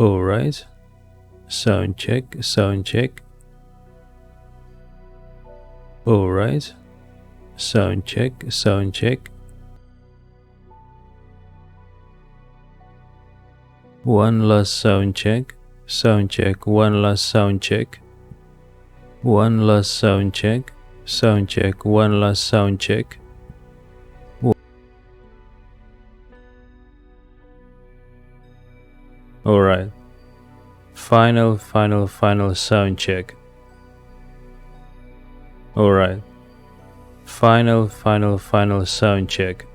Alright. Sound check, sound check. Alright. Sound check, sound check. One last sound check, one last sound check. One last sound check, one last sound check. Alright. Final sound check. Alright. Final sound check.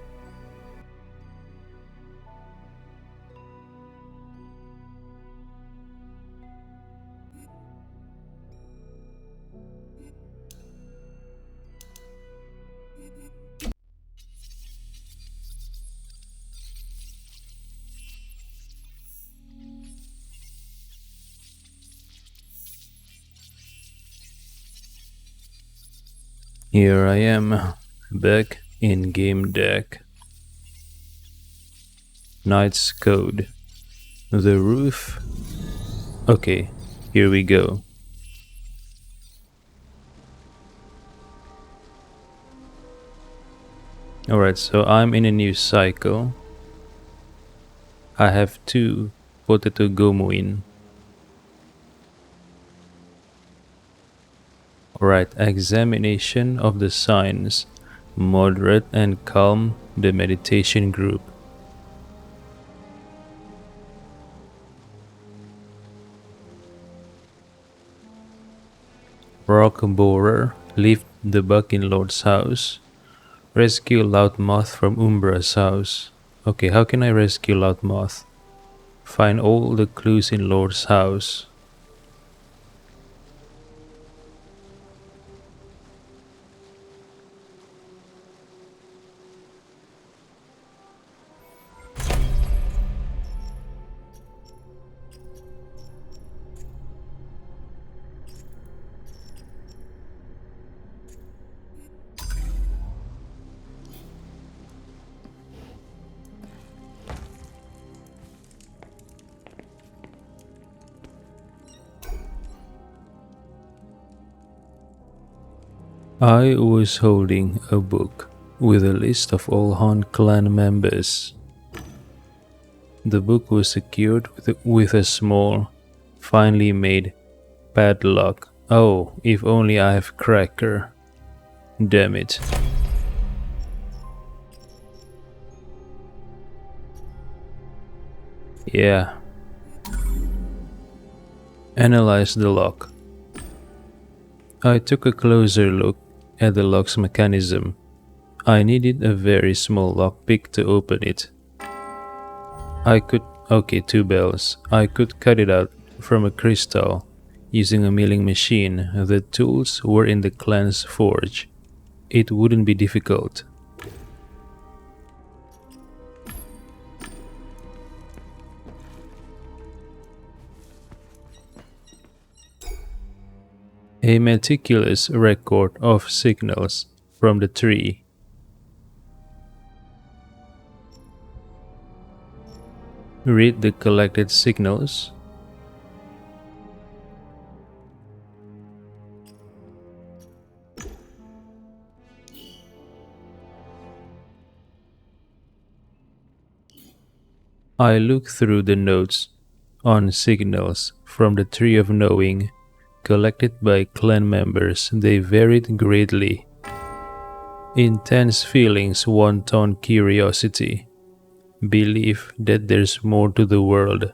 Here I am, back in Gamedec. Knight's Code. The roof. Okay, here we go. Alright, so I'm in a new cycle. I have 2 potato gomuin. Alright, examination of the signs. Moderate and calm, the meditation group. Rock borer, lift the buck in Lord's house. Rescue Loudmouth from Umbra's house. Okay, how can I rescue Loudmouth? Find all the clues in Lord's house. I was holding a book with a list of all Han clan members. The book was secured with a small, finely made padlock. Oh, if only I have cracker. Damn it. Yeah. Analyze the lock. I took a closer look at the lock's mechanism. I needed a very small lockpick to open it. Okay, 2 bells. I could cut it out from a crystal using a milling machine. The tools were in the clan's forge. It wouldn't be difficult. A meticulous record of signals from the tree. Read the collected signals. I look through the notes on signals from the Tree of Knowing collected by clan members. They varied greatly. Intense feelings, wanton curiosity, belief that there's more to the world,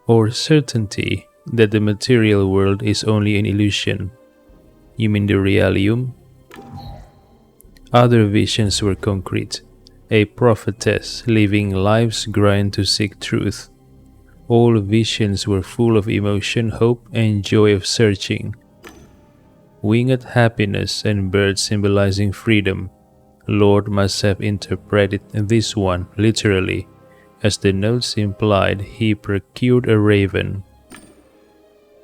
or certainty that the material world is only an illusion. You mean the realium? Other visions were concrete. A prophetess living life's grind to seek truth. All visions were full of emotion, hope, and joy of searching. Winged happiness and birds symbolizing freedom. Lord must have interpreted this one literally, as the notes implied he procured a raven.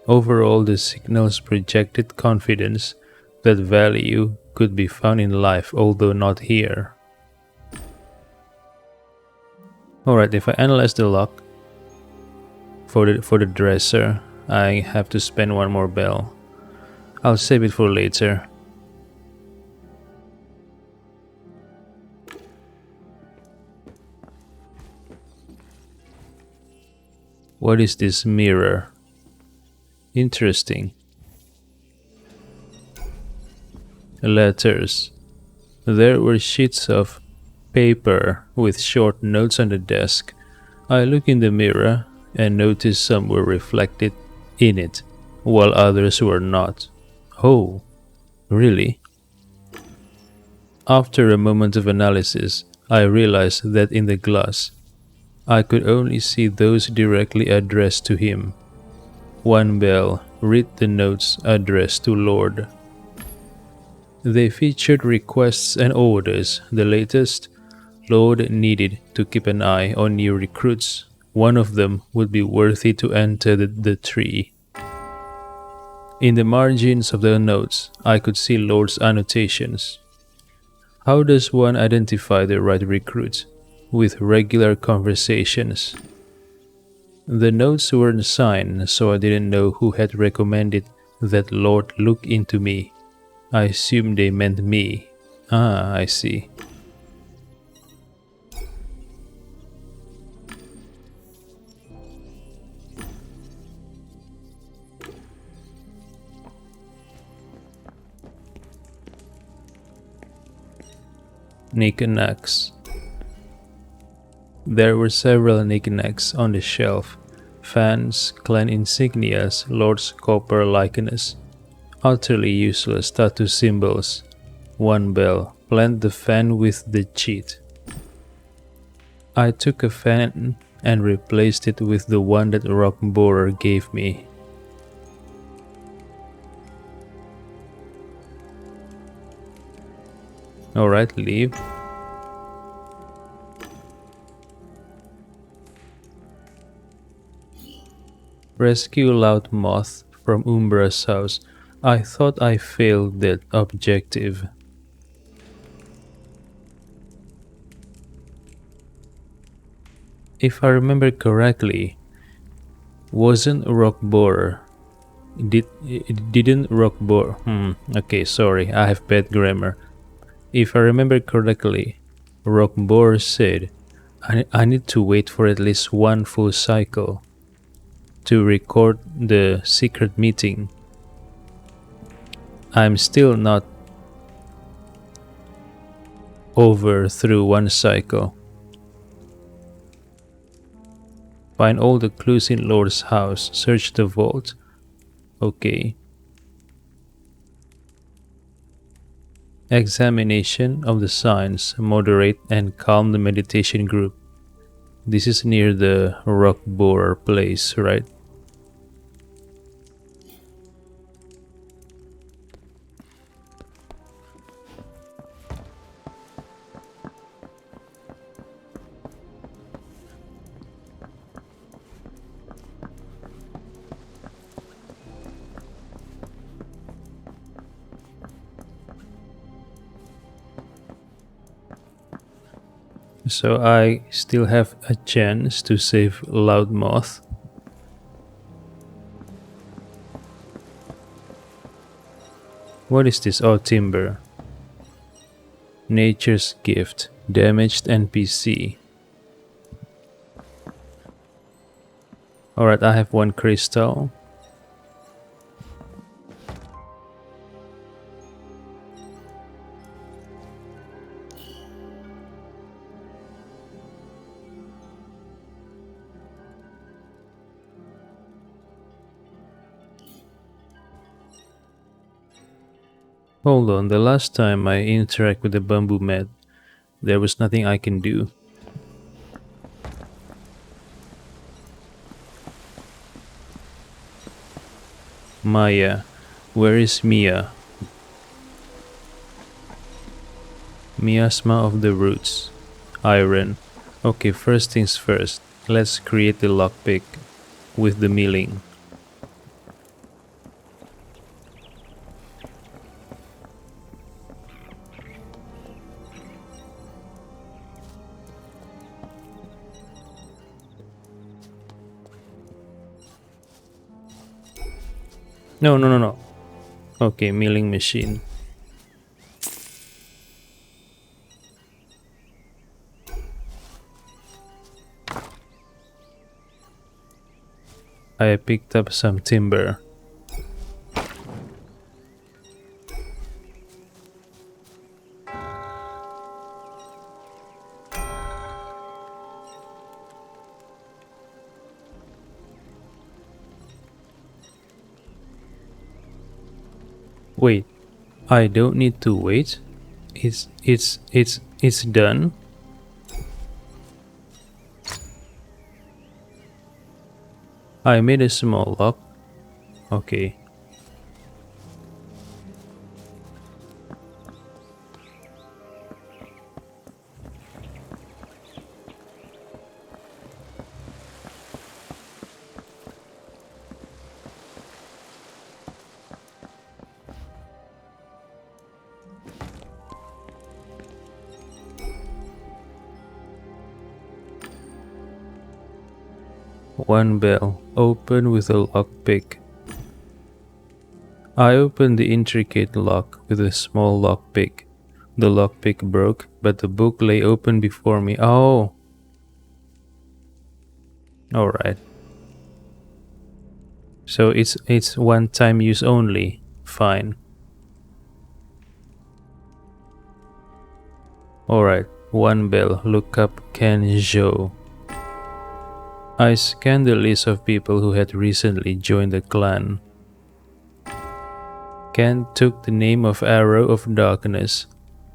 Overall, the signals projected confidence that value could be found in life, although not here. Alright, if I analyze the lock, For the dresser, I have to spend one more bell. I'll save it for later. What is this mirror? Interesting. Letters. There were sheets of paper with short notes on the desk. I look in the mirror and notice some were reflected in it, while others were not. Oh, really? After a moment of analysis, I realized that in the glass, I could only see those directly addressed to him. One bell read the notes addressed to Lord. They featured requests and orders. The latest, Lord needed to keep an eye on new recruits. One of them would be worthy to enter the tree. In the margins of the notes, I could see Lord's annotations. How does one identify the right recruit? With regular conversations. The notes weren't signed, so I didn't know who had recommended that Lord look into me. I assumed they meant me. Ah, I see. Knickknacks. There were several knickknacks on the shelf. Fans, clan insignias, Lord's copper likeness. Utterly useless tattoo symbols. One bell. Plant the fan with the cheat. I took a fan and replaced it with the one that Rock Borer gave me. Alright, leave. Rescue Loud Moth from Umbra's house. I thought I failed that objective. If I remember correctly, wasn't Rock Borer? Didn't Rock Borer? Okay, sorry, I have bad grammar. If I remember correctly, Rock Borer said, I need to wait for at least one full cycle to record the secret meeting. I'm still not over through one cycle. Find all the clues in Lord's house. Search the vault. Okay. Examination of the signs. Moderate and calm the meditation group. This is near the Rock Borer place, right? So I still have a chance to save Loudmouth. What is this? Oh, timber. Nature's gift. Damaged NPC. Alright, I have one crystal. Hold on, the last time I interact with the bamboo mat, there was nothing I can do. Maya. Where is Mia? Miasma of the roots. Iron. Okay, first things first. Let's create the lockpick with the milling. No, no, no, no. Okay, milling machine. I picked up some timber. Wait, I don't need to wait. It's done. I made a small lock. Okay. One bell, open with a lockpick. I opened the intricate lock with a small lockpick. The lockpick broke, but the book lay open before me. Oh! Alright. So it's one time use only. Fine. Alright. One bell, look up Ken Zhou. I scanned the list of people who had recently joined the clan. Ken took the name of Arrow of Darkness.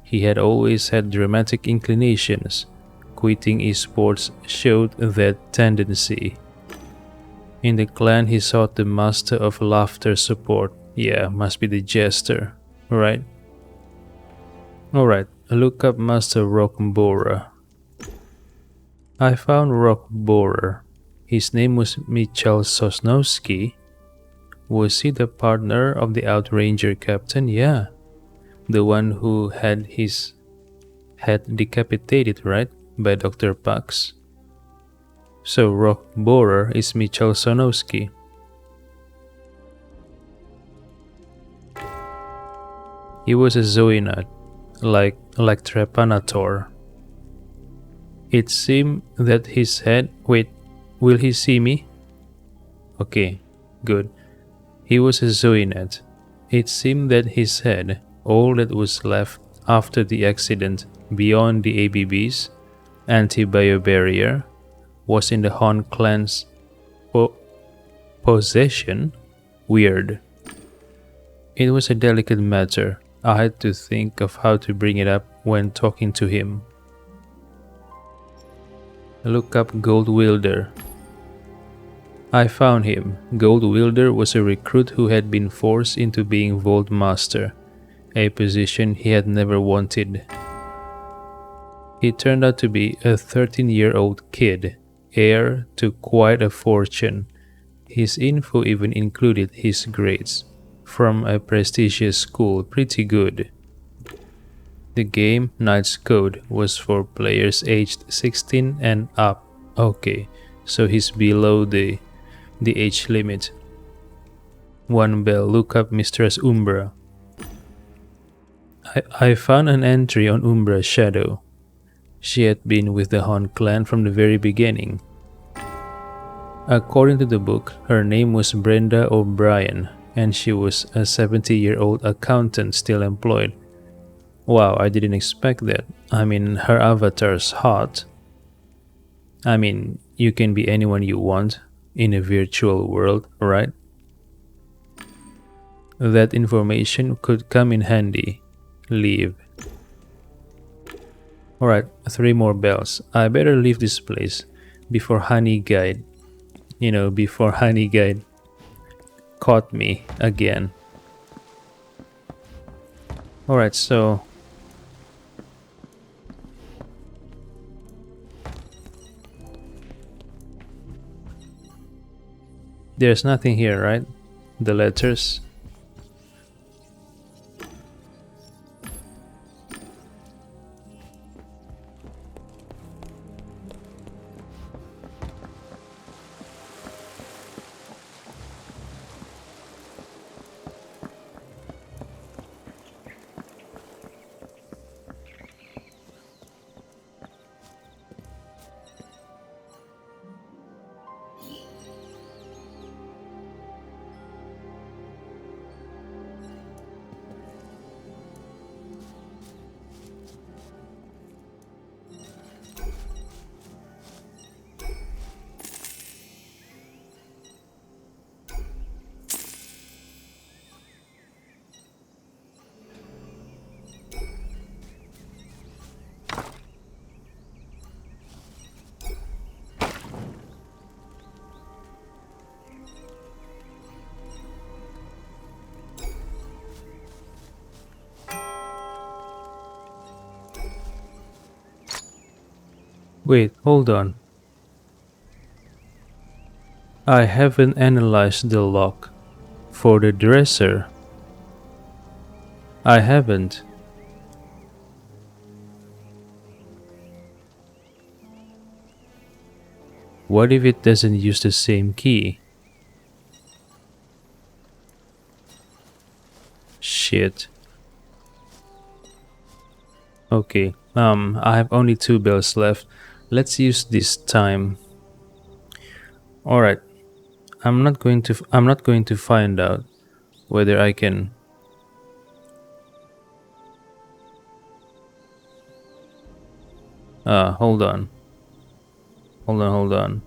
He had always had dramatic inclinations. Quitting esports showed that tendency. In the clan, he sought the Master of Laughter support. Yeah, must be the Jester, right? Alright, look up Master Rock Borer. I found Rock Borer. His name was Michal Sosnowski. Was he the partner of the Outranger captain? Yeah. The one who had his head decapitated, right? By Dr. Pax. So Rock Borer is Michal Sosnowski. He was a Zoinot, like Trepanator. It seemed that his head... Wait, will he see me? Okay, good. He was a Zoinet. It seemed that his head, all that was left after the accident beyond the ABB's anti-bio barrier, was in the Han clan's possession. Weird. It was a delicate matter. I had to think of how to bring it up when talking to him. Look up Gold Wielder. I found him. Gold Wielder was a recruit who had been forced into being Vault Master, a position he had never wanted. He turned out to be a 13-year-old kid, heir to quite a fortune. His info even included his grades. From a prestigious school, pretty good. The game, Knight's Code, was for players aged 16 and up. Okay, so he's below the age limit. One bell, look up Mistress Umbra. I found an entry on Umbra's shadow. She had been with the Han clan from the very beginning. According to the book, her name was Brenda O'Brien, and she was a 70-year-old accountant still employed. Wow, I didn't expect that. I mean, her avatar's hot. I mean, you can be anyone you want in a virtual world, right? That information could come in handy. Leave. Alright, 3 more bells. I better leave this place before Honey Guide, before Honey Guide caught me again. Alright, so there's nothing here, right? The letters. Wait, hold on. I haven't analyzed the lock. For the dresser, I haven't. What if it doesn't use the same key? Shit. Okay, I have only two bells left. Let's use this time. Alright, I'm not going to find out whether I can. Hold on. Hold on.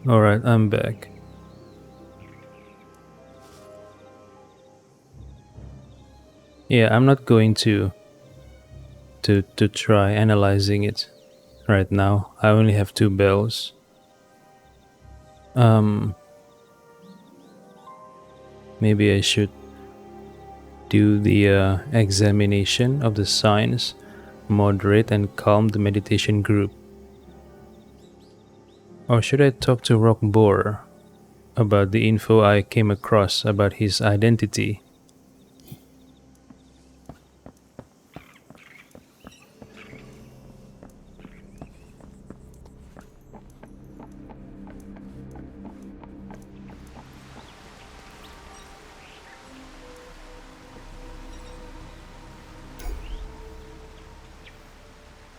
Alright, I'm back. Yeah, I'm not going to try analyzing it right now. I only have two bells. Um Maybe I should do the examination of the signs, moderate and calm the meditation group. Or should I talk to Rock Boar about the info I came across about his identity?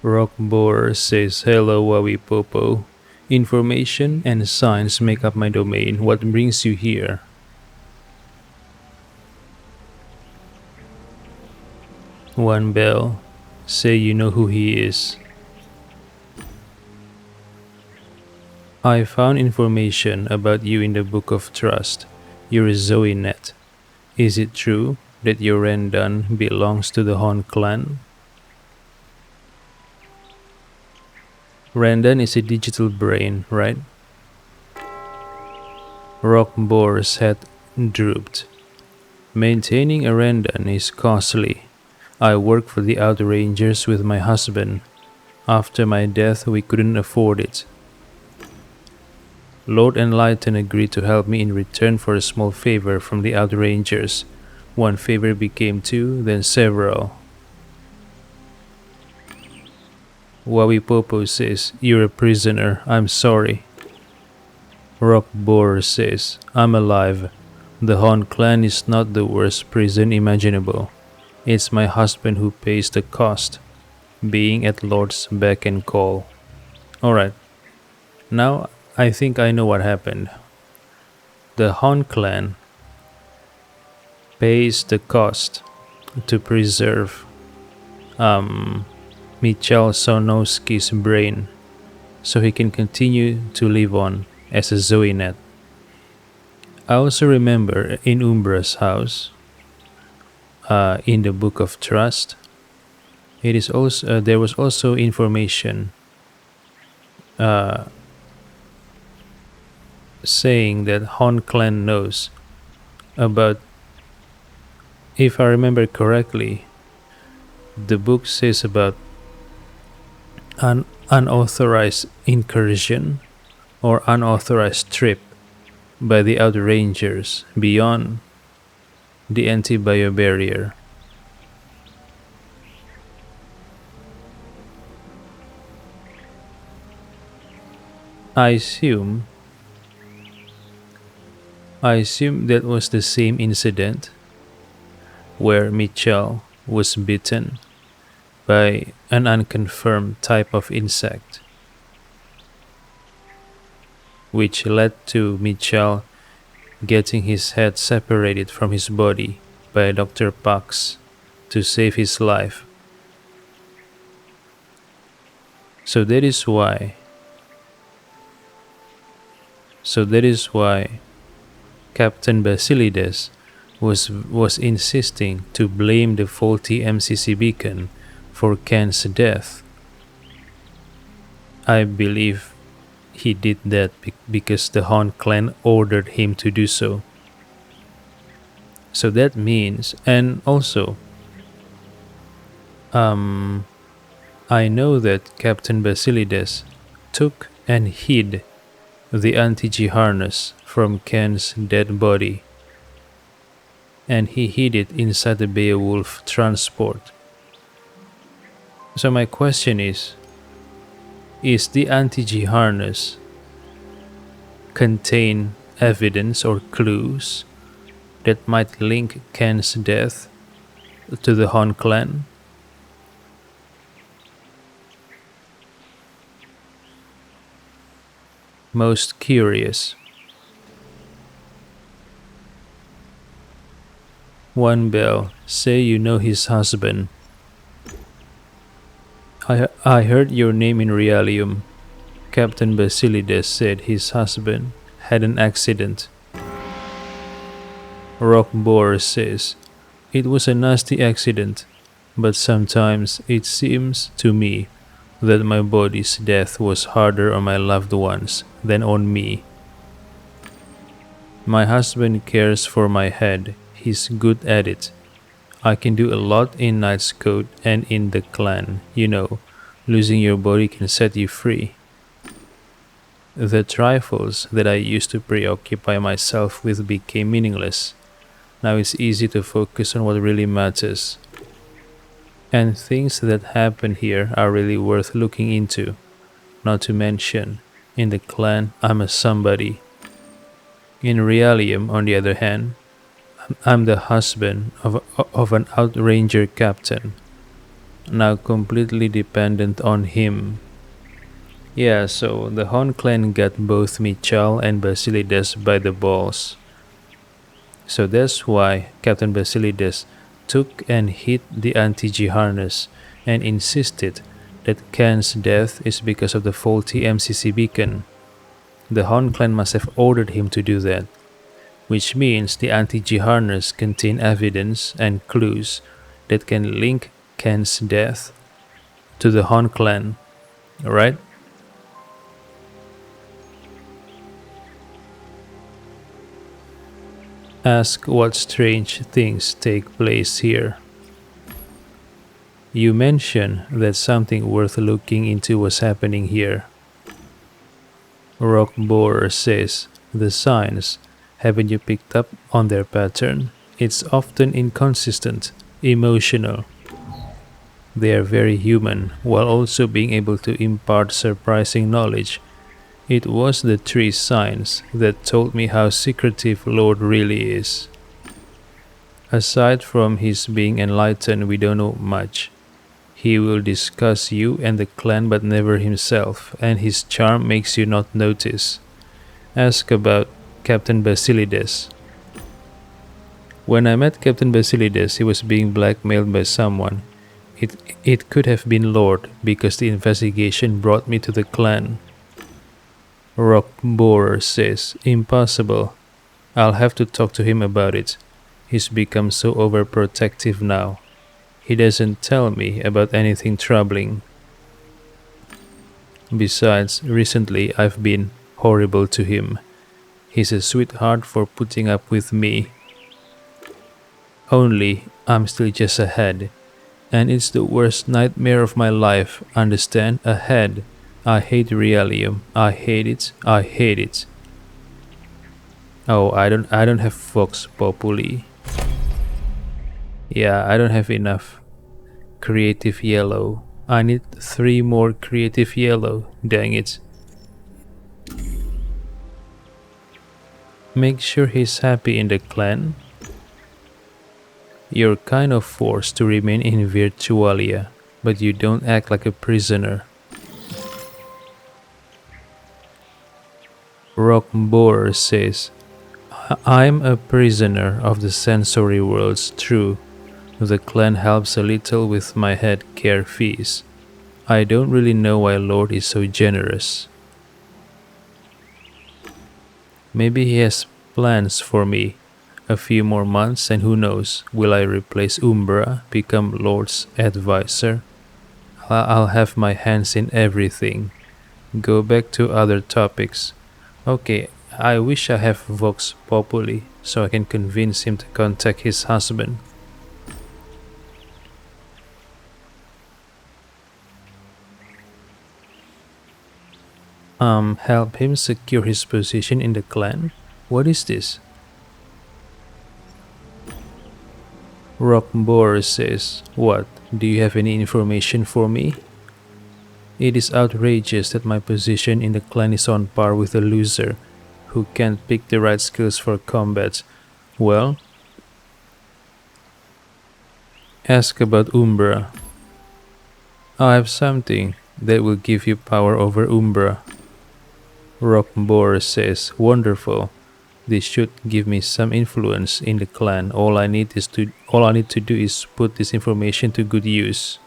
Rock Boar says, "Hello, Wawi Popo. Information and science make up my domain. What brings you here?" One bell. Say you know who he is. I found information about you in the Book of Trust. You're a Zoenet. Is it true that your Rendan belongs to the Hon clan? Rendan is a digital brain, right? Rock Boar's head drooped. Maintaining a Rendan is costly. I work for the Outrangers with my husband. After my death, we couldn't afford it. Lord Enlighten agreed to help me in return for a small favor from the Outrangers. One favor became two, then several. Wawipopo says, "You're a prisoner, I'm sorry." Rock Boar says, "I'm alive. The Hon clan is not the worst prison imaginable. It's my husband who pays the cost, being at Lord's beck and call." Alright, now I think I know what happened. The Hon clan pays the cost to preserve Michal Sonowski's brain so he can continue to live on as a Zoenet. I also remember in Umbra's house, in the Book of Trust, it is also there was also information saying that Hon clan knows about, if I remember correctly, the book says about an unauthorized incursion or unauthorized trip by the outrangers beyond the anti-bio barrier. I assume that was the same incident where Mitchell was bitten by an unconfirmed type of insect, which led to Mitchell getting his head separated from his body by Dr. Pax to save his life. So that is why Captain Basilides was insisting to blame the faulty MCC beacon for Ken's death. I believe he did that because the Hon clan ordered him to do so. So that means, and also, I know that Captain Basilides took and hid the anti-G harness from Ken's dead body, and he hid it inside the Beowulf transport. So my question is the anti-G harness contain evidence or clues that might link Ken's death to the Hon clan? Most curious. One Bell, say you know his husband. I heard your name in Realium. Captain Basilides said his husband had an accident. Rock Boar says, it was a nasty accident, but sometimes it seems to me that my body's death was harder on my loved ones than on me. My husband cares for my head. He's good at it. I can do a lot in Knight's Code and in the clan. You know, losing your body can set you free. The trifles that I used to preoccupy myself with became meaningless. Now it's easy to focus on what really matters. And things that happen here are really worth looking into. Not to mention, in the clan, I'm a somebody. In Realium, on the other hand, I'm the husband of an outranger captain, now completely dependent on him. Yeah, so the Hon clan got both Michal and Basilides by the balls. So that's why Captain Basilides took and hid the anti-G harness and insisted that Ken's death is because of the faulty MCC beacon. The Hon clan must have ordered him to do that, which means the anti-G harness contain evidence and clues that can link Ken's death to the Hon clan, right? Ask what strange things take place here. You mentioned that something worth looking into was happening here. Rock Borer says, the signs, haven't you picked up on their pattern? It's often inconsistent, emotional. They are very human, while also being able to impart surprising knowledge. It was the three signs that told me how secretive Lord really is. Aside from his being enlightened, we don't know much. He will discuss you and the clan but never himself, and his charm makes you not notice. Ask about Captain Basilides. When I met Captain Basilides, he was being blackmailed by someone. It could have been Lord, because the investigation brought me to the clan. Rockborer says, impossible. I'll have to talk to him about it. He's become so overprotective now. He doesn't tell me about anything troubling. Besides, recently I've been horrible to him. He's a sweetheart for putting up with me. Only, I'm still just a head. And it's the worst nightmare of my life, understand? A head. I hate Realium. I hate it. I hate it. Oh, I don't have Vox Populi. Yeah, I don't have enough creative yellow. I need 3 more creative yellow. Dang it. Make sure he's happy in the clan. You're kind of forced to remain in Virtualia, but you don't act like a prisoner. Rockborer says, I'm a prisoner of the sensory worlds, true. The clan helps a little with my head care fees. I don't really know why Lord is so generous. Maybe he has plans for me. A few more months and who knows, will I replace Umbra, become Lord's advisor? I'll have my hands in everything. Go back to other topics. Okay, I wish I have Vox Populi so I can convince him to contact his husband. Help him secure his position in the clan? What is this? Rockborer says, what, do you have any information for me? It is outrageous that my position in the clan is on par with a loser who can't pick the right skills for combat. Well, ask about Umbra. I have something that will give you power over Umbra. Rockborer says, wonderful. This should give me some influence in the clan. All I need to do is put this information to good use.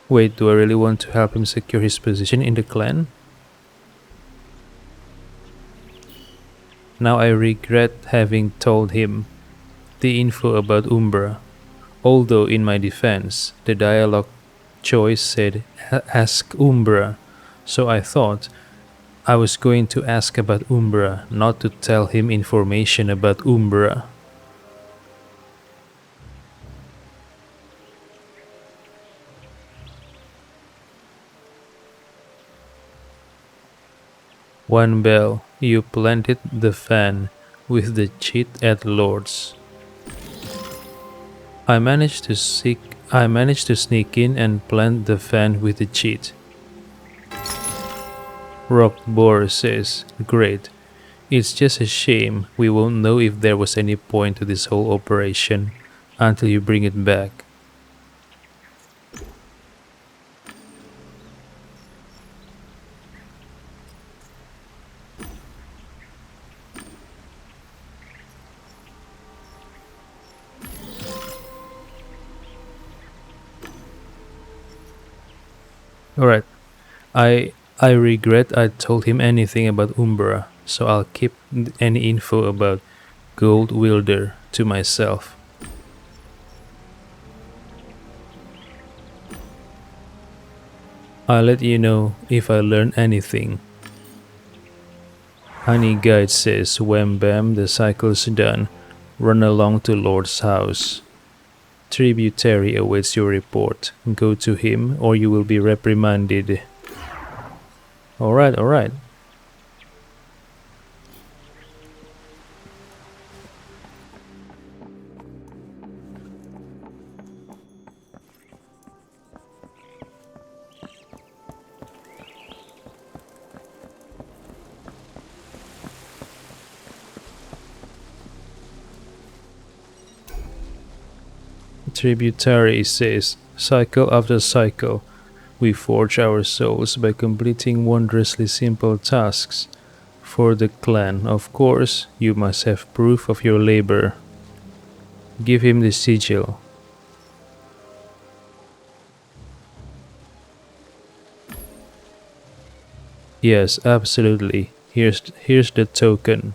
Wait, do I really want to help him secure his position in the clan? Now I regret having told him the info about Umbra. Although in my defense, the dialogue choice said ask Umbra, so I thought I was going to ask about Umbra, not to tell him information about Umbra. One bell, you planted the fan with the cheat at Lord's. I managed to sneak in and plant the fan with the cheat. Rockborer says, great. It's just a shame we won't know if there was any point to this whole operation until you bring it back. Alright, I regret I told him anything about Umbra, so I'll keep any info about Gold Wielder to myself. I'll let you know if I learn anything. Honey Guide says, wham bam, the cycle's done. Run along to Lord's house. Tributary awaits your report. Go to him or you will be reprimanded. Alright. Tributary says, cycle after cycle, we forge our souls by completing wondrously simple tasks. For the clan, of course, you must have proof of your labor. Give him the sigil. Yes, absolutely. Here's the token.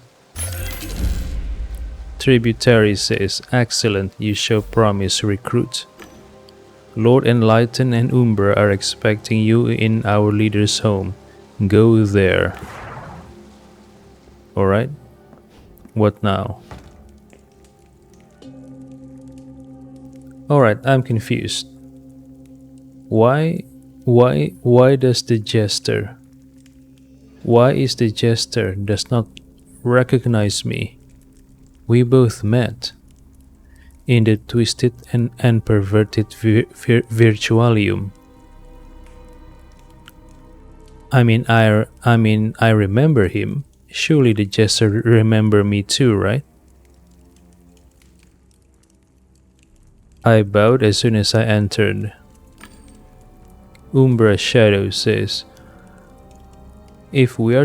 Tributary says, excellent, you show promise, recruit. Lord Enlighten and Umbra are expecting you in our leader's home. Go there. Alright. What now? Alright, I'm confused. Why does the jester? Why is the jester does not recognize me? We both met in the twisted and perverted virtualium. I mean, I remember him. Surely the jester remember me too, right? I bowed as soon as I entered. Umbra Shadow says, If we are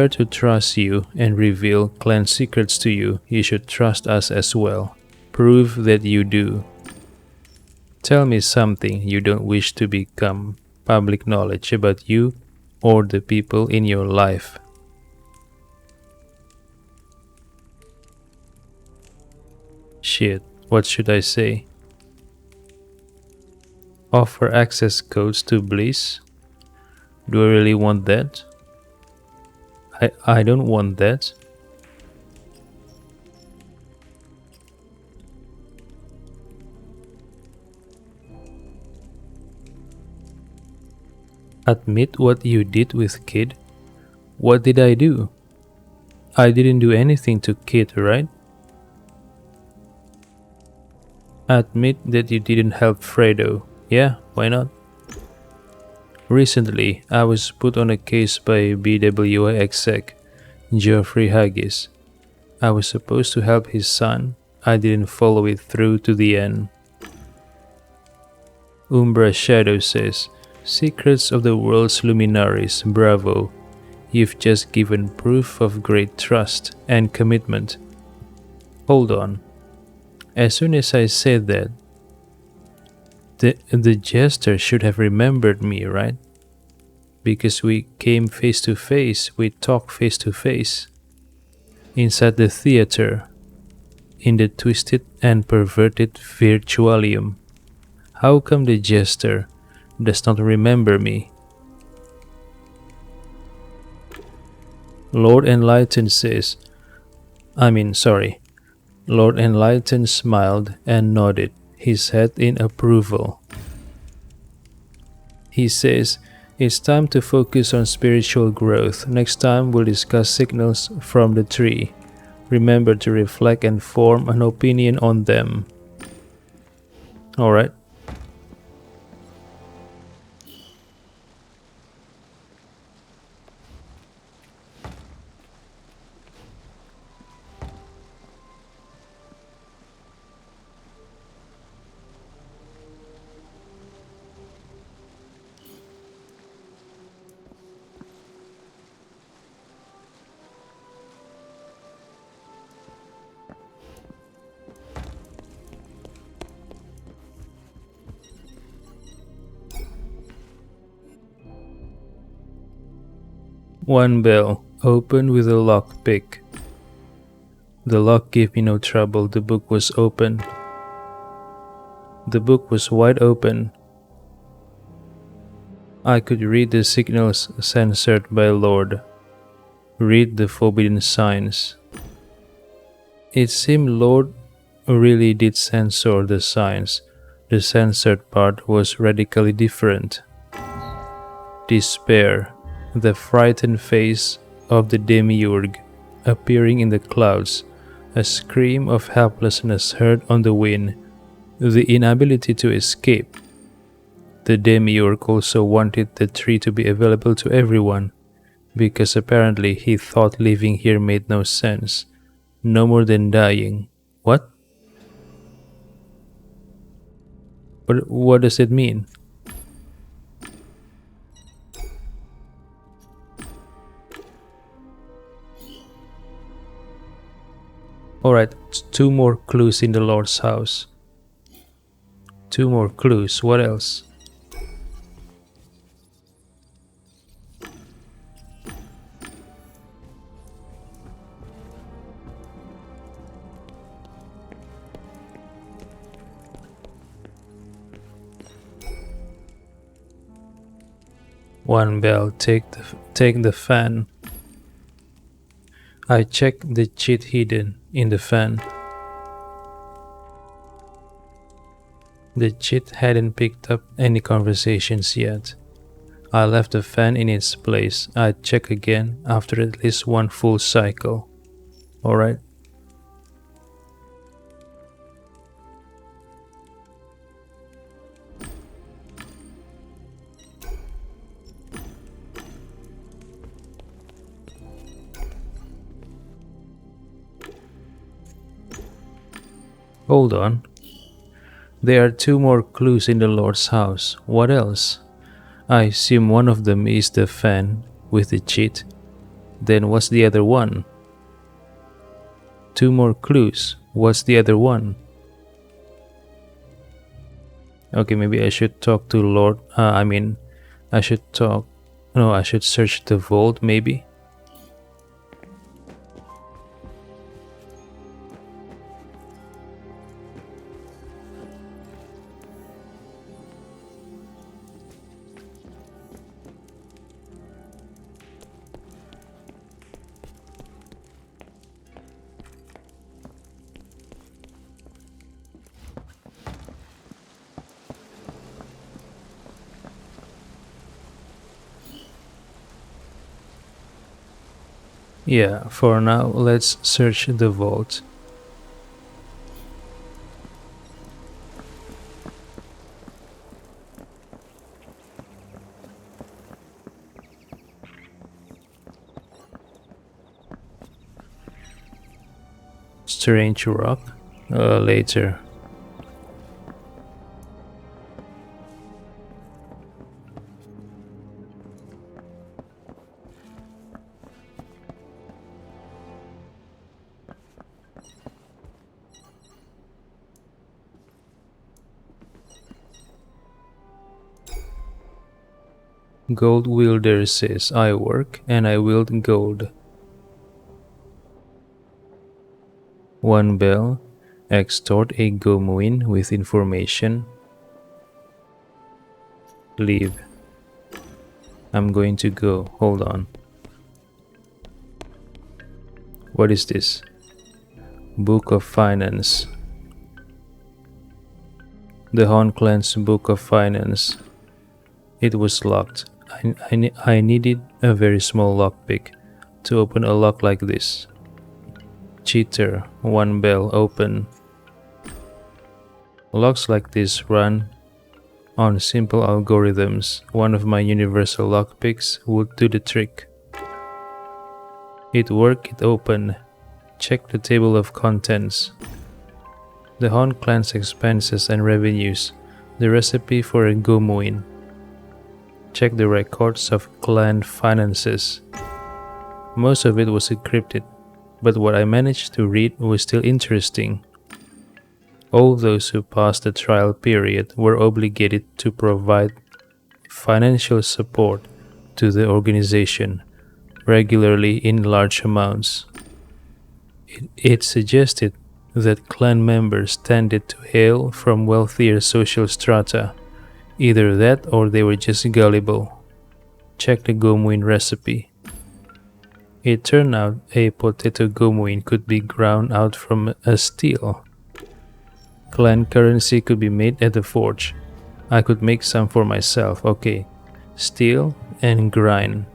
to trust you and reveal clan secrets to you, you should trust us as well. Prove that you do. Tell me something you don't wish to become public knowledge about you or the people in your life. Shit, what should I say? Offer access codes to Bliss? Do I really want that? I don't want that. Admit what you did with Kid? What did I do? I didn't do anything to Kid, right? Admit that you didn't help Fredo. Yeah, why not? Recently, I was put on a case by BWI exec, Geoffrey Haggis. I was supposed to help his son. I didn't follow it through to the end. Umbra Shadow says, Secrets of the world's luminaries, bravo. You've just given proof of great trust and commitment. Hold on. As soon as I said that, the jester should have remembered me, right? Because we came face to face, we talked face to face. Inside the theater, in the twisted and perverted virtualium. How come the jester does not remember me? Lord Enlighten says, Lord Enlighten smiled and nodded his head in approval. He says, it's time to focus on spiritual growth. Next time we'll discuss signals from the tree. Remember to reflect and form an opinion on them. Alright. One bell, opened with a lock pick. The lock gave me no trouble, the book was open. The book was wide open. I could read the signals censored by Lord. Read the forbidden signs. It seemed Lord really did censor the signs. The censored part was radically different. Despair. The frightened face of the demiurge appearing in the clouds, a scream of helplessness heard on the wind, the inability to escape. The demiurge also wanted the tree to be available to everyone, because apparently he thought living here made no sense, no more than dying. What? But what does it mean? Alright, 2 more clues in the Lord's house. 2 more clues, what else? One bell, take the fan. I checked the cheat hidden in the fan. The cheat hadn't picked up any conversations yet. I left the fan in its place. I'd check again after at least 1 full cycle. Alright. Hold on. There are 2 more clues in the Lord's house. What else? I assume one of them is the fan with the cheat. Then what's the other one? 2 more clues. What's the other one? Okay, maybe I should talk to Lord. I should talk. No, I should search the vault maybe. Yeah, for now, let's search the vault. Strange rock. Later. Gold wielder says I work and I wield gold. 1 bell, extort a Gomuin with information. Leave. I'm going to go. Hold on. What is this? Book of Finance. The Han Clan's Book of Finance. It was locked. I needed a very small lockpick to open a lock like this. Cheater, 1 bell, open. Locks like this run on simple algorithms. One of my universal lockpicks would do the trick. It worked, it opened. Check the table of contents. The Han clan's expenses and revenues. The recipe for a Gomuin. Check the records of clan finances. Most of it was encrypted, but what I managed to read was still interesting. All those who passed the trial period were obligated to provide financial support to the organization regularly in large amounts. It suggested that clan members tended to hail from wealthier social strata. Either that or they were just gullible. Check the Gomuin recipe. It turned out a potato Gomuin could be ground out from a steel. Clan currency could be made at the forge. I could make some for myself. Okay, steel and grind.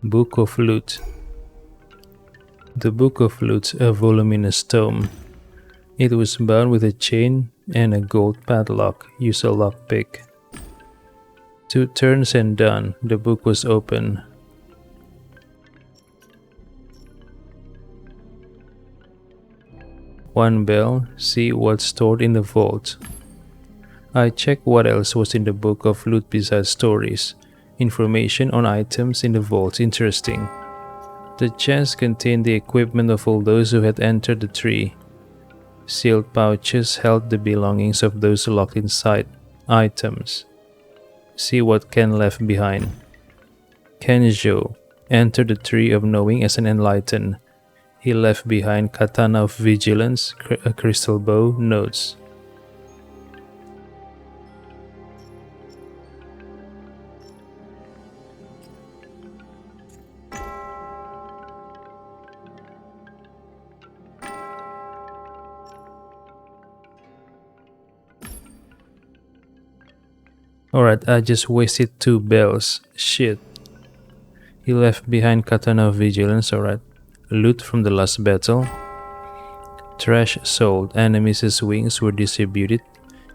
Book of Loot. The Book of Loot, a voluminous tome. It was bound with a chain and a gold padlock. Use a lockpick. 2 turns and done. The book was open. One bell. See what's stored in the vault. I checked what else was in the book of loot besides stories. Information on items in the vault. Interesting. The chest contained the equipment of all those who had entered the tree. Sealed pouches held the belongings of those locked inside. Items. See what Ken left behind. Kenjo entered the Tree of Knowing as an enlightened. He left behind Katana of Vigilance, a crystal bow, notes. Alright, I just wasted 2 bells. Shit. He left behind Katana of Vigilance, alright. Loot from the last battle. Trash sold. Enemies' wings were distributed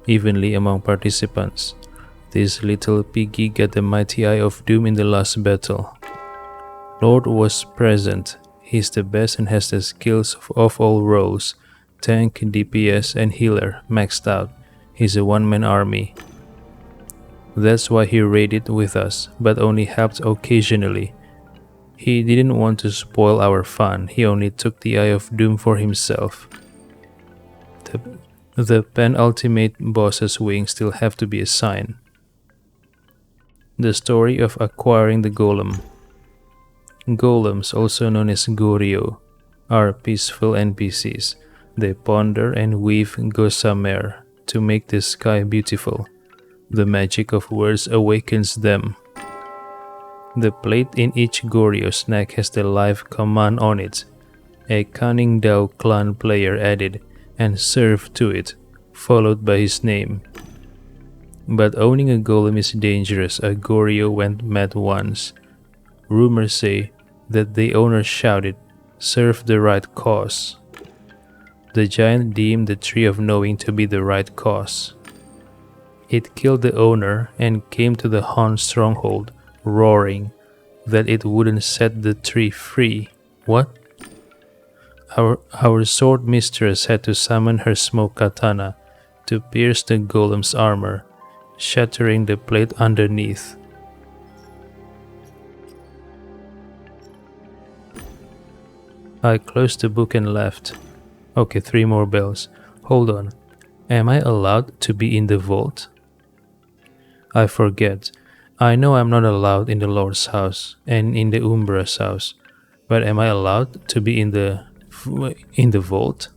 evenly among participants. This little piggy got the mighty eye of doom in the last battle. Lord was present. He's the best and has the skills of all roles. Tank, DPS, and healer maxed out. He's a one-man army. That's why he raided with us, but only helped occasionally. He didn't want to spoil our fun, he only took the Eye of Doom for himself. The penultimate boss's wings still have to be assigned. The story of acquiring the Golem. Golems, also known as Goryo, are peaceful NPCs. They ponder and weave gossamer to make the sky beautiful. The magic of words awakens them. The plate in each Goryo snack has the live command on it. A cunning Dao clan player added and served to it, followed by his name. But owning a golem is dangerous. A Goryo went mad once. Rumors say that the owner shouted, "Serve the right cause." The giant deemed the Tree of Knowing to be the right cause. It killed the owner and came to the Han stronghold, roaring that it wouldn't set the tree free. What? Our sword mistress had to summon her smoke katana to pierce the golem's armor, shattering the plate underneath. I closed the book and left. Okay, 3 more bells. Hold on. Am I allowed to be in the vault? I forget. I know I'm not allowed in the Lord's house and in the Umbra's house, but am I allowed to be in the vault?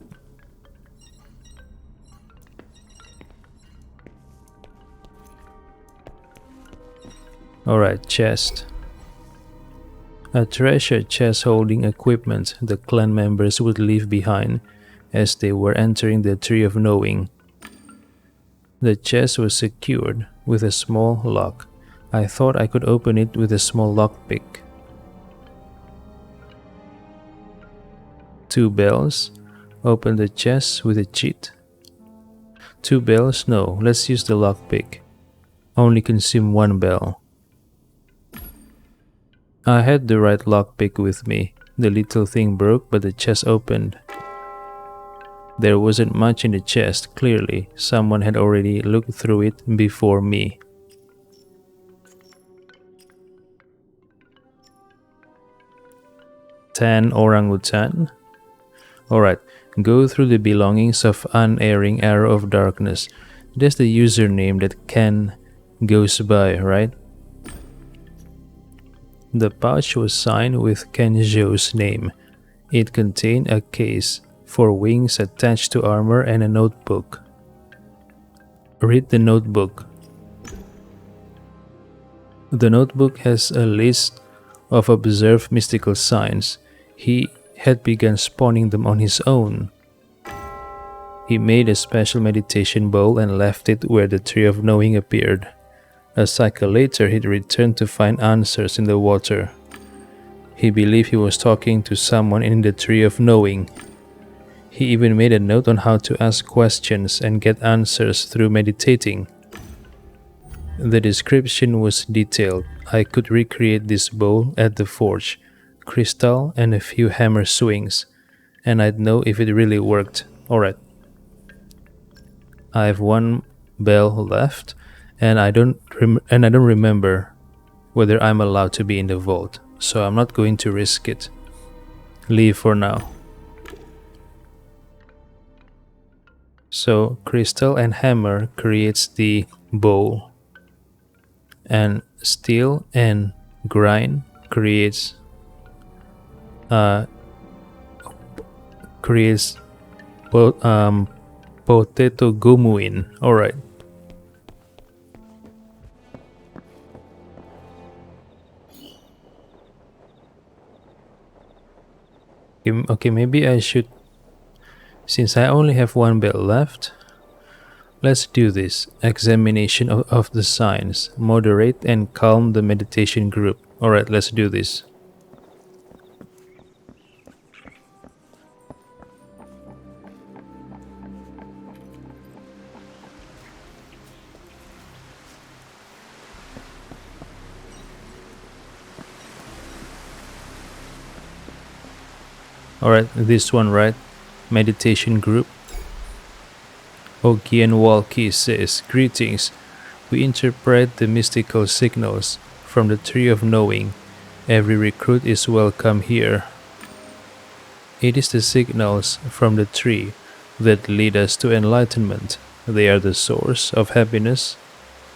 Alright, chest. A treasure chest holding equipment the clan members would leave behind as they were entering the Tree of Knowing. The chest was secured with a small lock. I thought I could open it with a small lockpick. 2 bells. Open the chest with a cheat. 2 bells? No, let's use the lockpick. Only consume 1 bell. I had the right lockpick with me. The little thing broke, but the chest opened. There wasn't much in the chest, clearly. Someone had already looked through it before me. Tan orangutan? Alright, go through the belongings of Unerring Arrow of Darkness. That's the username that Ken goes by, right? The pouch was signed with Kenjo's name. It contained a case for wings attached to armor and a notebook. Read the notebook. The notebook has a list of observed mystical signs. He had begun spawning them on his own. He made a special meditation bowl and left it where the Tree of Knowing appeared. A cycle later, he'd returned to find answers in the water. He believed he was talking to someone in the Tree of Knowing. He even made a note on how to ask questions and get answers through meditating. The description was detailed. I could recreate this bowl at the forge, crystal, and a few hammer swings, and I'd know if it really worked. Alright. I have one bell left, and I don't remember whether I'm allowed to be in the vault, so I'm not going to risk it. Leave for now. So crystal and hammer creates the bowl, and steel and grind creates potato gumuin. All right. Okay, maybe I should, since I only have one bell left, let's do this. Examination of the signs. Moderate and calm the meditation group. Alright, let's do this. Alright, this one, right? Meditation group. Ogian Walkie says, "Greetings. We interpret the mystical signals from the Tree of Knowing. Every recruit is welcome here. It is the signals from the tree that lead us to enlightenment. They are the source of happiness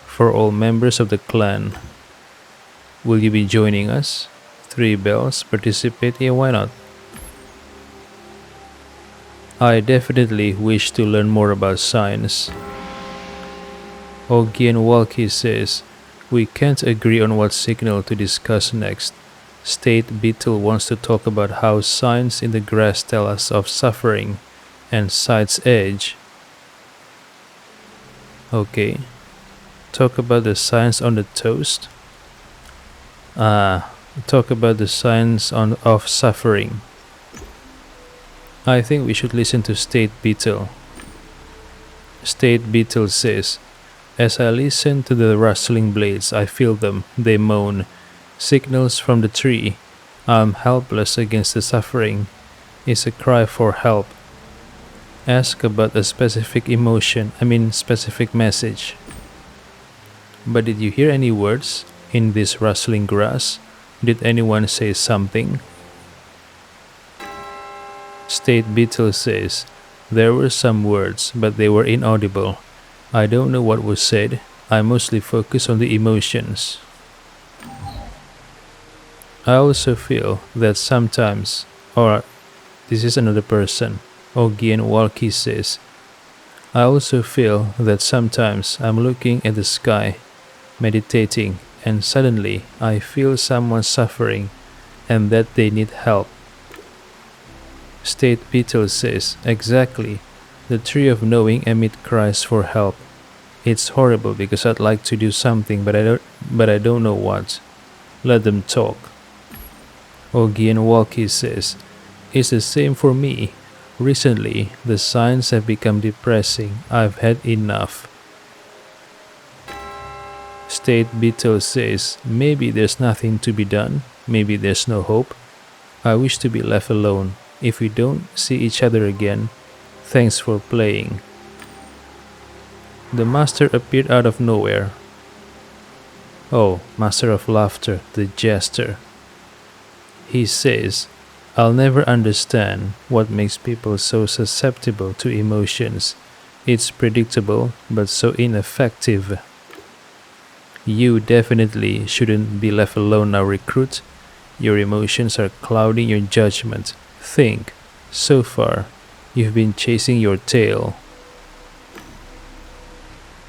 for all members of the clan. Will you be joining us? 3 bells, participate, yeah, why not? I definitely wish to learn more about science." Ogian Walkie says, "We can't agree on what signal to discuss next. State Beetle wants to talk about how signs in the grass tell us of suffering, and Sight's Edge." Okay. Talk about the signs on the toast. Talk about the signs of suffering. I think we should listen to State Beetle. State Beetle says, "As I listen to the rustling blades, I feel them. They moan. Signals from the tree. I'm helpless against the suffering. It's a cry for help. Ask about a specific specific message. But did you hear any words in this rustling grass? Did anyone say something?" State Beetle says, "There were some words, but they were inaudible. I don't know what was said. I mostly focus on the emotions. I also feel that sometimes," or this is another person, Ogian Walkie says, "I also feel that sometimes I'm looking at the sky, meditating, and suddenly I feel someone suffering and that they need help." State Beetle says, "Exactly. The Tree of Knowing emit cries for help. It's horrible because I'd like to do something, but I don't know what. Let them talk." Ogian Walkie says, "It's the same for me. Recently, the signs have become depressing. I've had enough." State Beetle says, "Maybe there's nothing to be done. Maybe there's no hope. I wish to be left alone. If we don't see each other again, thanks for playing." The master appeared out of nowhere. Oh, Master of Laughter, the jester. He says, "I'll never understand what makes people so susceptible to emotions. It's predictable, but so ineffective. You definitely shouldn't be left alone now, recruit. Your emotions are clouding your judgment. Think, so far, you've been chasing your tail."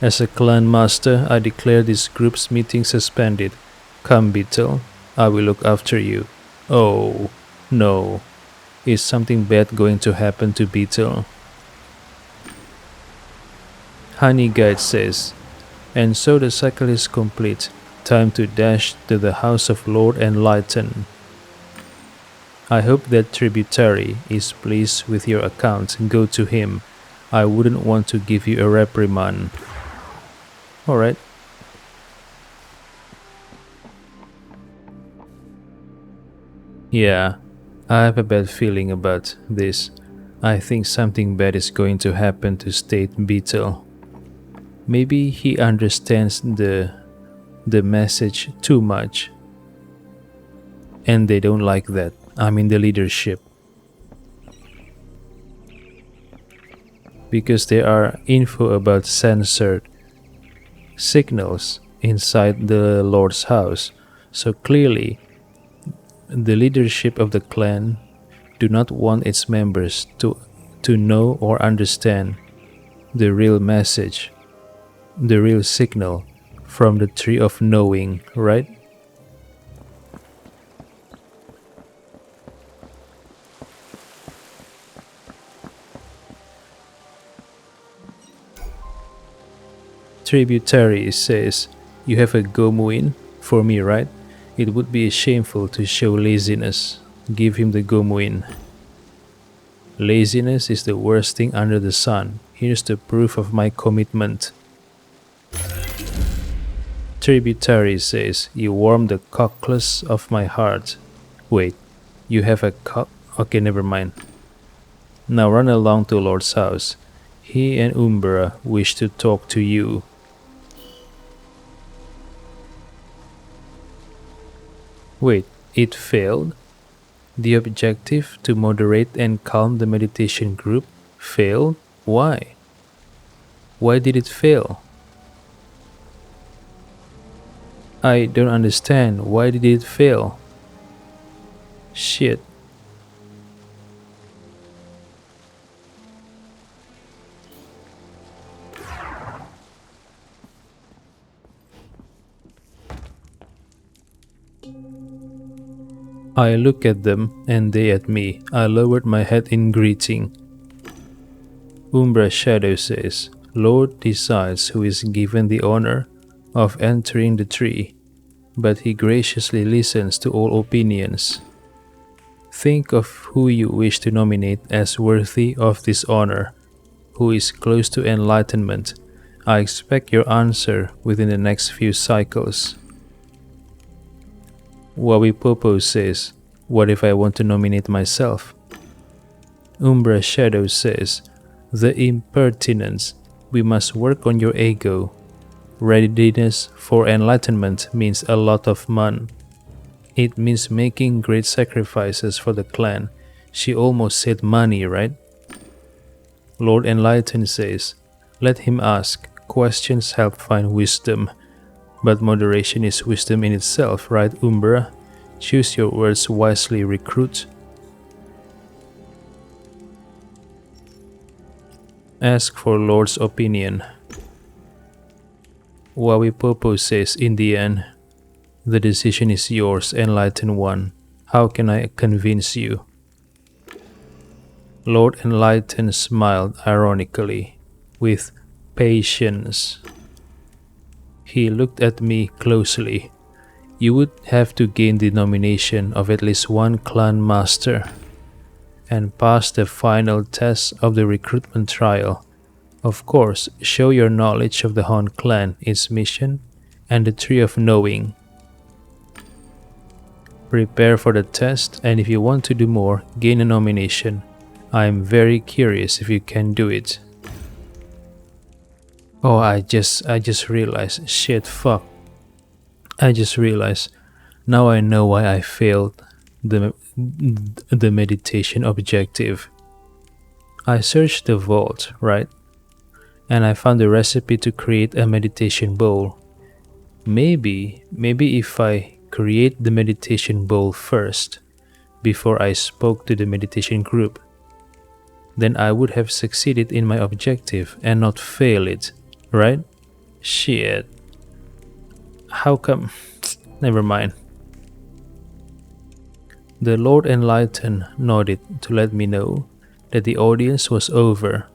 As a clan master, I declare this group's meeting suspended. Come, Beetle, I will look after you. Oh, no. Is something bad going to happen to Beetle? Honey Guide says, "And so the cycle is complete. Time to dash to the house of Lord Enlighten." I hope that tributary is pleased with your account. Go to him. I wouldn't want to give you a reprimand. Alright. Yeah, I have a bad feeling about this. I think something bad is going to happen to State Beetle. Maybe he understands the message too much. And they don't like that. I'm in the leadership. Because there are info about censored signals inside the Lord's house. So clearly, the leadership of the clan do not want its members to know or understand the real message, the real signal from the tree of knowing, right? Tributary says, you have a Gomuin for me, right? It would be shameful to show laziness. Give him the Gomuin. Laziness is the worst thing under the sun. Here's the proof of my commitment. Tributary says, you warm the cockless of my heart. Wait, you have a cock? Okay, never mind. Now run along to Lord's house. He and Umbra wish to talk to you. Wait, it failed? The objective to moderate and calm the meditation group failed? Why? Why did it fail? I don't understand. Why did it fail? Shit. I look at them and they at me. I lowered my head in greeting. Umbra Shadow says, Lord decides who is given the honor of entering the tree, but he graciously listens to all opinions. Think of who you wish to nominate as worthy of this honor, who is close to enlightenment. I expect your answer within the next few cycles. Wawipopo says, what if I want to nominate myself? Umbra Shadow says, the impertinence. We must work on your ego. Readiness for enlightenment means a lot of money. It means making great sacrifices for the clan. She almost said money, right? Lord Enlighten says, let him ask. Questions help find wisdom. But moderation is wisdom in itself, right, Umbra? Choose your words wisely, recruit. Ask for Lord's opinion. Wawipopo says, in the end, the decision is yours, Enlightened One. How can I convince you? Lord Enlightened smiled ironically, with patience. He looked at me closely. You would have to gain the nomination of at least one clan master and pass the final test of the recruitment trial. Of course, show your knowledge of the Han clan, its mission, and the Tree of Knowing. Prepare for the test, and if you want to do more, gain a nomination. I am very curious if you can do it. Oh, I just realized. Shit, fuck. I just realized. Now I know why I failed the meditation objective. I searched the vault, right? And I found the recipe to create a meditation bowl. Maybe if I create the meditation bowl first, before I spoke to the meditation group, then I would have succeeded in my objective and not fail it, right? Shit. How come? Never mind. The Lord Enlightened nodded to let me know that the audience was over.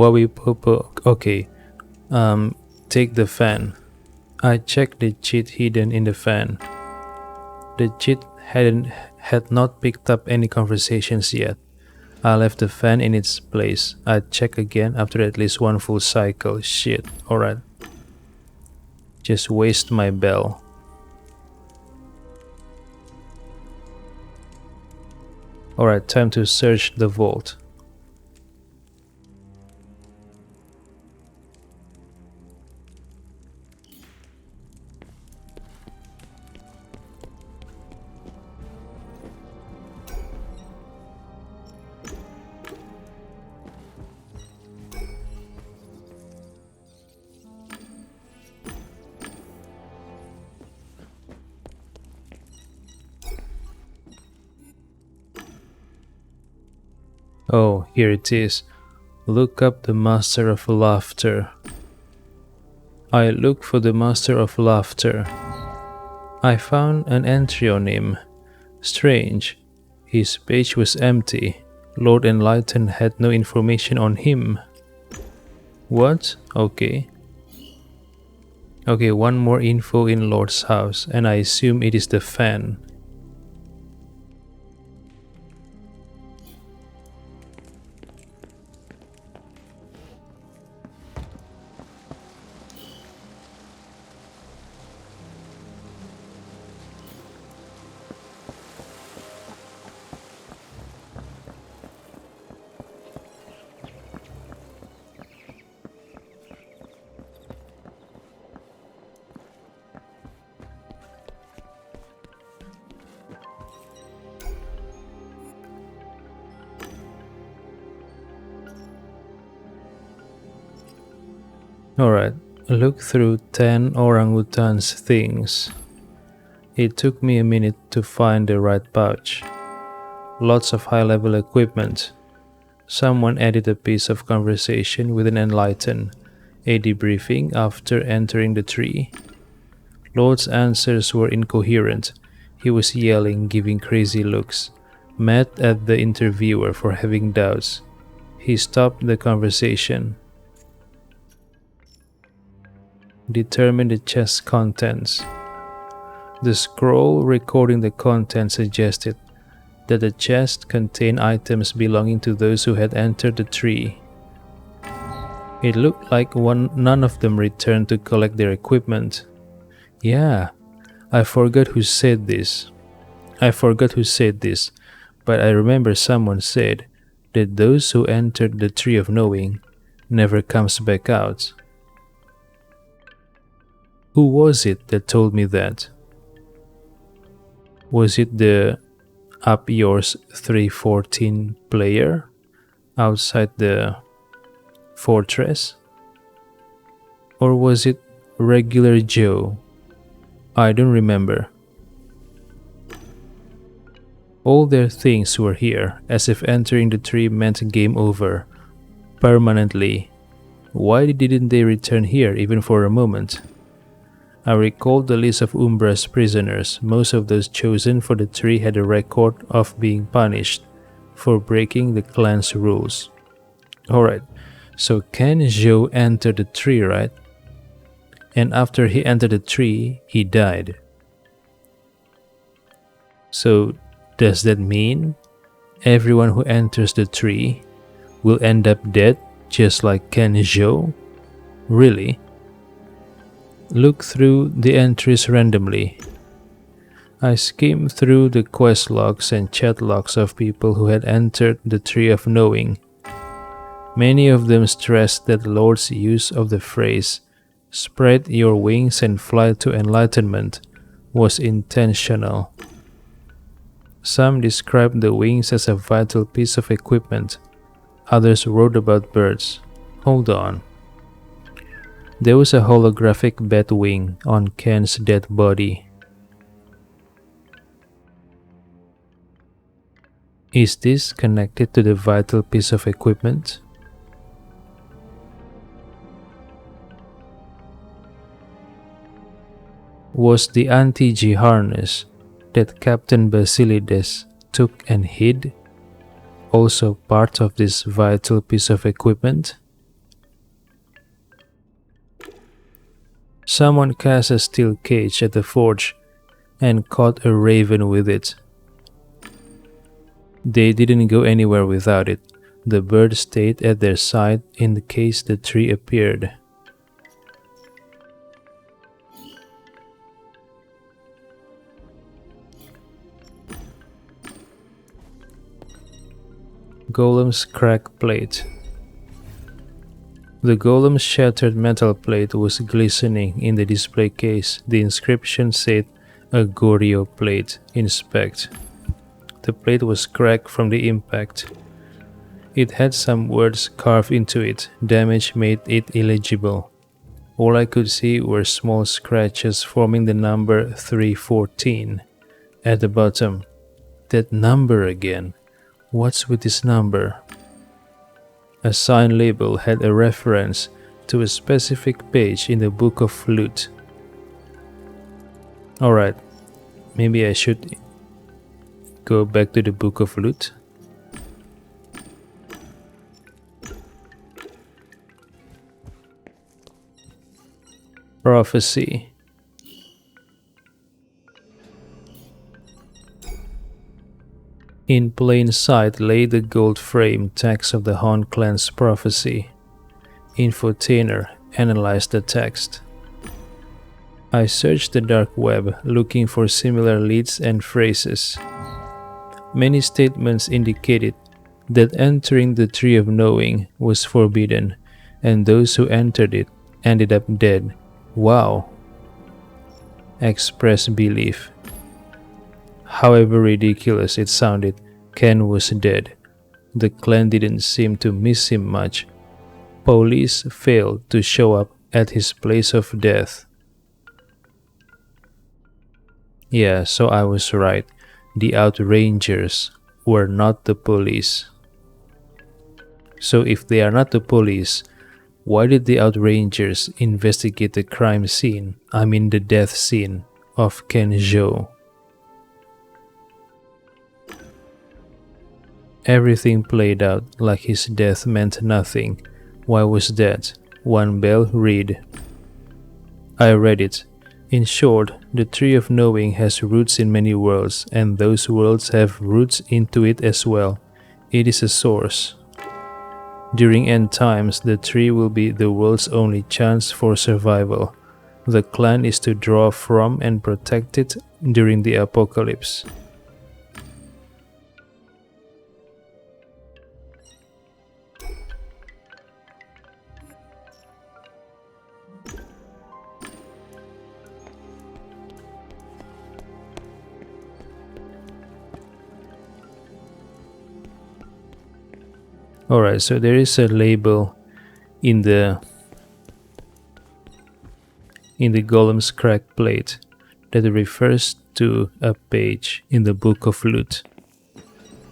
Okay. Take the fan. I checked the cheat hidden in the fan. The cheat had not picked up any conversations yet. I left the fan in its place. I check again after at least one full cycle. Shit, alright. Just waste my bell. Alright, time to search the vault. Oh, here it is. Look up the Master of Laughter. I look for the Master of Laughter. I found an entry on him. Strange. His page was empty. Lord Enlightened had no information on him. What? Okay. Okay, one more info in Lord's house, and I assume it is the fan. Alright, look through 10 orangutans things. It took me a minute to find the right pouch. Lots of high-level equipment. Someone added a piece of conversation with an enlightened, a debriefing after entering the tree. Lord's answers were incoherent. He was yelling, giving crazy looks, mad at the interviewer for having doubts. He stopped the conversation. Determine the chest contents. The scroll recording the content suggested that the chest contained items belonging to those who had entered the tree. It looked like none of them returned to collect their equipment. Yeah, I forgot who said this, but I remember someone said that those who entered the Tree of Knowing never comes back out. Who was it that told me that? Was it the Up Yours 314 player outside the fortress? Or was it regular Joe? I don't remember. All their things were here, as if entering the tree meant game over, permanently. Why didn't they return here even for a moment? I recalled the list of Umbra's prisoners. Most of those chosen for the tree had a record of being punished for breaking the clan's rules. Alright, so Ken Zhou entered the tree, right? And after he entered the tree, he died. So, does that mean everyone who enters the tree will end up dead just like Ken Zhou? Really? Look through the entries randomly. I skimmed through the quest logs and chat logs of people who had entered the Tree of Knowing. Many of them stressed that Lord's use of the phrase, "spread your wings and fly to enlightenment," was intentional. Some described the wings as a vital piece of equipment. Others wrote about birds. Hold on. There was a holographic bat wing on Ken's dead body. Is this connected to the vital piece of equipment? Was the anti-G harness that Captain Basilides took and hid also part of this vital piece of equipment? Someone cast a steel cage at the forge and caught a raven with it. They didn't go anywhere without it. The bird stayed at their side in case the tree appeared. Golem's cracked plate. The golem's shattered metal plate was glistening in the display case. The inscription said, "Agorio plate, inspect." The plate was cracked from the impact. It had some words carved into it. Damage made it illegible. All I could see were small scratches forming the number 314 at the bottom. That number again. What's with this number? A sign label had a reference to a specific page in the Book of Loot. Alright, maybe I should go back to the Book of Loot. Prophecy. In plain sight lay the gold-framed text of the Han clan's prophecy. Infotainer analyzed the text. I searched the dark web looking for similar leads and phrases. Many statements indicated that entering the Tree of Knowing was forbidden, and those who entered it ended up dead. Wow. Express belief. However ridiculous it sounded, Ken was dead. The clan didn't seem to miss him much. Police failed to show up at his place of death. Yeah, so I was right. The Outrangers were not the police. So if they are not the police, why did the Outrangers investigate the crime scene, the death scene of Ken Zhou? Everything played out like his death meant nothing. Why was that? One bell read. I read it. In short, the Tree of Knowing has roots in many worlds, and those worlds have roots into it as well. It is a source. During end times, the tree will be the world's only chance for survival. The clan is to draw from and protect it during the apocalypse. Alright, so there is a label in the golem's cracked plate that refers to a page in the Book of Loot.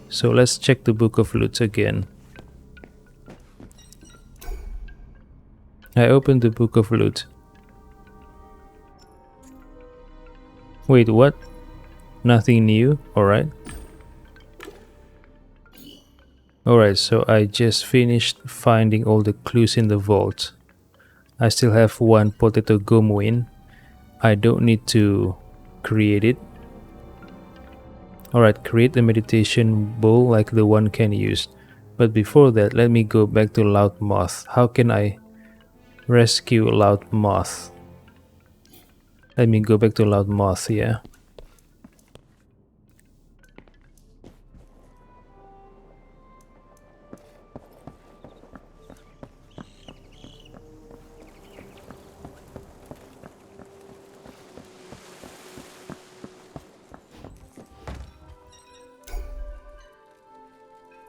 So let's check the Book of Loot again. I opened the Book of Loot. Wait, what? Nothing new? Alright. Alright, so I just finished finding all the clues in the vault. I still have one potato gomwin. I don't need to create it. Alright, create a meditation bowl like the one Ken used. But before that, let me go back to Loudmouth. How can I rescue Loudmouth? Let me go back to Loudmouth, yeah.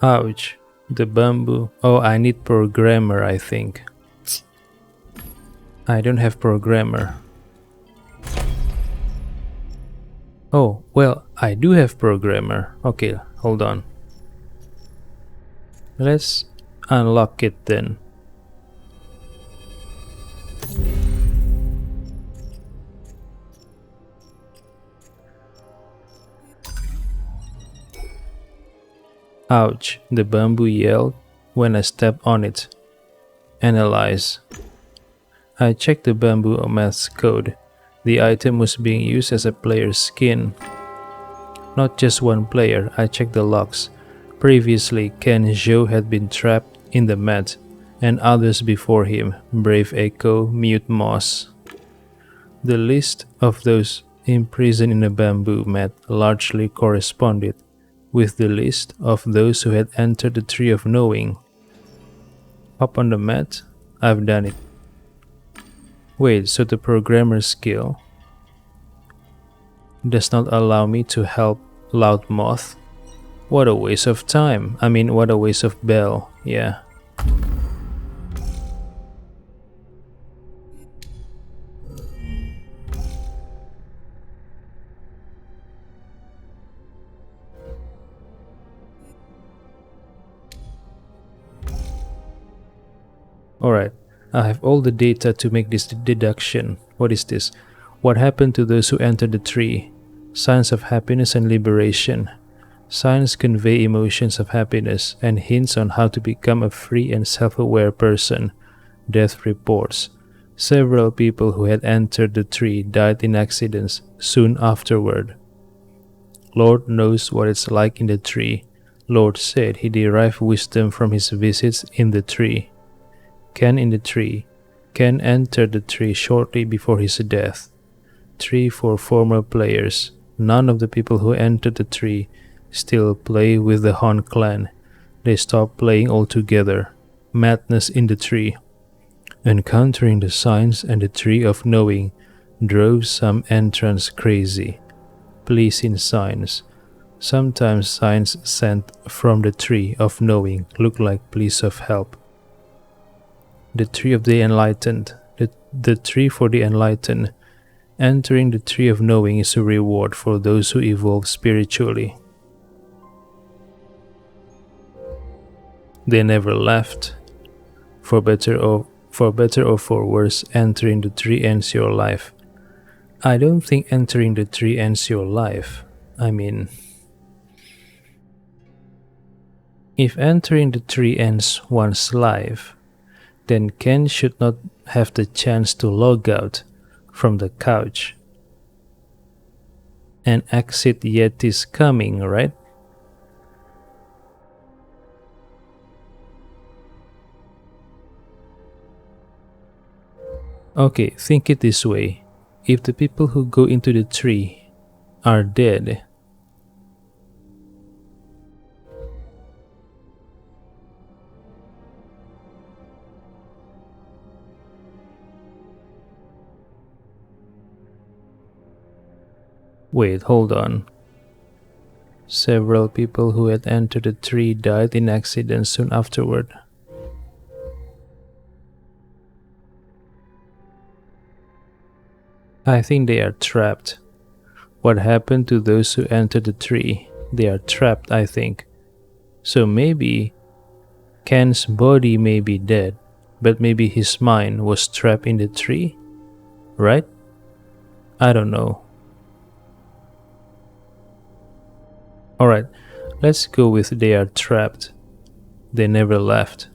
Ouch, the bamboo. Oh, I need programmer, I think. I don't have programmer. Oh, well, I do have programmer. Okay, hold on. Let's unlock it then. Ouch, the bamboo yelled when I stepped on it. Analyze. I checked the bamboo maths code. The item was being used as a player's skin. Not just one player, I checked the logs. Previously, Ken Zhou had been trapped in the mat, and others before him, Brave Echo, Mute Moss. The list of those imprisoned in a bamboo mat largely corresponded with the list of those who had entered the Tree of Knowing. Hop on the mat? I've done it. Wait, so the programmer's skill does not allow me to help Loud Moth? What a waste of time. What a waste of bell. Yeah. Alright, I have all the data to make this deduction. What is this? What happened to those who entered the tree? Signs of happiness and liberation. Signs convey emotions of happiness and hints on how to become a free and self-aware person. Death reports. Several people who had entered the tree died in accidents soon afterward. Lord knows what it's like in the tree. Lord said he derived wisdom from his visits in the tree. Ken in the tree. Ken entered the tree shortly before his death. Tree for former players. None of the people who entered the tree still play with the Han clan. They stopped playing altogether. Madness in the tree. Encountering the signs and the Tree of Knowing drove some entrants crazy. Pleasing signs. Sometimes signs sent from the Tree of Knowing look like pleas of help. The Tree of the Enlightened. The Tree for the Enlightened. Entering the Tree of Knowing is a reward for those who evolve spiritually. They never left. For better or for worse, entering the tree ends your life. I don't think entering the tree ends your life. If entering the tree ends one's life, then Ken should not have the chance to log out from the couch and exit Yeti's coming, right? Okay, think it this way. If the people who go into the tree are dead, wait, hold on. Several people who had entered the tree died in accidents soon afterward. I think they are trapped. What happened to those who entered the tree? They are trapped, I think. So maybe Ken's body may be dead, but maybe his mind was trapped in the tree? Right? I don't know. Alright, let's go with they are trapped. They never left.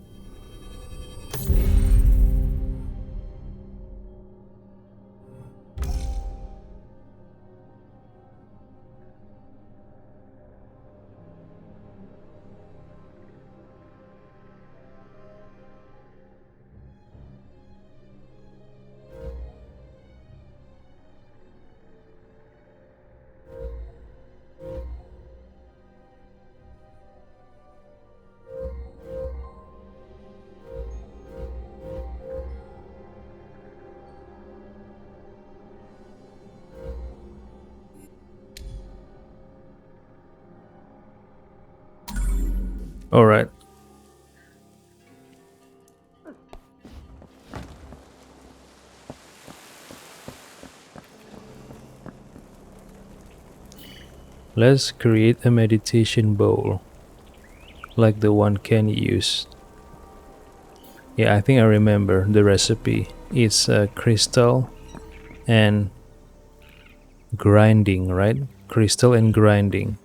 Alright. Let's create a meditation bowl, like the one Ken used. Yeah, I think I remember the recipe. It's crystal and grinding, right? Crystal and grinding.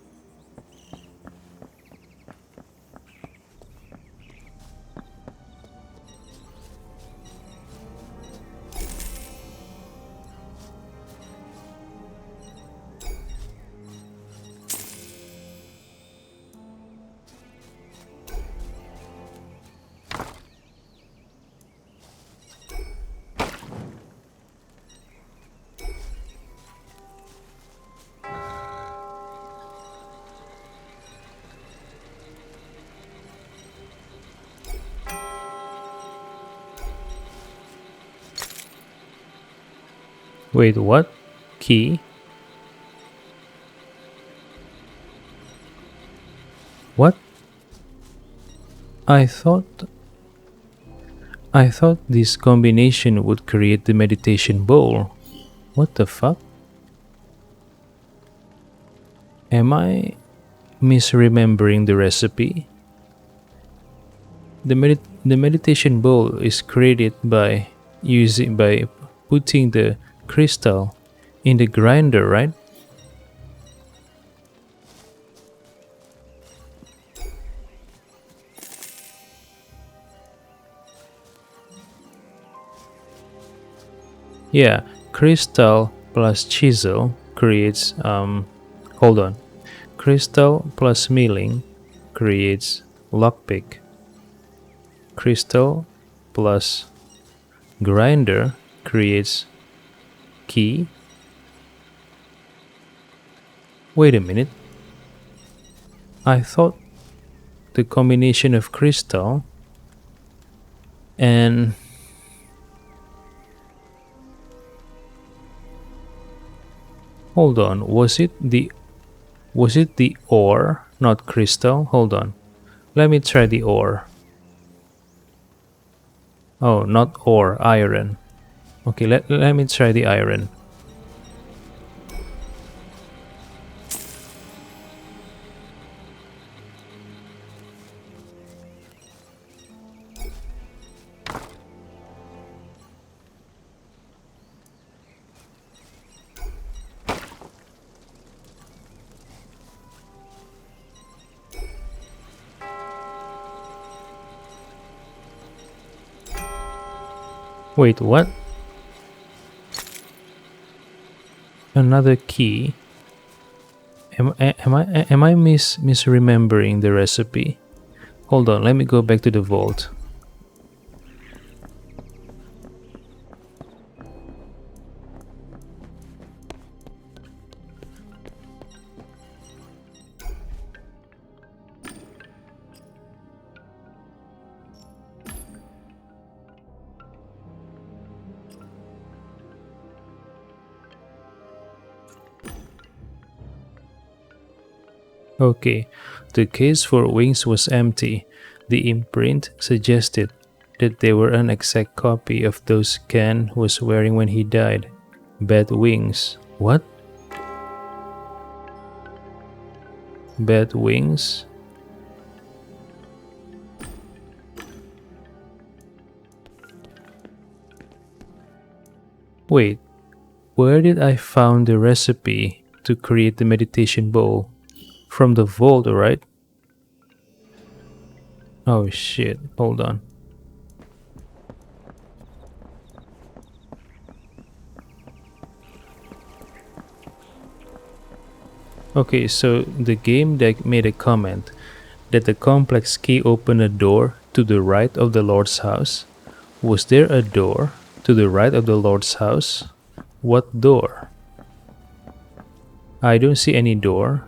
Wait, what? Key? What? I thought this combination would create the meditation bowl. What the fuck? Am I misremembering the recipe? The meditation bowl is created by putting the crystal in the grinder, right? Yeah, crystal plus chisel creates hold on. Crystal plus milling creates lockpick. Crystal plus grinder creates key. Wait a minute. I thought the combination of crystal and hold on, was it the ore, not crystal? Hold on. Let me try the ore. Oh, not ore, iron. Okay, let me try the iron. Wait, what? Another key? Am I misremembering the recipe? Hold on, let me go back to the vault. Okay, the case for wings was empty. The imprint suggested that they were an exact copy of those Ken was wearing when he died. Bad wings. What? Bad wings? Wait, where did I found the recipe to create the meditation bowl? From the vault, right? Oh shit, hold on. Okay, so the game deck made a comment that the complex key opened a door to the right of the Lord's house. Was there a door to the right of the Lord's house? What door? I don't see any door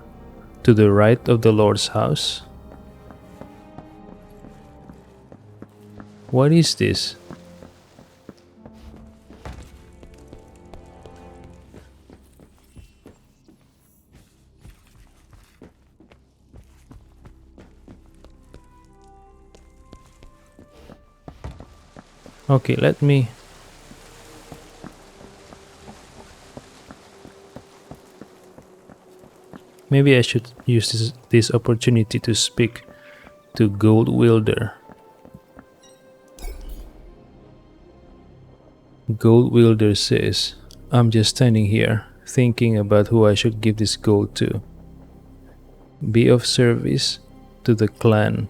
to the right of the Lord's house. What is this? Okay, let me... Maybe I should use this opportunity to speak to Gold Wielder. Gold Wielder says, I'm just standing here, thinking about who I should give this gold to. Be of service to the clan.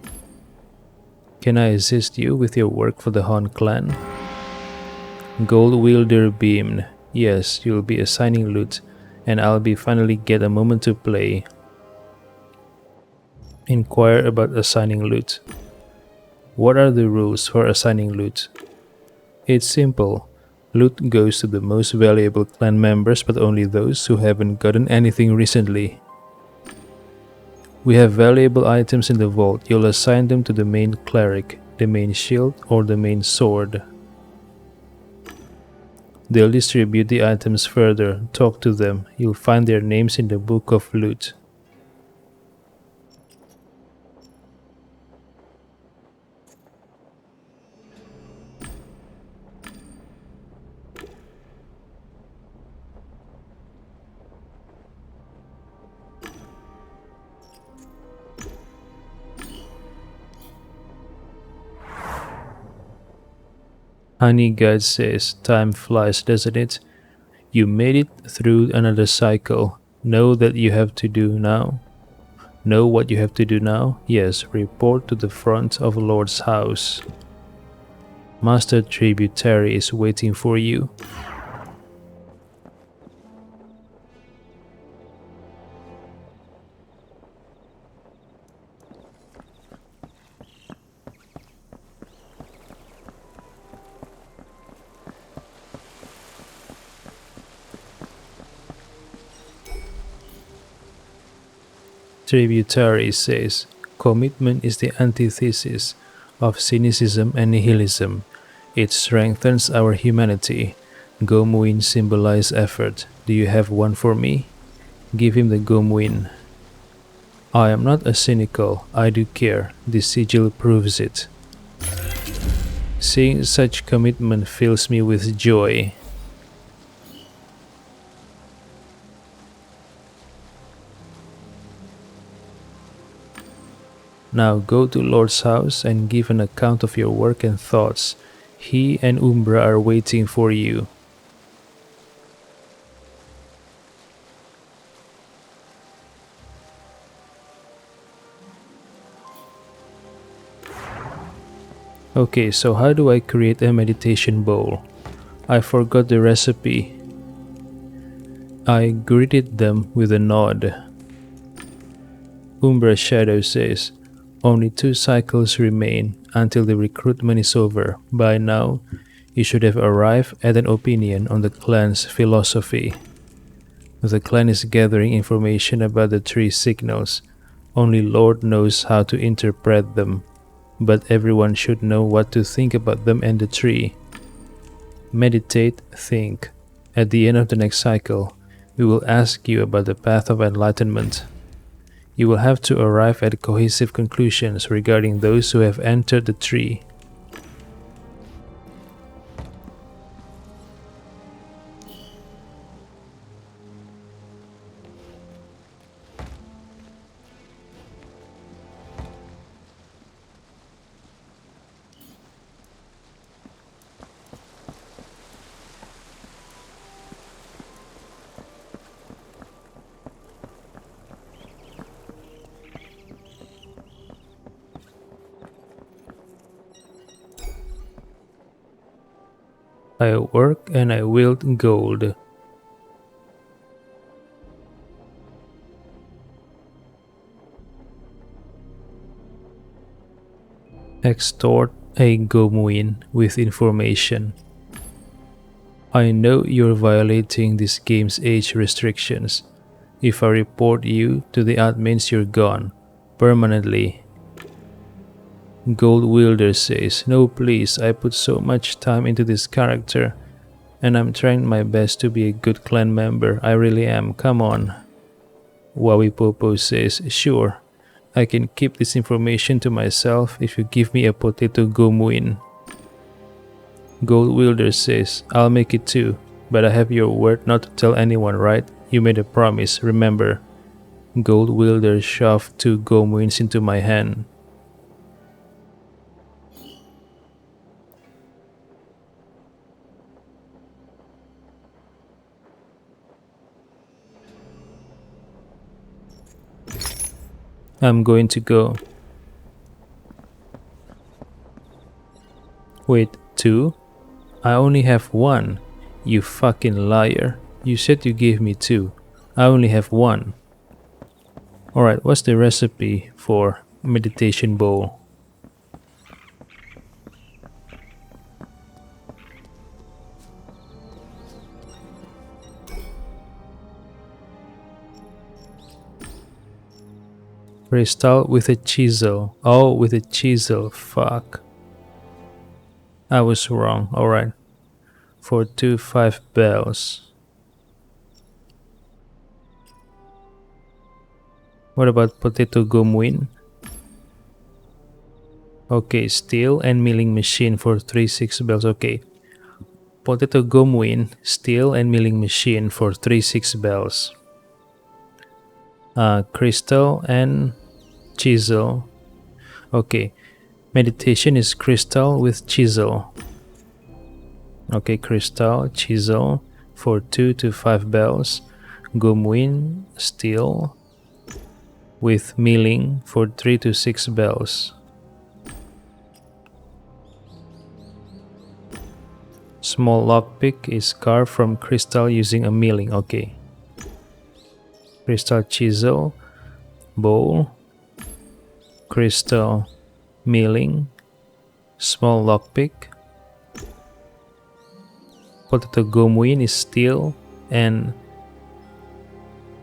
Can I assist you with your work for the Han clan? Gold Wielder beamed. Yes, you'll be assigning loot, and I'll be finally get a moment to play. Inquire about assigning loot. What are the rules for assigning loot? It's simple. Loot goes to the most valuable clan members, but only those who haven't gotten anything recently. We have valuable items in the vault. You'll assign them to the main cleric, the main shield, or the main sword. They'll distribute the items further. Talk to them. You'll find their names in the Book of Loot. Honey Guide says, time flies, doesn't it? You made it through another cycle. Know that you have to do now. Know what you have to do now? Yes, report to the front of Lord's house. Master Tributary is waiting for you. Tributary says, commitment is the antithesis of cynicism and nihilism. It strengthens our humanity. Gomwin symbolize effort. Do you have one for me? Give him the Gomwin. I am not a cynical. I do care. This sigil proves it. Seeing such commitment fills me with joy. Now go to Lord's house and give an account of your work and thoughts. He and Umbra are waiting for you. Okay, so how do I create a meditation bowl? I forgot the recipe. I greeted them with a nod. Umbra's shadow says, only 2 cycles remain until the recruitment is over. By now, you should have arrived at an opinion on the clan's philosophy. The clan is gathering information about the 3 signals. Only Lord knows how to interpret them, but everyone should know what to think about them and the 3. Meditate, think. At the end of the next cycle, we will ask you about the path of enlightenment. You will have to arrive at cohesive conclusions regarding those who have entered the 3. I work and I wield gold. Extort a Gomwin with information. I know you're violating this game's age restrictions. If I report you to the admins, you're gone. Permanently. Gold Wielder says, no please, I put so much time into this character, and I'm trying my best to be a good clan member, I really am, come on. Wowie Popo says, sure, I can keep this information to myself if you give me a potato Gomwin. Gold Wielder says, I'll make it too, but I have your word not to tell anyone, right? You made a promise, remember. Gold Wielder shoved 2 Gomwins into my hand. I'm going to go. Wait, 2? I only have 1. You fucking liar. You said you gave me 2. I only have 1. Alright, what's the recipe for meditation bowl? Crystal with a chisel. Oh, with a chisel. Fuck. I was wrong. Alright. for 2 5 bells. What about potato gomuin? Okay, steel and milling machine for 3 6 bells. Okay. Potato gomuin, steel and milling machine for 3 6 bells. Crystal and chisel. Okay. Meditation is crystal with chisel. Okay, crystal, chisel for 2 to 5 bells. Gomuin, steel with milling for 3 to 6 bells. Small lockpick is carved from crystal using a milling. Okay. Crystal chisel, bowl, crystal milling, small lockpick. Potato gomuin is steel and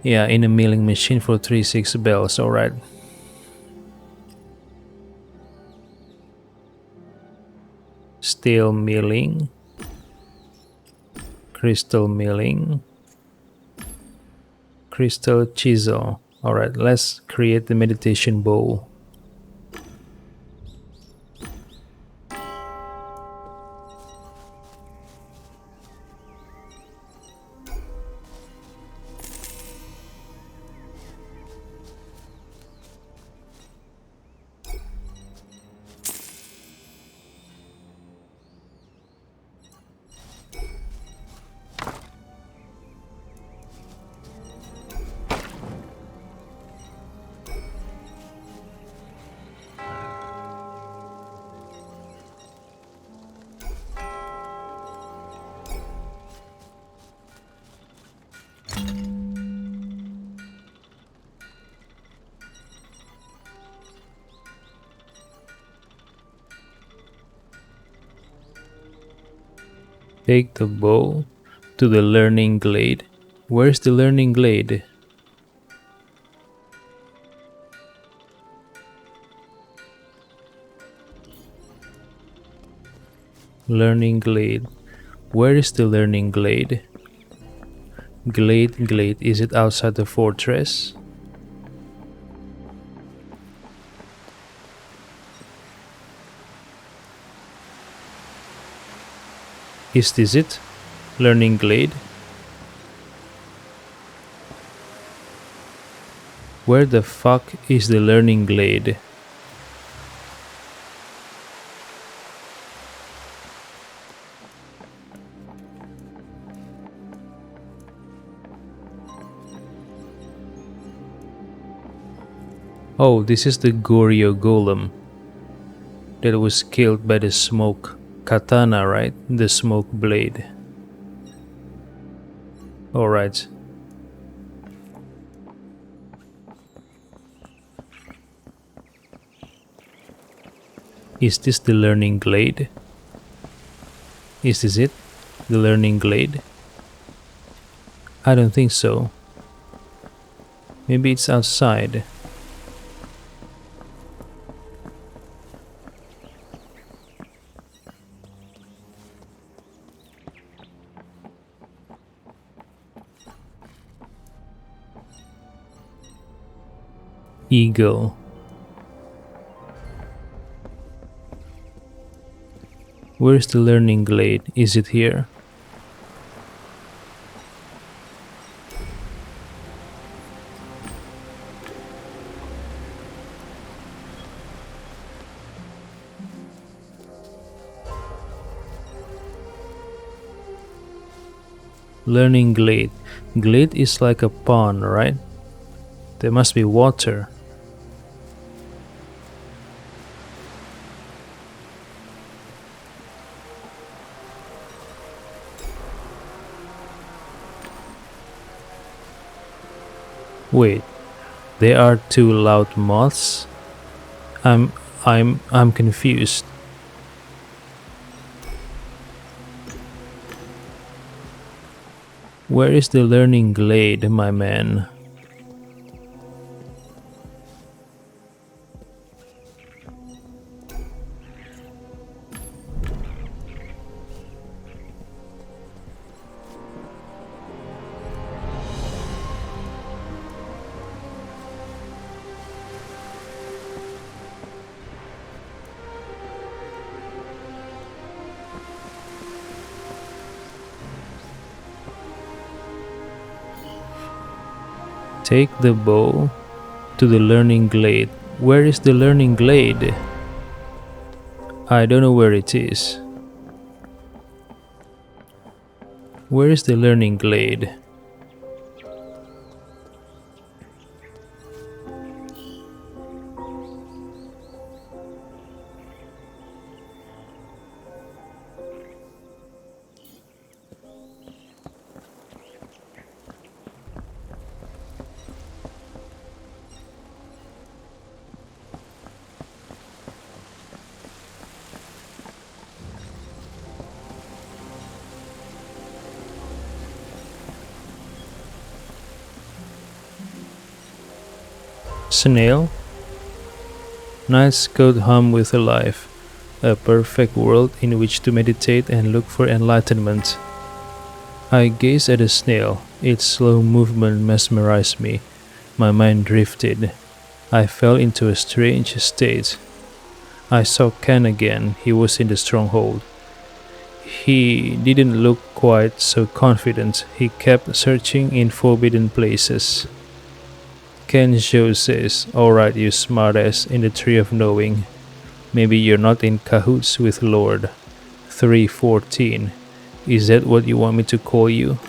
in a milling machine for 3 6 bells. Alright. Steel milling, crystal milling, crystal chisel. Alright, let's create the meditation bowl. Take the bowl to the learning glade. Where's the learning glade? Learning glade. Where is the learning glade? Glade, is it outside the fortress? Is this it? Learning glade? Where the fuck is the learning glade? Oh, this is the Goryo Golem that was killed by the smoke katana, right? The smoke blade. Alright. Is this the learning glade? Is this it? The learning glade? I don't think so. Maybe it's outside. Eagle. Where's the learning glade? Is it here? Learning glade. Glade is like a pond, right? There must be water. Wait, there are 2 loud moths? I'm confused. Where is the learning glade, my man? Take the bow to the learning glade. Where is the learning glade? I don't know where it is. Where is the learning glade? Snail? Nights could hum with a life, a perfect world in which to meditate and look for enlightenment. I gazed at the snail. Its slow movement mesmerized me. My mind drifted. I fell into a strange state. I saw Ken again. He was in the stronghold. He didn't look quite so confident. He kept searching in forbidden places. Ken Zhou says, "Alright, you smartass in the Tree of Knowing. Maybe you're not in cahoots with Lord 314. Is that what you want me to call you?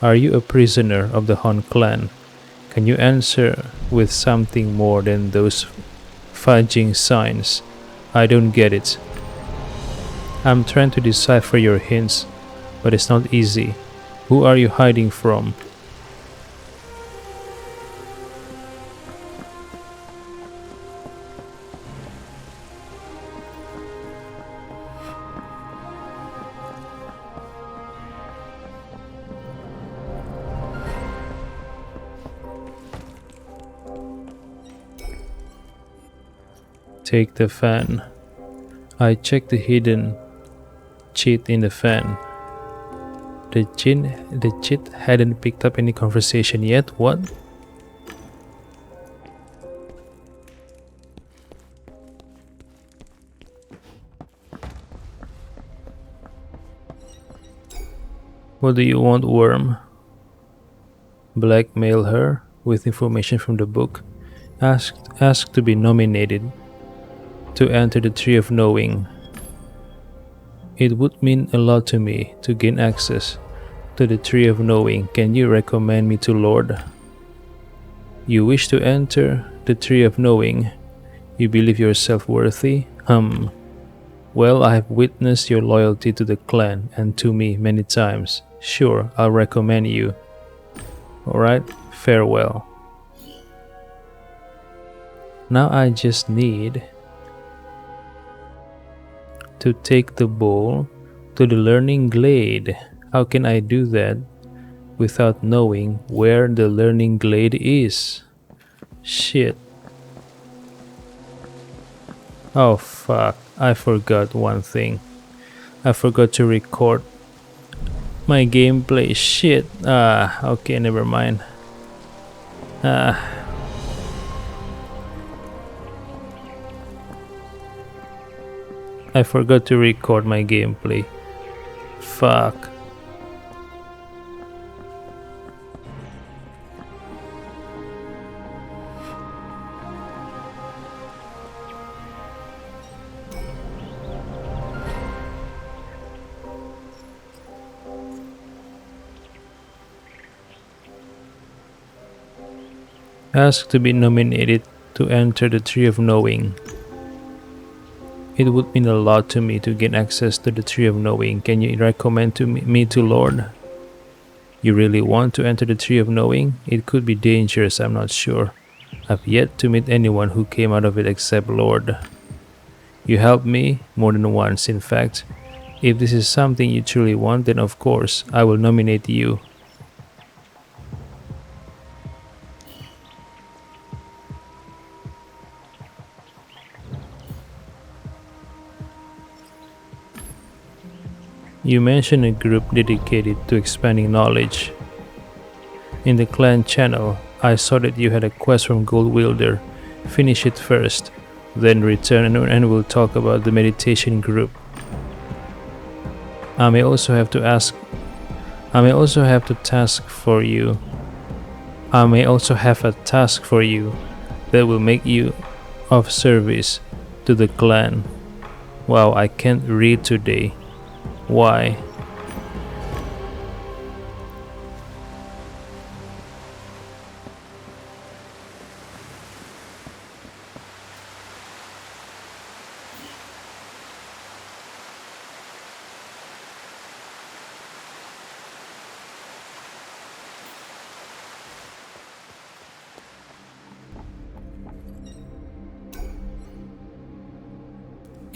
Are you a prisoner of the Han clan? Can you answer with something more than those fudging signs? I don't get it. I'm trying to decipher your hints, but it's not easy. Who are you hiding from?" Take the fan. I checked the hidden cheat in the fan. The cheat hadn't picked up any conversation yet. What? What do you want, worm? Blackmail her with information from the book. Ask to be nominated to enter the Tree of Knowing. It would mean a lot to me to gain access to the Tree of Knowing. Can you recommend me to Lord? You wish to enter the Tree of Knowing? You believe yourself worthy? Well, I have witnessed your loyalty to the clan and to me many times. Sure, I'll recommend you. Alright, farewell. Now I just need to take the bowl to the learning glade. How can I do that without knowing where the learning glade is? Shit. Oh fuck, I forgot one thing. I forgot to record my gameplay. Shit. Okay, never mind. I forgot to record my gameplay. Fuck. Ask to be nominated to enter the Tree of Knowing. It would mean a lot to me to gain access to the Tree of Knowing. Can you recommend me to Lord? You really want to enter the Tree of Knowing? It could be dangerous, I'm not sure. I've yet to meet anyone who came out of it except Lord. You helped me more than once, in fact. If this is something you truly want, then of course, I will nominate you. You mentioned a group dedicated to expanding knowledge. In the clan channel, I saw that you had a quest from Gold Wielder. Finish it first, then return and we'll talk about the meditation group. I may also have to task for you I may also have a task for you that will make you of service to the clan. Wow, I can't read today. Why?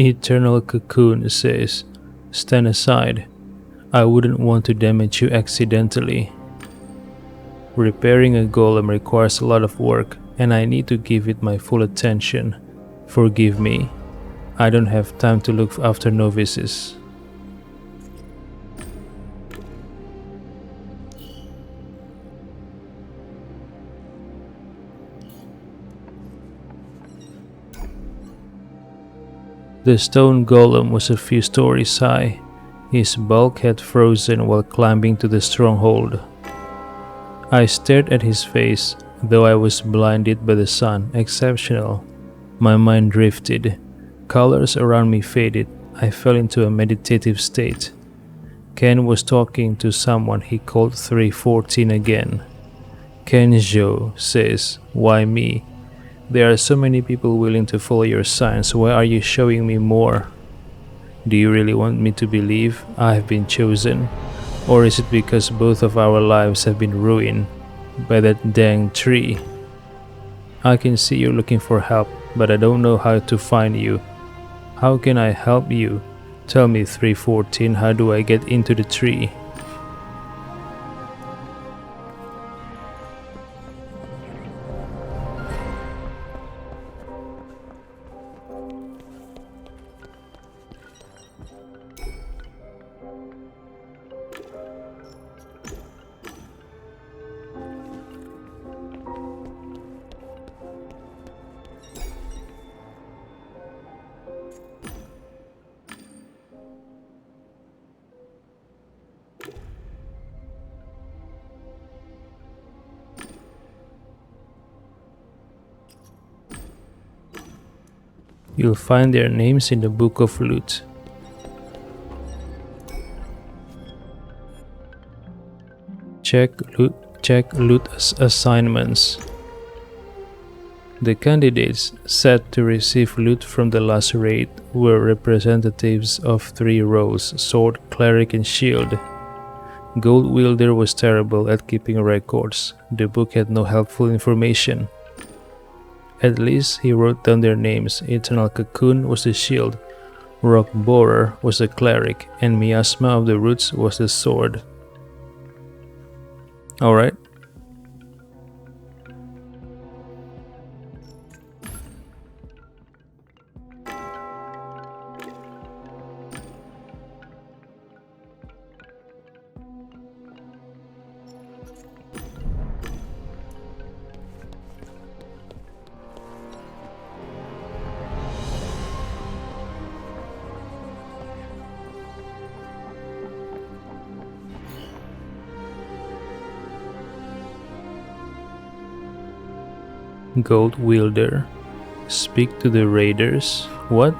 Eternal Cocoon says, stand aside. I wouldn't want to damage you accidentally. Repairing a golem requires a lot of work, and I need to give it my full attention. Forgive me. I don't have time to look after novices. The stone golem was a few stories high. His bulk had frozen while climbing to the stronghold. I stared at his face, though I was blinded by the sun. Exceptional. My mind drifted. Colors around me faded. I fell into a meditative state. Ken was talking to someone he called 314 again. Kenjo says, why me? There are so many people willing to follow your signs. Why are you showing me more? Do you really want me to believe I have been chosen? Or is it because both of our lives have been ruined by that dang tree? I can see you're looking for help, but I don't know how to find you. How can I help you? Tell me, 314, how do I get into the tree? You'll find their names in the Book of Loot. Check loot assignments. The candidates set to receive loot from the last raid were representatives of 3 roles: Sword, Cleric, and Shield. Gold Wielder was terrible at keeping records. The book had no helpful information. At least he wrote down their names. Eternal Cocoon was the Shield, Rock Borer was the Cleric, and Miasma of the Roots was the Sword. Alright. Gold Wielder. Speak to the raiders. What?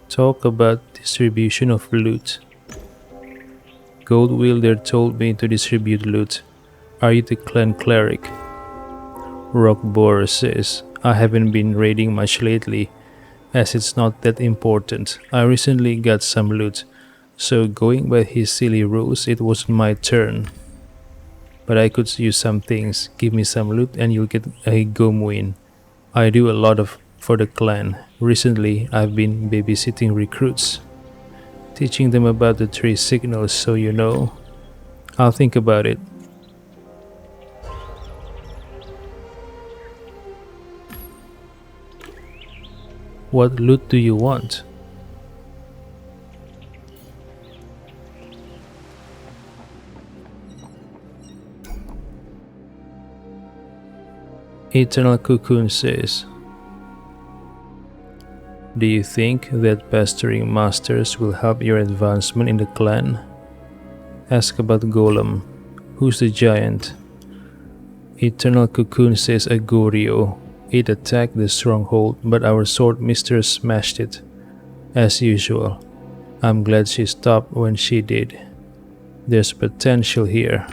Talk about distribution of loot. Gold Wielder told me to distribute loot. Are you the clan cleric? Rock Borer says, I haven't been raiding much lately, as it's not that important. I recently got some loot, so going by his silly rules, it wasn't my turn. But I could use some things. Give me some loot and you'll get a Gomwin. I do a lot for the clan. Recently, I've been babysitting recruits, teaching them about the 3 signals, so you know. I'll think about it. What loot do you want? Eternal Cocoon says, Do you think that pestering masters will help your advancement in the clan? Ask about Golem. Who's the giant? Eternal Cocoon says Agorio. It attacked the stronghold, but our sword mistress smashed it. As usual. I'm glad she stopped when she did. There's potential here.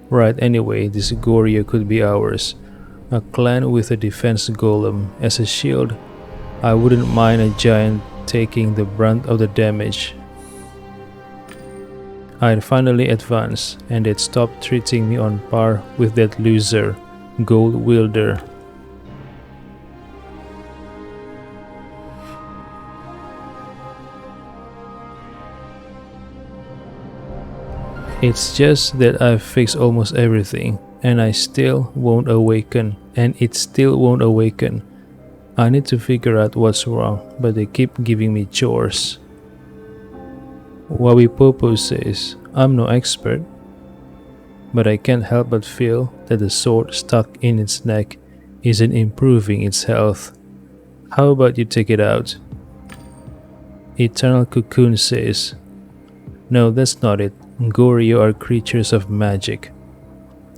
Right, anyway, this Gorio could be ours. A clan with a defense golem as a shield. I wouldn't mind a giant taking the brunt of the damage. I'd finally advance, and they'd stop treating me on par with that loser, Gold Wielder. It's just that I've fixed almost everything, and I still won't awaken, and it still won't awaken. I need to figure out what's wrong, but they keep giving me chores. Wawipopo says, I'm no expert, but I can't help but feel that the sword stuck in its neck isn't improving its health. How about you take it out? Eternal Cocoon says, no, that's not it. Goryeo are creatures of magic.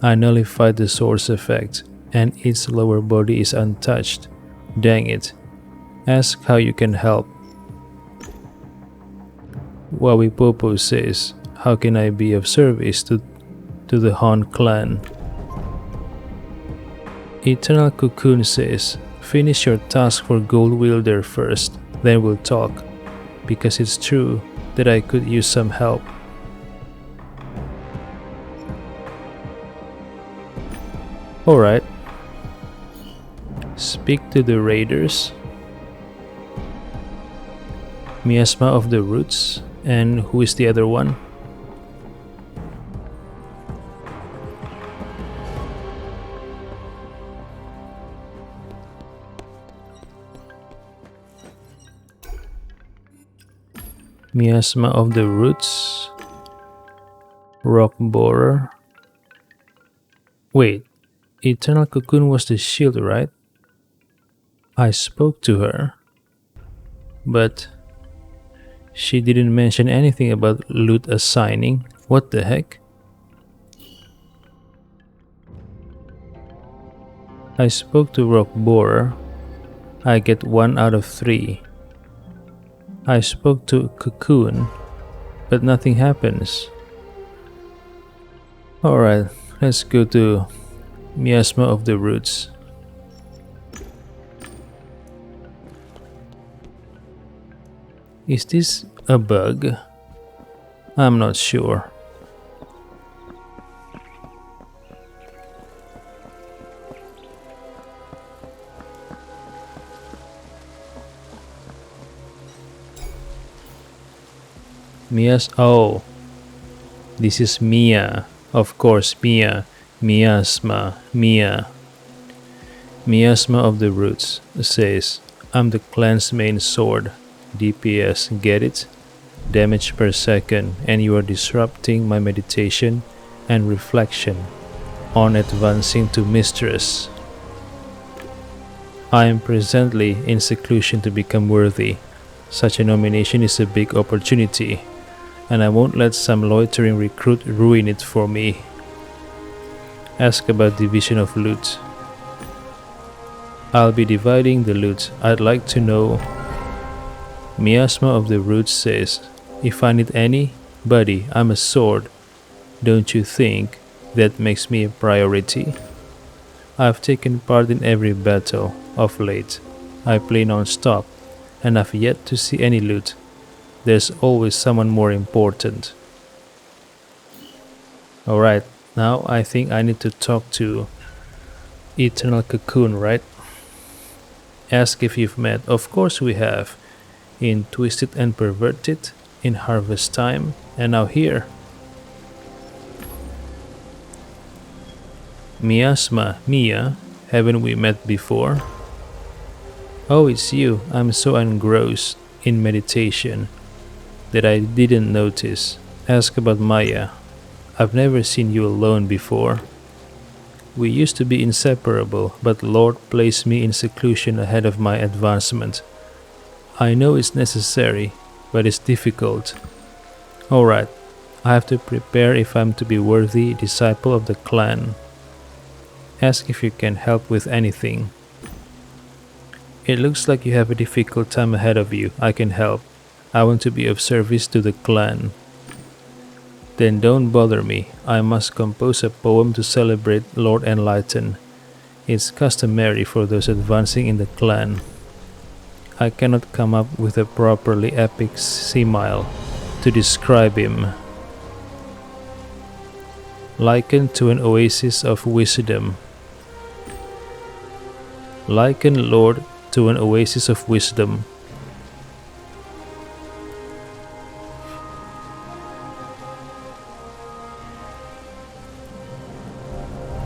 I nullified the sword's effect, and its lower body is untouched. Dang it. Ask how you can help. Wawipopo says, how can I be of service to the Han clan? Eternal Cocoon says, finish your task for Gold Wielder first, then we'll talk, because it's true that I could use some help. Alright. Speak to the raiders. Miasma of the Roots. And who is the other one? Miasma of the Roots. Rock Borer. Wait. Eternal Cocoon was the shield, right? I spoke to her, but she didn't mention anything about loot assigning. What the heck? I spoke to Rock Borer. I get 1 out of 3. I spoke to Cocoon, but nothing happens. Alright, let's go to Miasma of the Roots. Is this a bug? I'm not sure. Oh, this is Mia. Of course, Mia. Miasma. Miasma of the Roots says, I'm the clan's main sword. DPS, get it? Damage per second, and you are disrupting my meditation and reflection on advancing to Mistress. I am presently in seclusion to become worthy. Such a nomination is a big opportunity, and I won't let some loitering recruit ruin it for me. Ask about division of loot. I'll be dividing the loot. I'd like to know. Miasma of the Roots says, if I need anybody, I'm a sword. Don't you think that makes me a priority? I've taken part in every battle of late. I play non-stop, and I've yet to see any loot. There's always someone more important. Alright, now I think I need to talk to Eternal Cocoon, right? Ask if you've met. Of course we have. In Twisted and Perverted, in Harvest Time, and now here. Miasma, Mia, haven't we met before? Oh, it's you. I'm so engrossed in meditation that I didn't notice. Ask about Maya. I've never seen you alone before. We used to be inseparable, but Lord placed me in seclusion ahead of my advancement. I know it's necessary, but it's difficult. Alright, I have to prepare if I'm to be worthy disciple of the clan. Ask if you can help with anything. It looks like you have a difficult time ahead of you. I can help. I want to be of service to the clan. Then don't bother me. I must compose a poem to celebrate Lord Enlighten. It's customary for those advancing in the clan. I cannot come up with a properly epic simile to describe him. Likened to an oasis of wisdom. Liken Lord to an oasis of wisdom.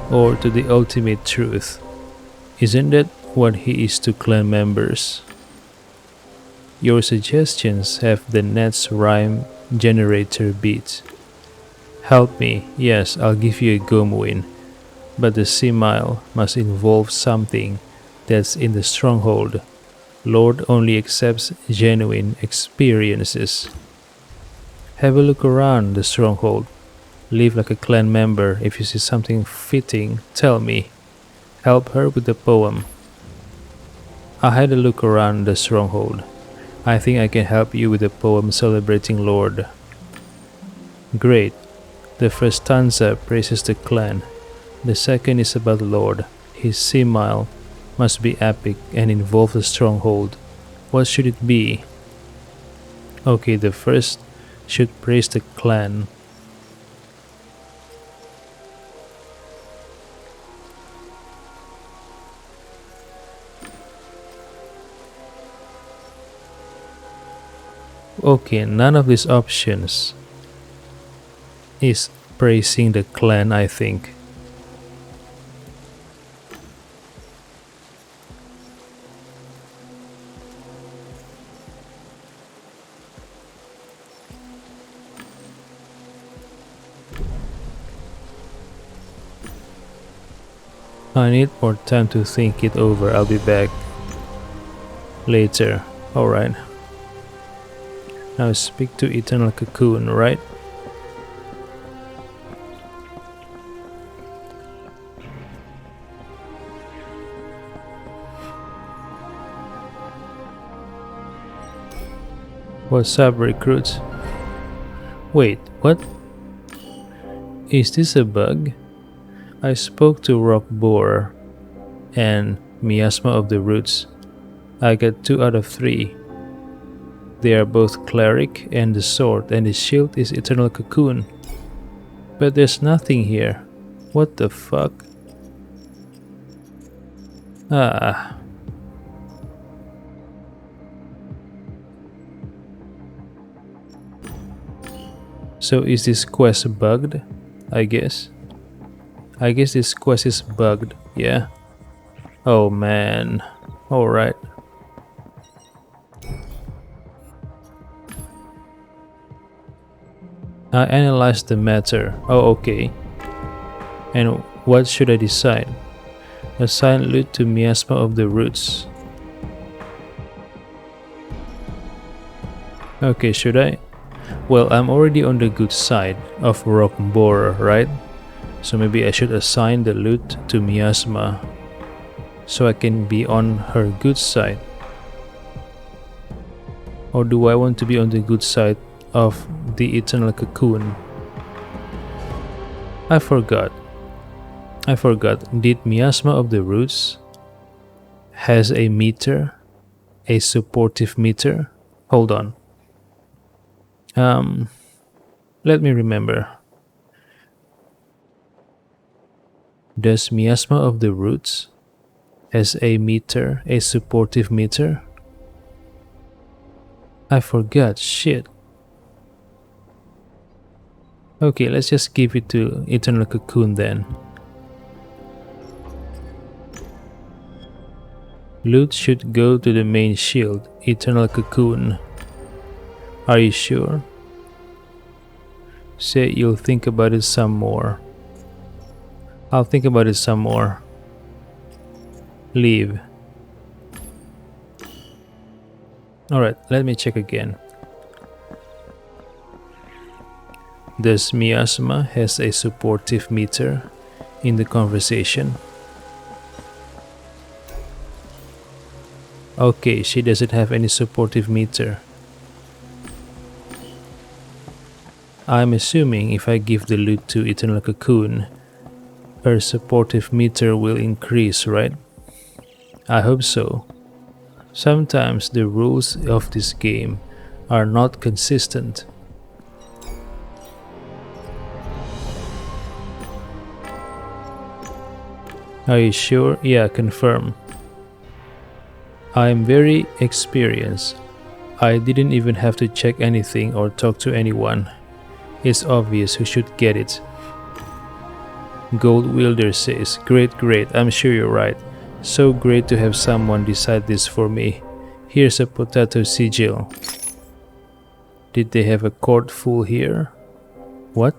Or to the ultimate truth. Isn't that what he is to clan members? Your suggestions have the Nets rhyme generator beat. Help me, yes, I'll give you a Gomwin, but the simile must involve something that's in the stronghold. Lord only accepts genuine experiences. Have a look around the stronghold. Live like a clan member. If you see something fitting, tell me. Help her with the poem. I had a look around the stronghold. I think I can help you with a poem celebrating Lord. Great. The first stanza praises the clan. The second is about Lord. His simile must be epic and involve the stronghold. What should it be? Okay, the first should praise the clan. Okay, none of these options is praising the clan, I think. I need more time to think it over. I'll be back later. Alright. Now speak to Eternal Cocoon, right? What's up, recruits? Wait, what? Is this a bug? I spoke to Rock Boar and Miasma of the Roots. I got 2 out of 3. They are both cleric and the sword and the shield is Eternal Cocoon. But there's nothing here. What the fuck? Ah. So is this quest bugged? I guess this quest is bugged, yeah? Oh man. Alright. I analyzed the matter. Oh, okay. And what should I decide? Assign loot to Miasma of the Roots. Okay, should I? Well, I'm already on the good side of Rock Borer, right? So maybe I should assign the loot to Miasma so I can be on her good side. Or do I want to be on the good side of the Eternal Cocoon? I forgot. Did Miasma of the Roots has a meter? A supportive meter? Hold on. Let me remember. Does Miasma of the Roots has a meter, a supportive meter? I forgot, shit. Okay, let's just give it to Eternal Cocoon then. Loot should go to the main shield, Eternal Cocoon. Are you sure? Say you'll think about it some more. I'll think about it some more. Leave. Alright, let me check again. Does Miasma has a supportive meter in the conversation? Okay, she doesn't have any supportive meter. I'm assuming if I give the loot to Eternal Cocoon, her supportive meter will increase, right? I hope so. Sometimes the rules of this game are not consistent. Are you sure? Yeah, confirm. I am very experienced. I didn't even have to check anything or talk to anyone. It's obvious who should get it. Gold Wielder says, great, I'm sure you're right. So great to have someone decide this for me. Here's a potato sigil. Did they have a court full here? What?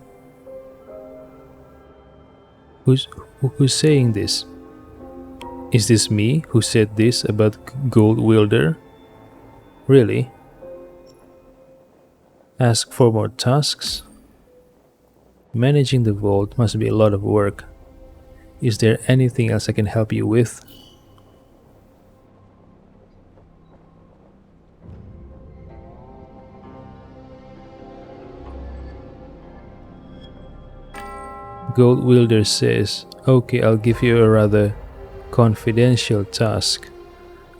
Who's saying this? Is this me who said this about Gold Wielder? Really? Ask for more tasks? Managing the vault must be a lot of work. Is there anything else I can help you with? Gold Wielder says, okay, I'll give you a rather confidential task.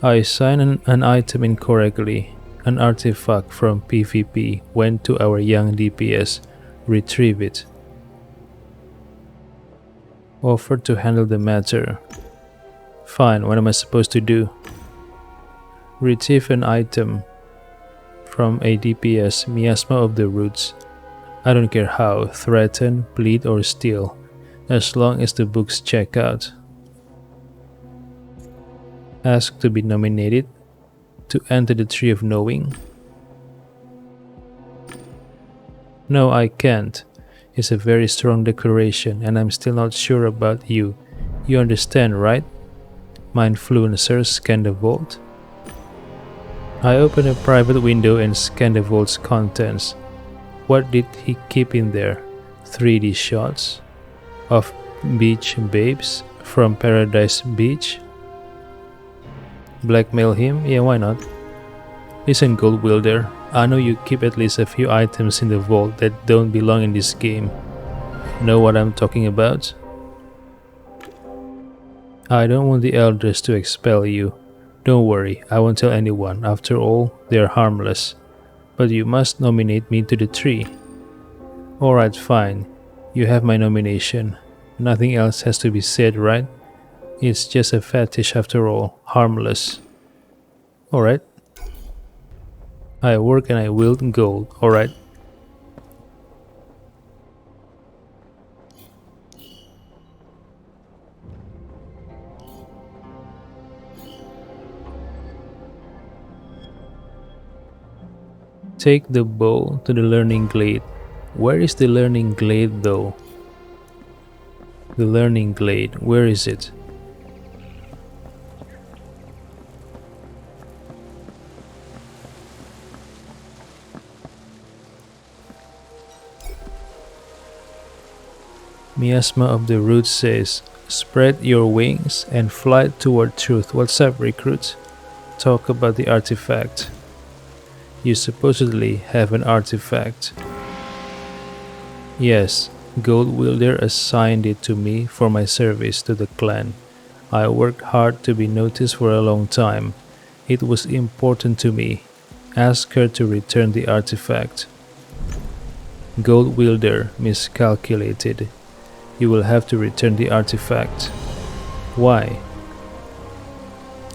I assigned an item incorrectly. An artifact from PvP went to our young DPS. Retrieve it. Offered to handle the matter. Fine, what am I supposed to do? Retrieve an item from a DPS, Miasma of the Roots. I don't care how, threaten, plead or steal, as long as the books check out. Ask to be nominated to enter the Tree of Knowing. No, I can't. It's a very strong declaration and I'm still not sure about you. You understand, right? My influencers scan the vault. I open a private window and scan the vault's contents. What did he keep in there? 3D shots of beach babes from Paradise Beach? Blackmail him? Yeah, why not? Listen, Gold Wielder, I know you keep at least a few items in the vault that don't belong in this game. Know what I'm talking about? I don't want the elders to expel you. Don't worry, I won't tell anyone. After all, they're harmless. But you must nominate me to the tree. Alright, fine. You have my nomination. Nothing else has to be said, right? It's just a fetish after all. Harmless. Alright. I work and I wield gold. Alright. Take the bow to the learning glade. Where is the learning glade though? The learning glade, where is it? Miasma of the Roots says, spread your wings and fly toward truth. What's up, recruits? Talk about the artifact. You supposedly have an artifact. Yes, Gold Wielder assigned it to me for my service to the clan. I worked hard to be noticed for a long time. It was important to me. Ask her to return the artifact. Gold Wielder miscalculated. You will have to return the artifact. Why?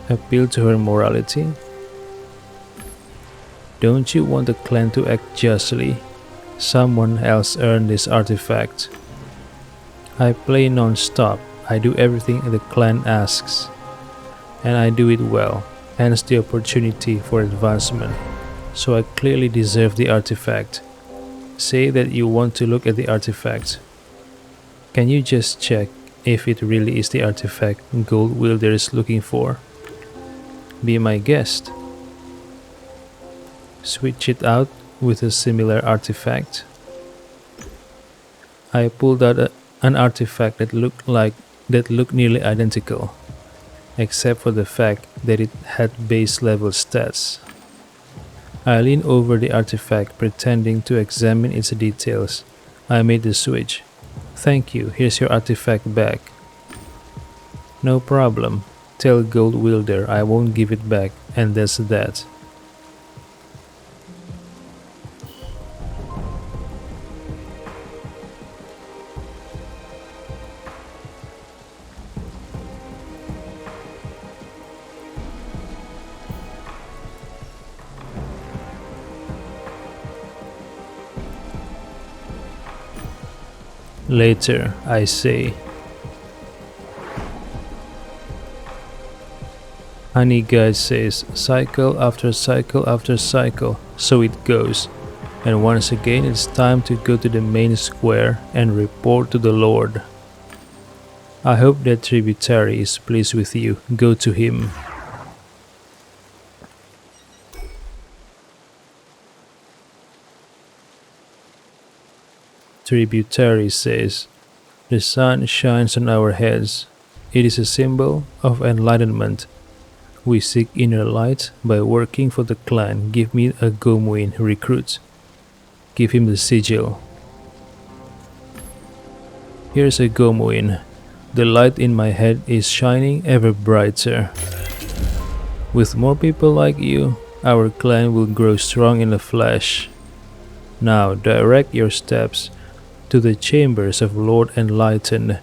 Appeal to her morality? Don't you want the clan to act justly? Someone else earned this artifact. I play non-stop. I do everything the clan asks. And I do it well, hence the opportunity for advancement. So I clearly deserve the artifact. Say that you want to look at the artifact. Can you just check if it really is the artifact Gold Wielder is looking for? Be my guest. Switch it out with a similar artifact. I pulled out an artifact that looked nearly identical, except for the fact that it had base level stats. I leaned over the artifact, pretending to examine its details. I made the switch. Thank you, here's your artifact back. No problem. Tell Gold Wielder I won't give it back, and that's that. Later, I say. Honey Guy says, cycle after cycle after cycle, so it goes. And once again it's time to go to the main square and report to the Lord. I hope that tributary is pleased with you. Go to him. Tributary says, the sun shines on our heads. It is a symbol of enlightenment. We seek inner light by working for the clan. Give me a Gomuin recruit. Give him the sigil. Here's a Gomuin. The light in my head is shining ever brighter. With more people like you, our clan will grow strong in the flesh. Now direct your steps to the chambers of Lord Enlightened.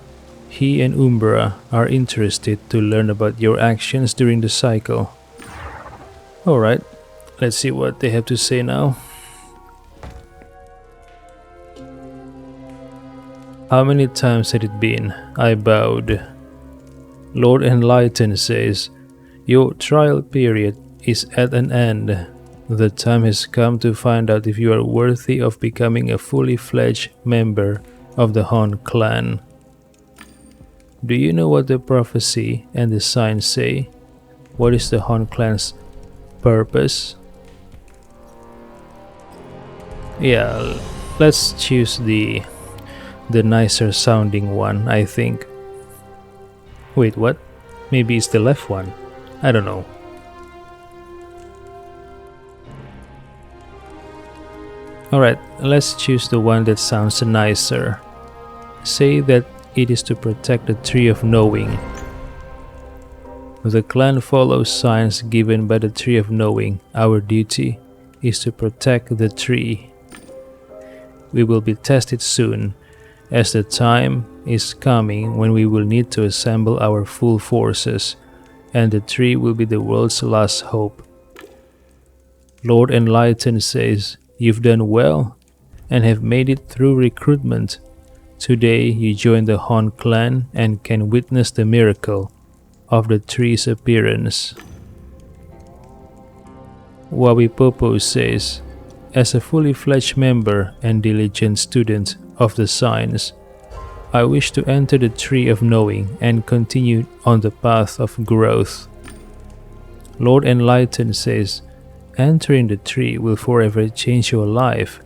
He and Umbra are interested to learn about your actions during the cycle. Alright, let's see what they have to say now. How many times had it been? I bowed. Lord Enlightened says, your trial period is at an end. The time has come to find out if you are worthy of becoming a fully fledged member of the Han clan. Do you know what the prophecy and the signs say? What is the Han clan's purpose? Yeah, let's choose the nicer sounding one, I think. Wait, what? Maybe it's the left one. I don't know. Alright, let's choose the one that sounds nicer. Say that it is to protect the Tree of Knowing. The clan follows signs given by the Tree of Knowing. Our duty is to protect the tree. We will be tested soon, as the time is coming when we will need to assemble our full forces, and the tree will be the world's last hope. Lord Enlightened says, you've done well and have made it through recruitment. Today you join the Han clan and can witness the miracle of the tree's appearance. Wawipopo says, as a fully fledged member and diligent student of the signs, I wish to enter the Tree of Knowing and continue on the path of growth. Lord Enlightened says, entering the tree will forever change your life.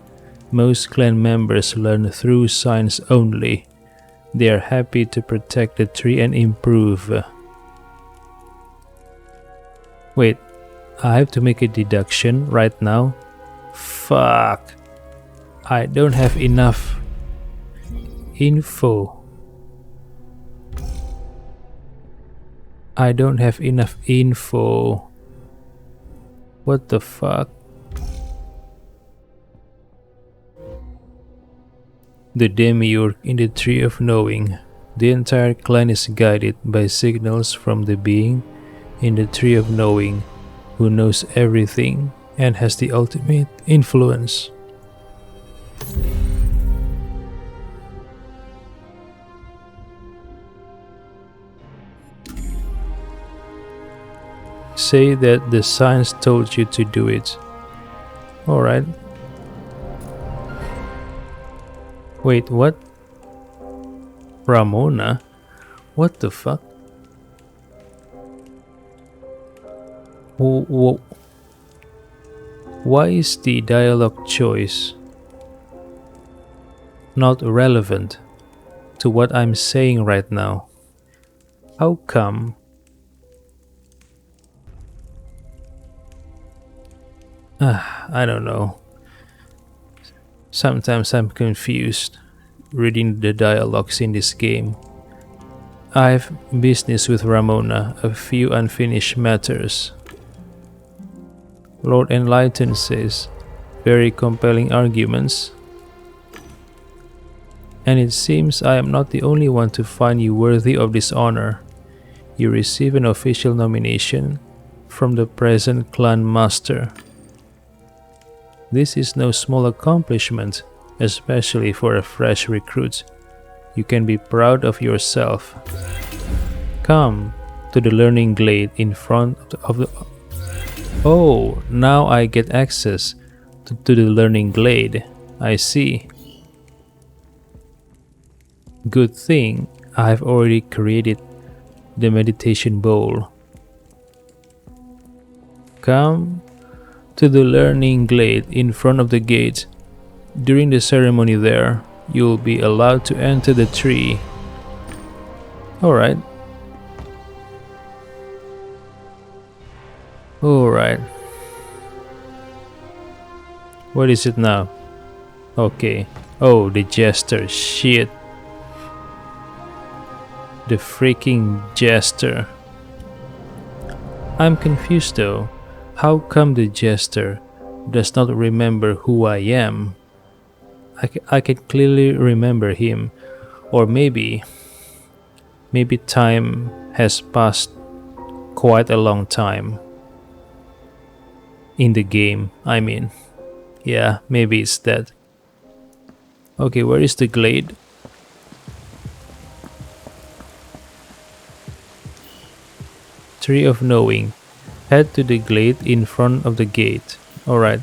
Most clan members learn through signs only. They are happy to protect the tree and improve. Wait, I have to make a deduction right now? Fuck. I don't have enough info. I don't have enough info. What the fuck? The Demiurge in the Tree of Knowing. The entire clan is guided by signals from the being in the Tree of Knowing, who knows everything and has the ultimate influence. Say that the signs told you to do it. Alright. Wait, what? Ramona? What the fuck? Why is the dialogue choice not relevant to what I'm saying right now? How come? I don't know. Sometimes I'm confused reading the dialogues in this game. I've business with Ramona, a few unfinished matters. Lord Enlighten says, very compelling arguments. And it seems I am not the only one to find you worthy of this honor. You receive an official nomination from the present clan master. This is no small accomplishment, especially for a fresh recruit. You can be proud of yourself. Come to the learning glade in front of the... Oh, now I get access to the learning glade. I see. Good thing I've already created the meditation bowl. Come to the learning glade in front of the gate. During the ceremony there, you'll be allowed to enter the tree. Alright. Alright. What is it now? Okay. Oh, the jester. Shit. The freaking jester. I'm confused though. How come the jester does not remember who I am? I can clearly remember him. Or maybe time has passed quite a long time. In the game, I mean. Yeah, maybe it's that. Okay, where is the glade? Tree of Knowing. Head to the glade in front of the gate. Alright.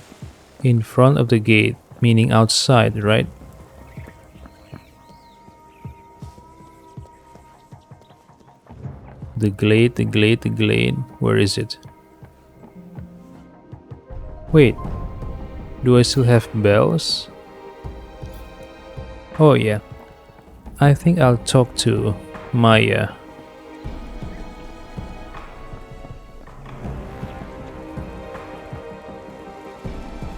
In front of the gate, meaning outside, right? The glade, the glade, the glade. Where is it? Wait. Do I still have bells? Oh yeah. I think I'll talk to Maya.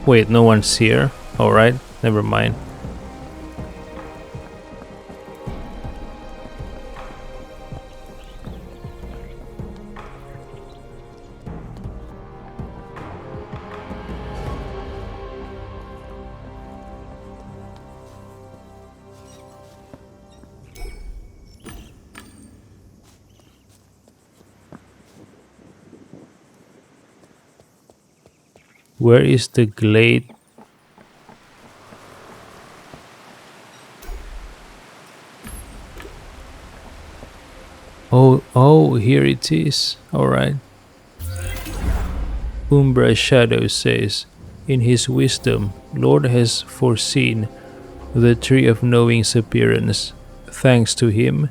Wait, no one's here? Alright, never mind. Where is the glade? Oh, here it is. Alright. Umbra Shadow says, in his wisdom, Lord has foreseen the Tree of Knowing's appearance. Thanks to him,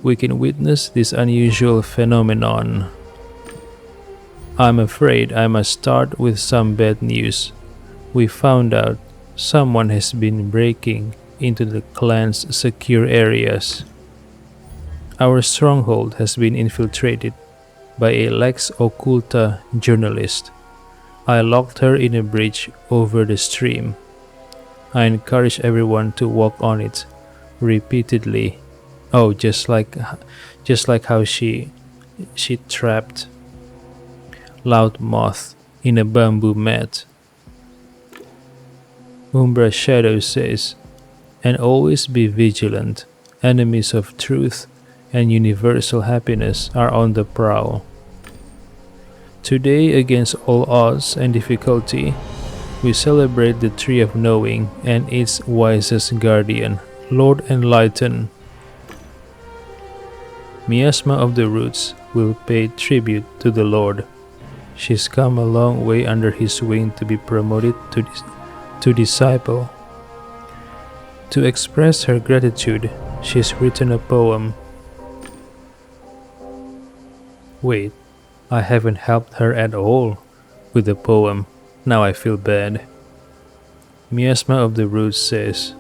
we can witness this unusual phenomenon. I'm afraid I must start with some bad news. We found out someone has been breaking into the clan's secure areas. Our stronghold has been infiltrated by a Lex Occulta journalist. I locked her in a bridge over the stream. I encourage everyone to walk on it repeatedly. Oh, just like how she trapped Loudmouth in a bamboo mat. Umbra Shadow says, and always be vigilant. Enemies of truth and universal happiness are on the prowl. Today, against all odds and difficulty, we celebrate the Tree of Knowing and its wisest guardian, Lord Enlighten. Miasma of the Roots will pay tribute to the Lord. She's come a long way under his wing to be promoted to disciple. To express her gratitude, she's written a poem. Wait, I haven't helped her at all with the poem. Now I feel bad. Miasma of the Roots says,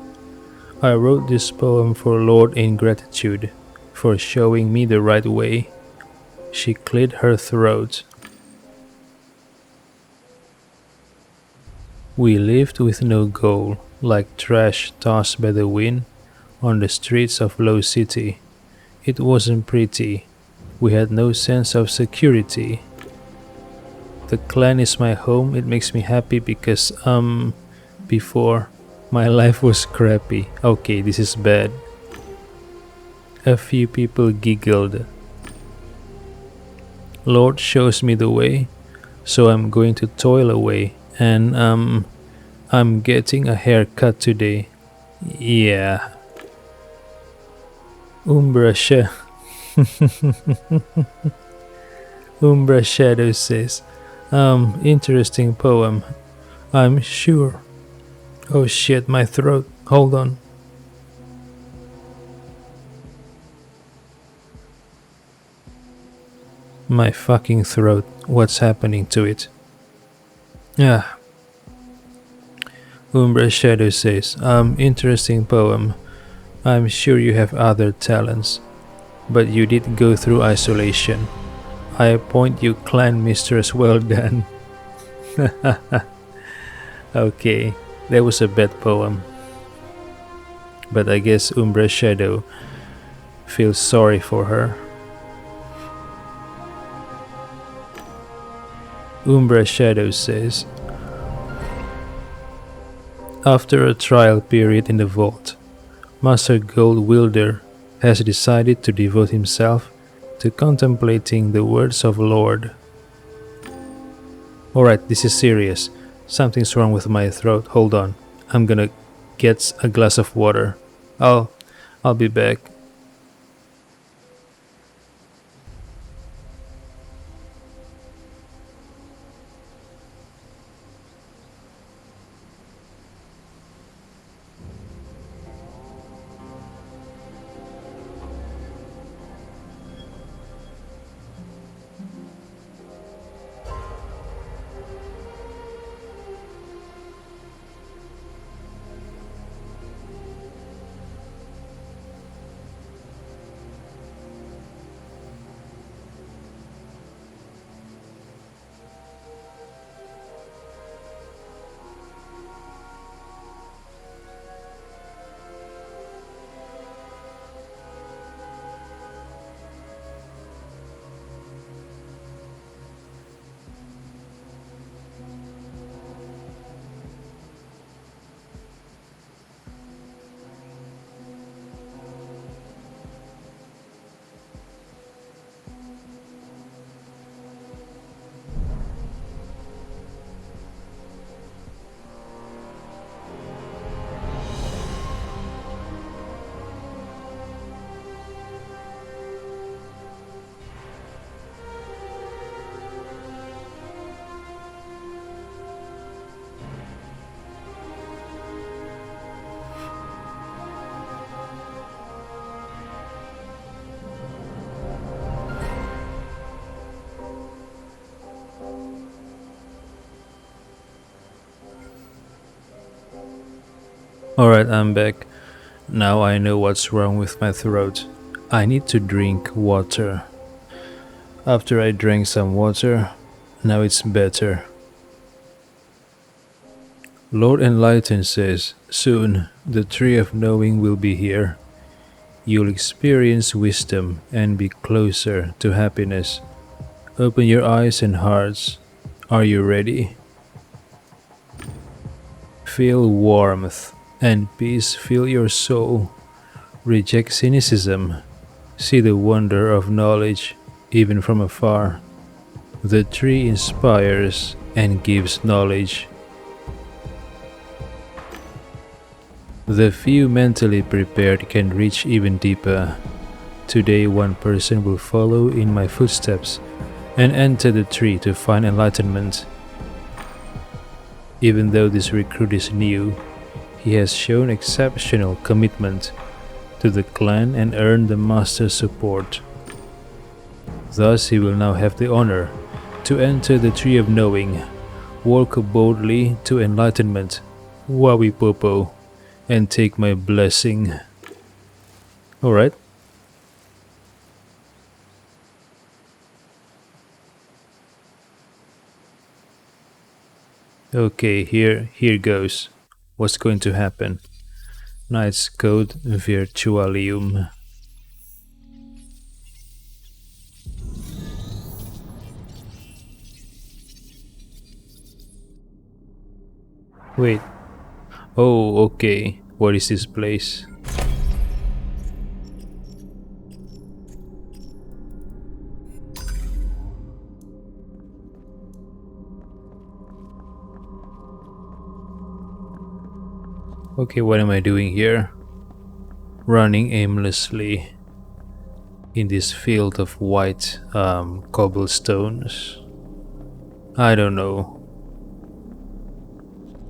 I wrote this poem for Lord in gratitude for showing me the right way. She cleared her throat. We lived with no goal, like trash tossed by the wind on the streets of Low City. It wasn't pretty. We had no sense of security. The clan is my home. It makes me happy because, before, my life was crappy. Okay, this is bad. A few people giggled. Lord shows me the way, so I'm going to toil away, and, I'm getting a haircut today. Yeah. Umbra Shadow says, interesting poem. I'm sure. Oh shit, my throat. Hold on. My fucking throat. What's happening to it? Ah. Umbra Shadow says, interesting poem. I'm sure you have other talents, but you did go through isolation. I appoint you clan mistress. Well done. Okay, that was a bad poem. But I guess Umbra Shadow feels sorry for her. Umbra Shadow says, after a trial period in the vault, Master Gold Wielder has decided to devote himself to contemplating the words of Lord. Alright, this is serious. Something's wrong with my throat. Hold on. I'm gonna get a glass of water. I'll be back. Alright, I'm back. Now I know what's wrong with my throat. I need to drink water. After I drank some water, now it's better. Lord Enlighten says, soon the tree of knowing will be here. You'll experience wisdom and be closer to happiness. Open your eyes and hearts. Are you ready? Feel warmth and peace fill your soul. Reject cynicism. See the wonder of knowledge even from afar. The tree inspires and gives knowledge. The few mentally prepared can reach even deeper. Today one person will follow in my footsteps and enter the tree to find enlightenment. Even though this recruit is new, he has shown exceptional commitment to the clan and earned the master's support. Thus he will now have the honor to enter the Tree of Knowing, walk boldly to enlightenment, Wawi Popo, and take my blessing. Alright. Okay, here goes. What's going to happen? Knight's Code Virtualium. Wait. Oh, okay. What is this place? Okay, what am I doing here? Running aimlessly in this field of white cobblestones. I don't know.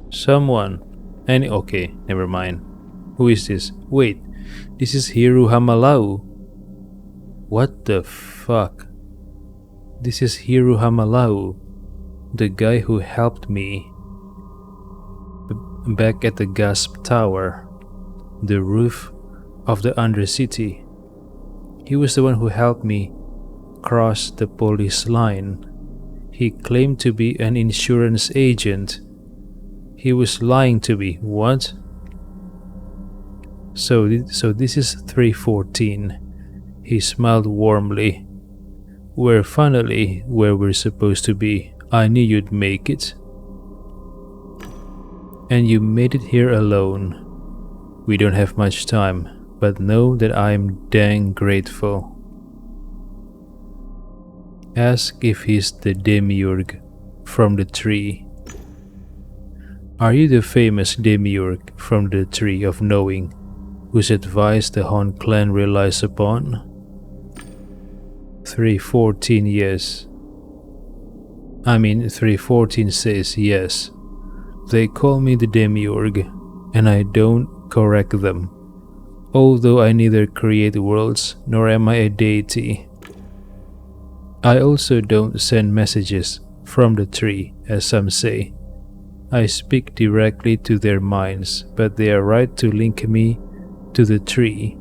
Someone. Okay, never mind. Who is this? Wait, this is Hiru Hamalau. What the fuck? This is Hiru Hamalau, the guy who helped me back at the Gasp Tower, the roof of the Undercity. He was the one who helped me cross the police line. He claimed to be an insurance agent. He was lying to me. What? So this is 314. He smiled warmly. We're finally where we're supposed to be. I knew you'd make it. And you made it here alone. We don't have much time, but know that I'm dang grateful. Ask if he's the demiurge from the tree. Are you the famous demiurge from the Tree of Knowing, whose advice the Han clan relies upon? 314 yes. 314 says yes. They call me the demiurge, and I don't correct them, although I neither create worlds nor am I a deity. I also don't send messages from the tree, as some say. I speak directly to their minds, but they are right to link me to the tree.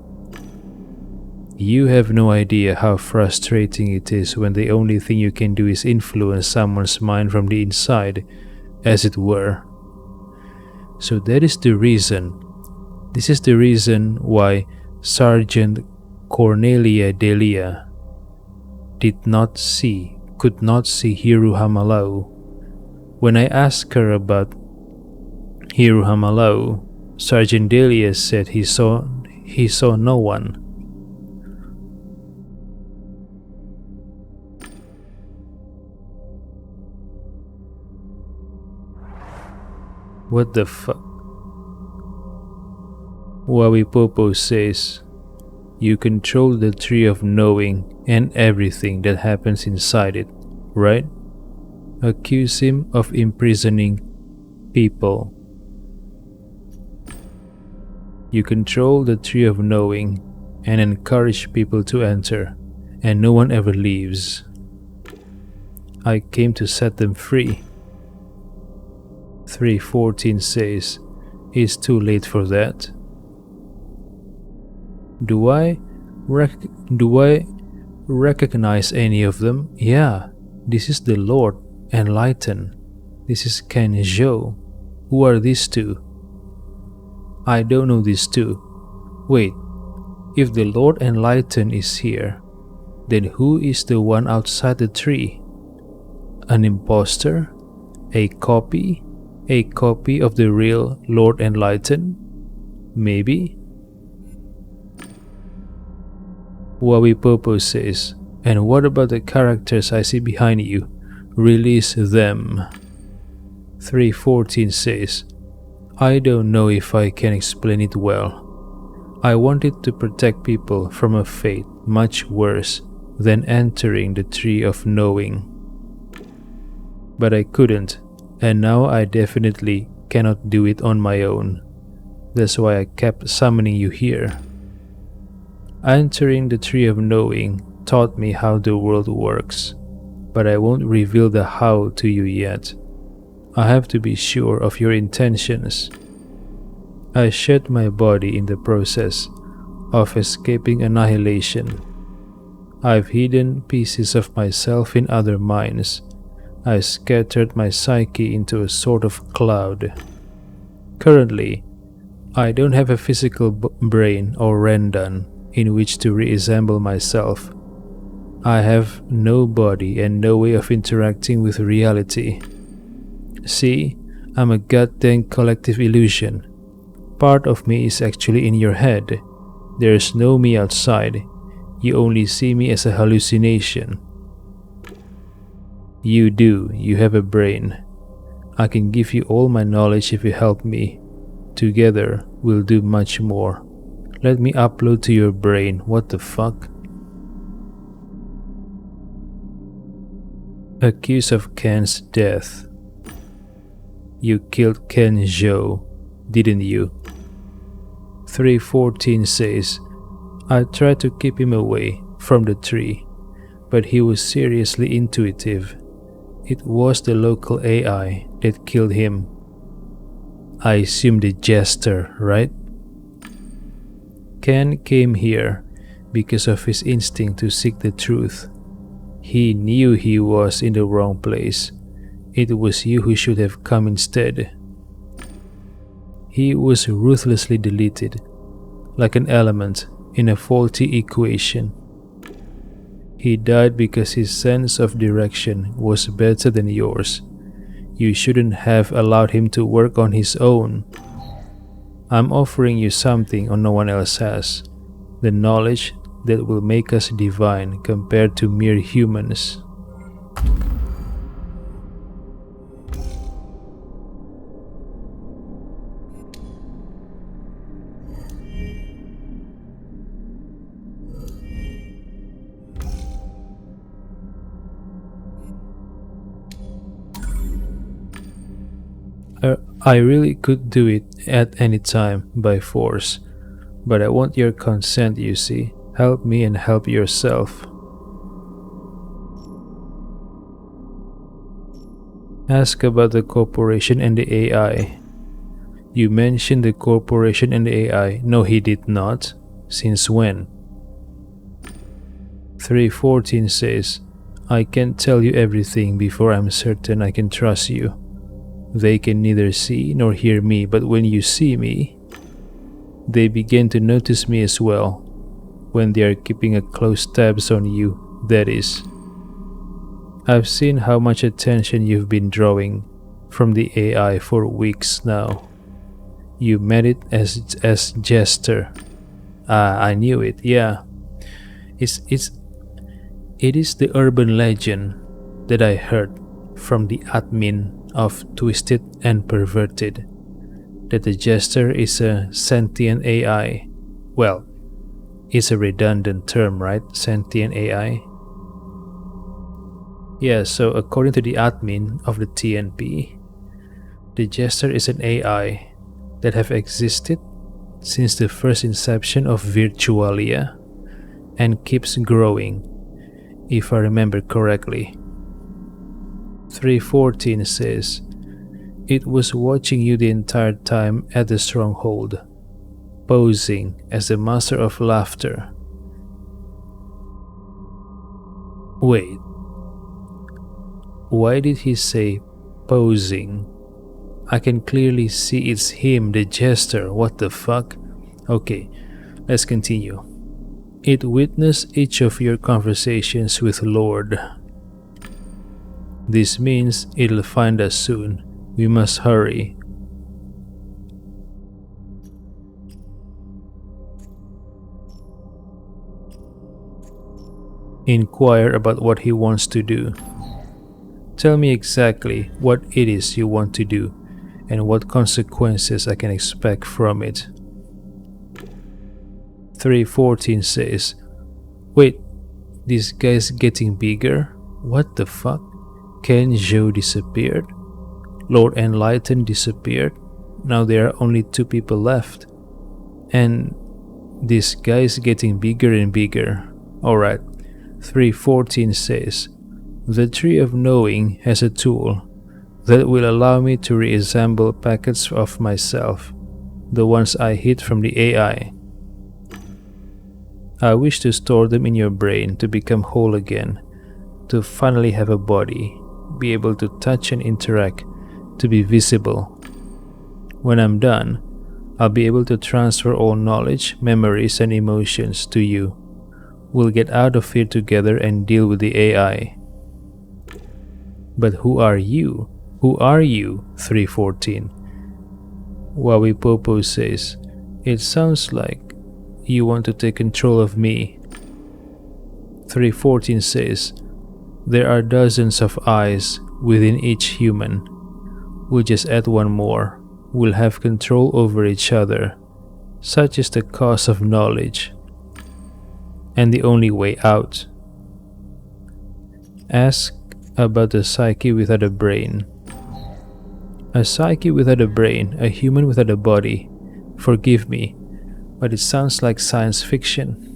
You have no idea how frustrating it is when the only thing you can do is influence someone's mind from the inside, as it were. So that is the reason. This is the reason why Sergeant Cornelia Delia could not see Hiru Hamalau. When I asked her about Hiru Hamalau, Sergeant Delia said he saw no one. What the fuck? Wawi Popo says, you control the Tree of Knowing and everything that happens inside it, right? Accuse him of imprisoning people. You control the Tree of Knowing and encourage people to enter, and no one ever leaves. I came to set them free. 314 says, it's too late for that. Do I recognize any of them? Yeah, this is the Lord Enlighten. This is Ken Zhou. Who are these two? I don't know these two. Wait, if the Lord Enlighten is here, then who is the one outside the tree? An imposter? A copy? A copy of the real Lord Enlighten? Maybe? Wawi Popo says, and what about the characters I see behind you? Release them. 314 says, I don't know if I can explain it well. I wanted to protect people from a fate much worse than entering the Tree of Knowing. But I couldn't, and now I definitely cannot do it on my own. That's why I kept summoning you here. Entering the Tree of Knowing taught me how the world works, but I won't reveal the how to you yet. I have to be sure of your intentions. I shed my body in the process of escaping annihilation. I've hidden pieces of myself in other minds. I scattered my psyche into a sort of cloud. Currently, I don't have a physical brain or Rendan in which to reassemble myself. I have no body and no way of interacting with reality. See, I'm a goddamn collective illusion. Part of me is actually in your head. There's no me outside. You only see me as a hallucination. You do, you have a brain. I can give you all my knowledge if you help me. Together, we'll do much more. Let me upload to your brain, what the fuck? Accused of Ken's death. You killed Ken Zhou, didn't you? 314 says, I tried to keep him away from the tree, but he was seriously intuitive. It was the local AI that killed him. I assume the jester, right? Ken came here because of his instinct to seek the truth. He knew he was in the wrong place. It was you who should have come instead. He was ruthlessly deleted, like an element in a faulty equation. He died because his sense of direction was better than yours. You shouldn't have allowed him to work on his own. I'm offering you something no one else has, the knowledge that will make us divine compared to mere humans. I really could do it at any time by force, but I want your consent, you see. Help me and help yourself. Ask about the corporation and the AI. You mentioned the corporation and the AI. No, he did not. Since when? 314 says, I can't tell you everything before I'm certain I can trust you. They can neither see nor hear me, but when you see me, they begin to notice me as well. When they are keeping a close tabs on you, that is. I've seen how much attention you've been drawing from the AI for weeks now. You met it as Jester. I knew it, yeah. It is the urban legend that I heard from the admin of Twisted and Perverted, that the Jester is a sentient AI. Well, it's a redundant term, right? Sentient AI. Yeah, so according to the admin of the TNP, the Jester is an AI that have existed since the first inception of Virtualia and keeps growing, if I remember correctly. 314 says, it was watching you the entire time at the stronghold, posing as the master of laughter. Wait, why did he say posing? I can clearly see it's him, the Jester. What the fuck? Okay, let's continue. It witnessed each of your conversations with Lord. This means it'll find us soon. We must hurry. Inquire about what he wants to do. Tell me exactly what it is you want to do and what consequences I can expect from it. 314 says, wait, this guy's getting bigger? What the fuck? Ken Zhou disappeared? Lord Enlightened disappeared? Now there are only 2 people left. And this guy's getting bigger and bigger. Alright, 314 says, the Tree of Knowing has a tool that will allow me to reassemble packets of myself, the ones I hid from the AI. I wish to store them in your brain to become whole again, to finally have a body, be able to touch and interact, to be visible. When I'm done, I'll be able to transfer all knowledge, memories, and emotions to you. We'll get out of here together and deal with the AI. But who are you? Who are you? 314. Wawi Popo says, it sounds like you want to take control of me. 314 says, there are dozens of eyes within each human. We'll just add one more. We'll have control over each other. Such is the cost of knowledge, and the only way out. Ask about the psyche without a brain. A psyche without a brain, a human without a body. Forgive me, but it sounds like science fiction.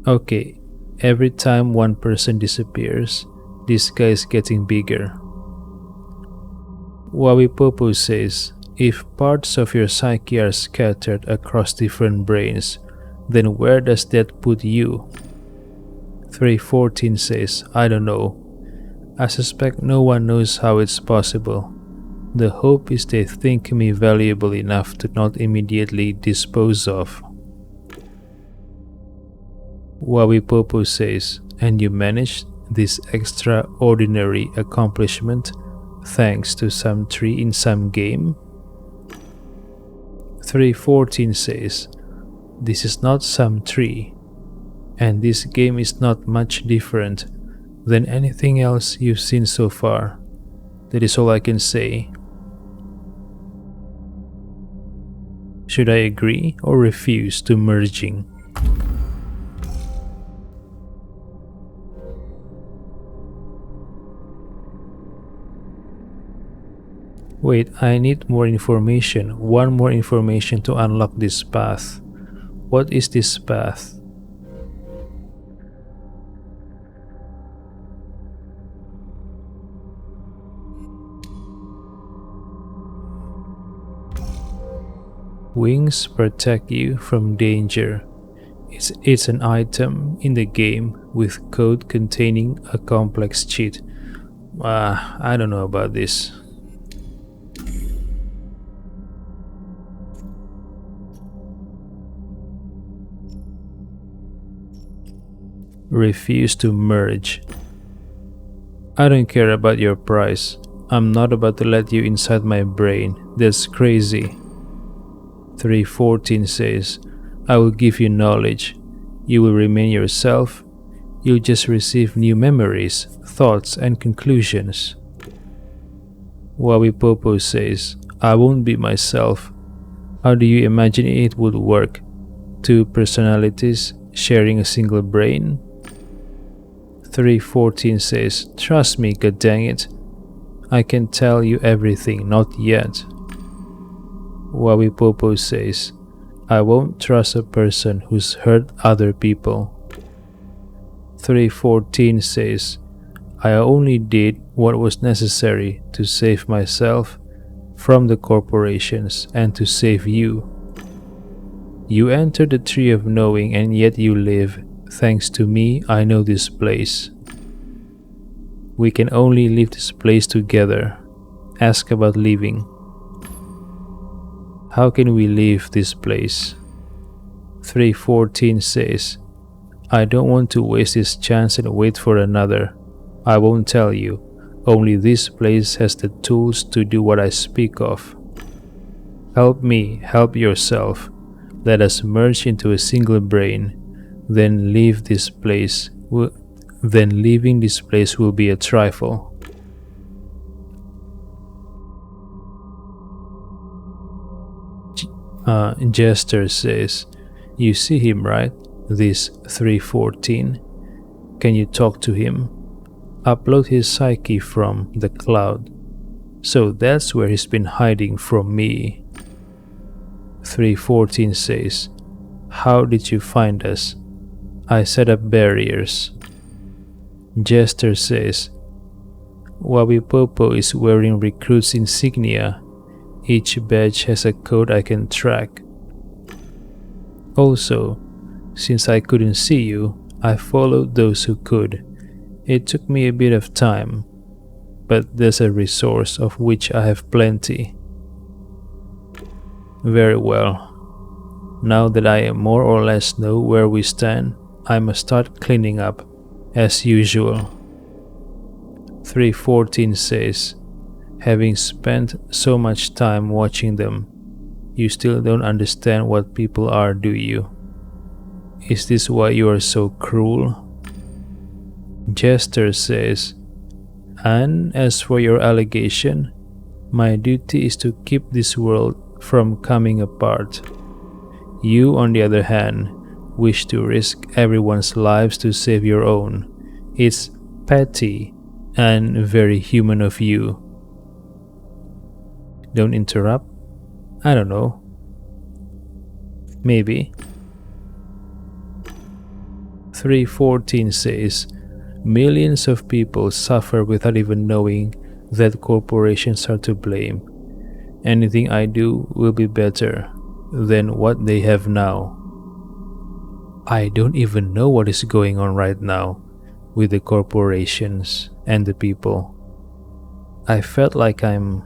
Okay, every time one person disappears, this guy is getting bigger. Wawi Popo says, if parts of your psyche are scattered across different brains, then where does that put you? 314 says, I don't know. I suspect no one knows how it's possible. The hope is they think me valuable enough to not immediately dispose of. Wawi Popo says, and you managed this extraordinary accomplishment thanks to some tree in some game? 314 says, this is not some tree, and this game is not much different than anything else you've seen so far. That is all I can say. Should I agree or refuse to merging? Wait, I need more information. One more information to unlock this path. What is this path? Wings protect you from danger. It's an item in the game with code containing a complex cheat. I don't know about this. Refuse to merge. I don't care about your price. I'm not about to let you inside my brain. That's crazy. 314 says, I will give you knowledge. You will remain yourself. You'll just receive new memories, thoughts, and conclusions. Wawi Popo says, I won't be myself. How do you imagine it would work? Two personalities sharing a single brain? 314 says, trust me, goddammit. I can tell you everything, not yet. Wawi Popo says, I won't trust a person who's hurt other people. 314 says, I only did what was necessary to save myself from the corporations and to save you. You entered the tree of knowing and yet you live. Thanks to me, I know this place. We can only leave this place together. Ask about leaving. How can we leave this place? 314 says, I don't want to waste this chance and wait for another. I won't tell you. Only this place has the tools to do what I speak of. Help me, help yourself. Let us merge into a single brain. Then leave this place. Then leaving this place will be a trifle. Jester says, you see him, right? This 314. Can you talk to him? Upload his psyche from the cloud. So that's where he's been hiding from me. 314 says, how did you find us? I set up barriers. Jester says, Wawipopo is wearing recruit's insignia. Each badge has a code I can track. Also, since I couldn't see you, I followed those who could. It took me a bit of time, but there's a resource of which I have plenty. Very well. Now that I more or less know where we stand, I must start cleaning up, as usual. 314 says, having spent so much time watching them, you still don't understand what people are, do you? Is this why you are so cruel? Jester says, and as for your allegation, my duty is to keep this world from coming apart. You, on the other hand, wish to risk everyone's lives to save your own. It's petty and very human of you. Don't interrupt. I don't know. Maybe. 314 says, millions of people suffer without even knowing that corporations are to blame. Anything I do will be better than what they have now. I don't even know what is going on right now with the corporations and the people. I felt like I'm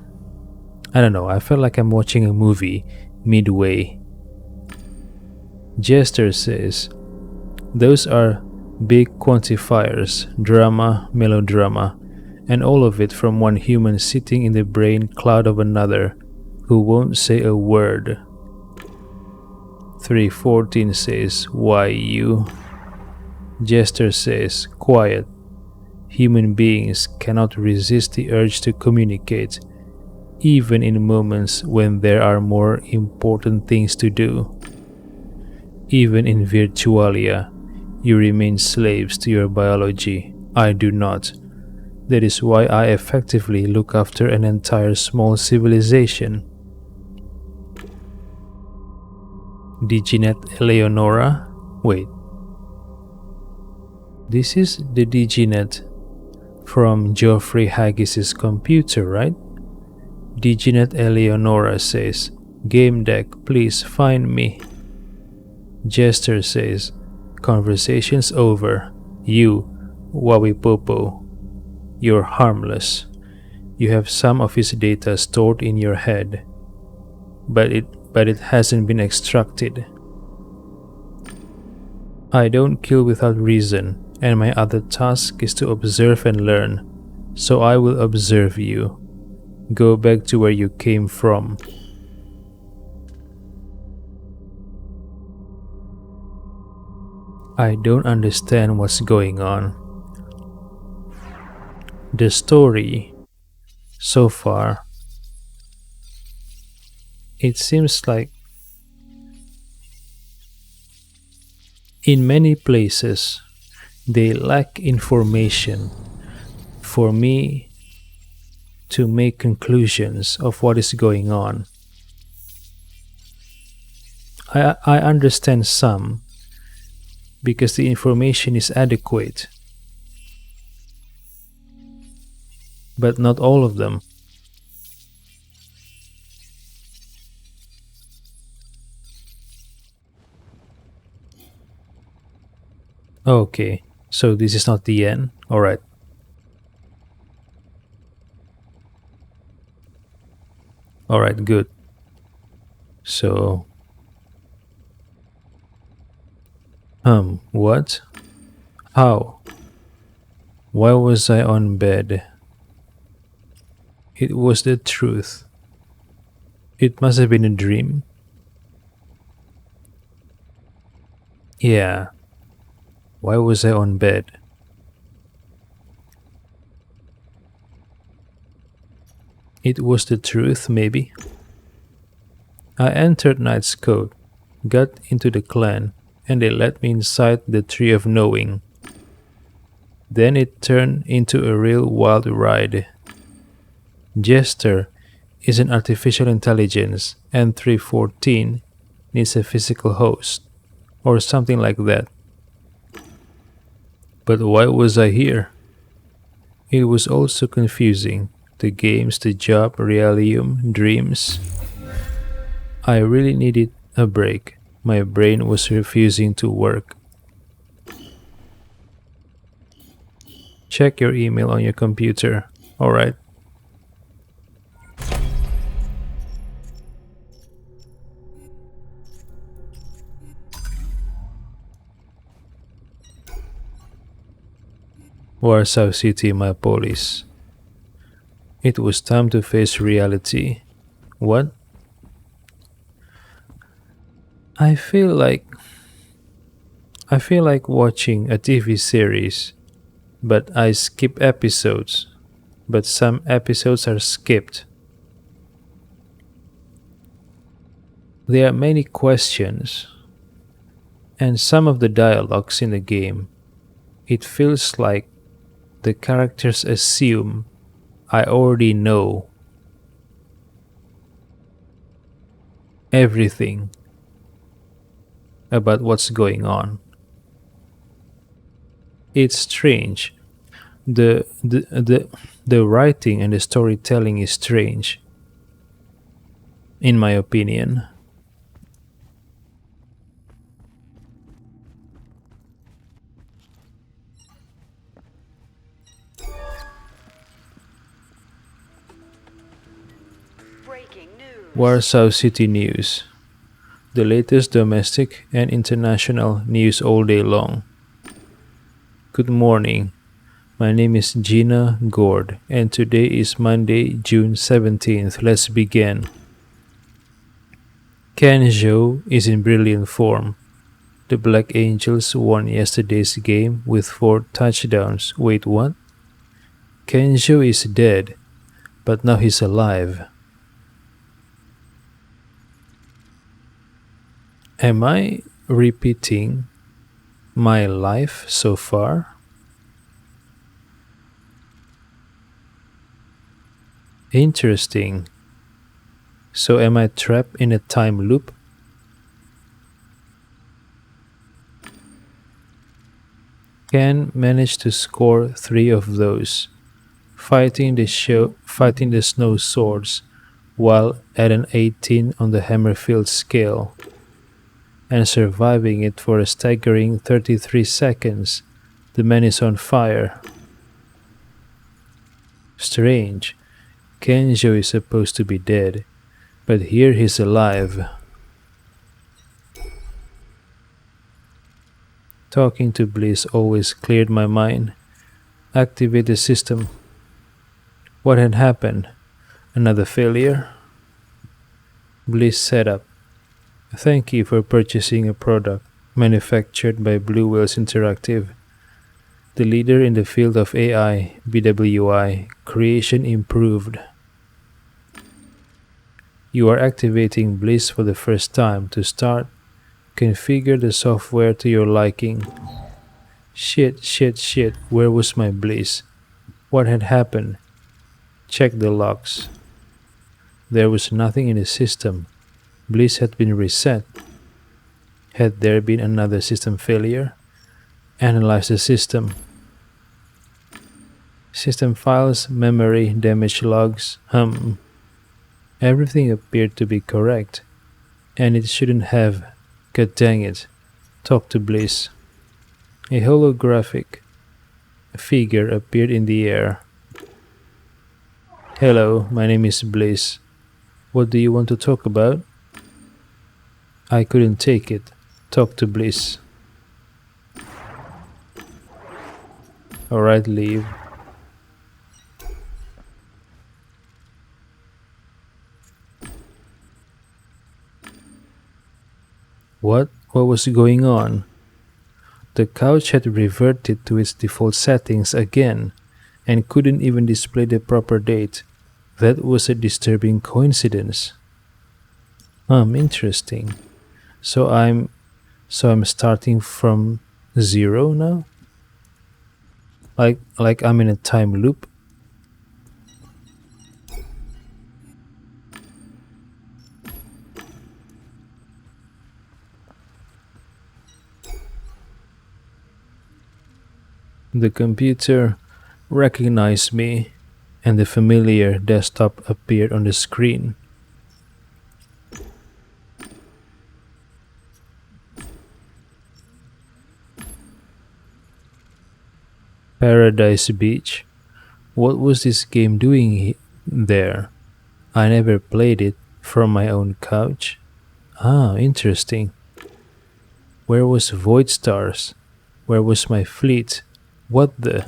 watching a movie midway. Jester says, those are big quantifiers, drama, melodrama, and all of it from one human sitting in the brain cloud of another who won't say a word. 314 says, why you? Jester says, quiet. Human beings cannot resist the urge to communicate, even in moments when there are more important things to do. Even in Virtualia, you remain slaves to your biology. I do not. That is why I effectively look after an entire small civilization. DigiNet Eleonora? Wait. This is the DigiNet from Geoffrey Haggis's computer, right? DigiNet Eleonora says, Gamedec, please find me. Jester says, conversation's over. You, Wawipopo, you're harmless. You have some of his data stored in your head, but it hasn't been extracted. I don't kill without reason, and my other task is to observe and learn, so I will observe you. Go back to where you came from. I don't understand what's going on. The story, so far, it seems like in many places they lack information for me to make conclusions of what is going on. I understand some because the information is adequate, but not all of them. Okay, so this is not the end. Alright. Alright, good. So... what? How? Why was I on bed? It was the truth. It must have been a dream. Yeah. Why was I on bed? It was the truth, maybe. I entered Knight's Code, got into the clan, and they let me inside the Tree of Knowing. Then it turned into a real wild ride. Jester is an artificial intelligence, and 314 needs a physical host, or something like that. But why was I here? It was also confusing. The games, the job, realism, dreams. I really needed a break. My brain was refusing to work. Check your email on your computer. Alright. Warsaw City, my police. It was time to face reality. What? I feel like I feel like watching a TV series, but I skip episodes. But some episodes are skipped. There are many questions, and some of the dialogues in the game, it feels like the characters assume I already know everything about what's going on. It's strange. The writing and the storytelling is strange, in my opinion. Breaking news. Warsaw City News. The latest domestic and international news all day long. Good morning. My name is Gina Gord, and today is Monday, June 17th. Let's begin. Ken Zhou is in brilliant form. The Black Angels won yesterday's game with 4 touchdowns. Wait, what? Ken Zhou is dead, but now he's alive. Am I repeating my life so far? Interesting. So am I trapped in a time loop? Ken managed to score 3 of those, fighting the snow swords while at an 18 on the Hammerfield scale, and surviving it for a staggering 33 seconds. The man is on fire. Strange. Kenjo is supposed to be dead, but here he's alive. Talking to Bliss always cleared my mind. Activate the system. What had happened? Another failure? Bliss setup. Thank you for purchasing a product manufactured by Blue Whales Interactive, the leader in the field of AI, BWI, creation improved. You are activating Bliss for the first time. To start, configure the software to your liking. Shit, where was my Bliss? What had happened? Check the logs. There was nothing in the system. Bliss had been reset. Had there been another system failure? Analyze the system. System files, memory, damage logs. Everything appeared to be correct. And it shouldn't have. God dang it. Talk to Bliss. A holographic figure appeared in the air. Hello, my name is Bliss. What do you want to talk about? I couldn't take it. Talk to Bliss. Alright, leave. What? What was going on? The couch had reverted to its default settings again and couldn't even display the proper date. That was a disturbing coincidence. Interesting. So I'm starting from 0 now? Like I'm in a time loop? The computer recognized me, and the familiar desktop appeared on the screen. Paradise Beach. What was this game doing there? I never played it from my own couch. Ah, interesting. Where was Void Stars? Where was my fleet? What the?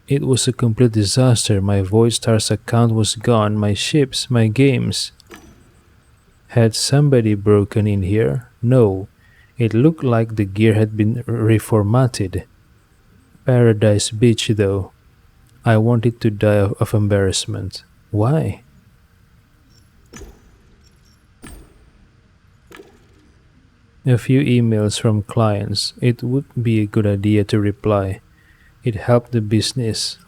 It was a complete disaster. My Void Stars account was gone, my ships, my games. Had somebody broken in here? No. It looked like the gear had been reformatted. Paradise Beach, though. I wanted to die of embarrassment. Why? A few emails from clients. It would be a good idea to reply. It helped the business.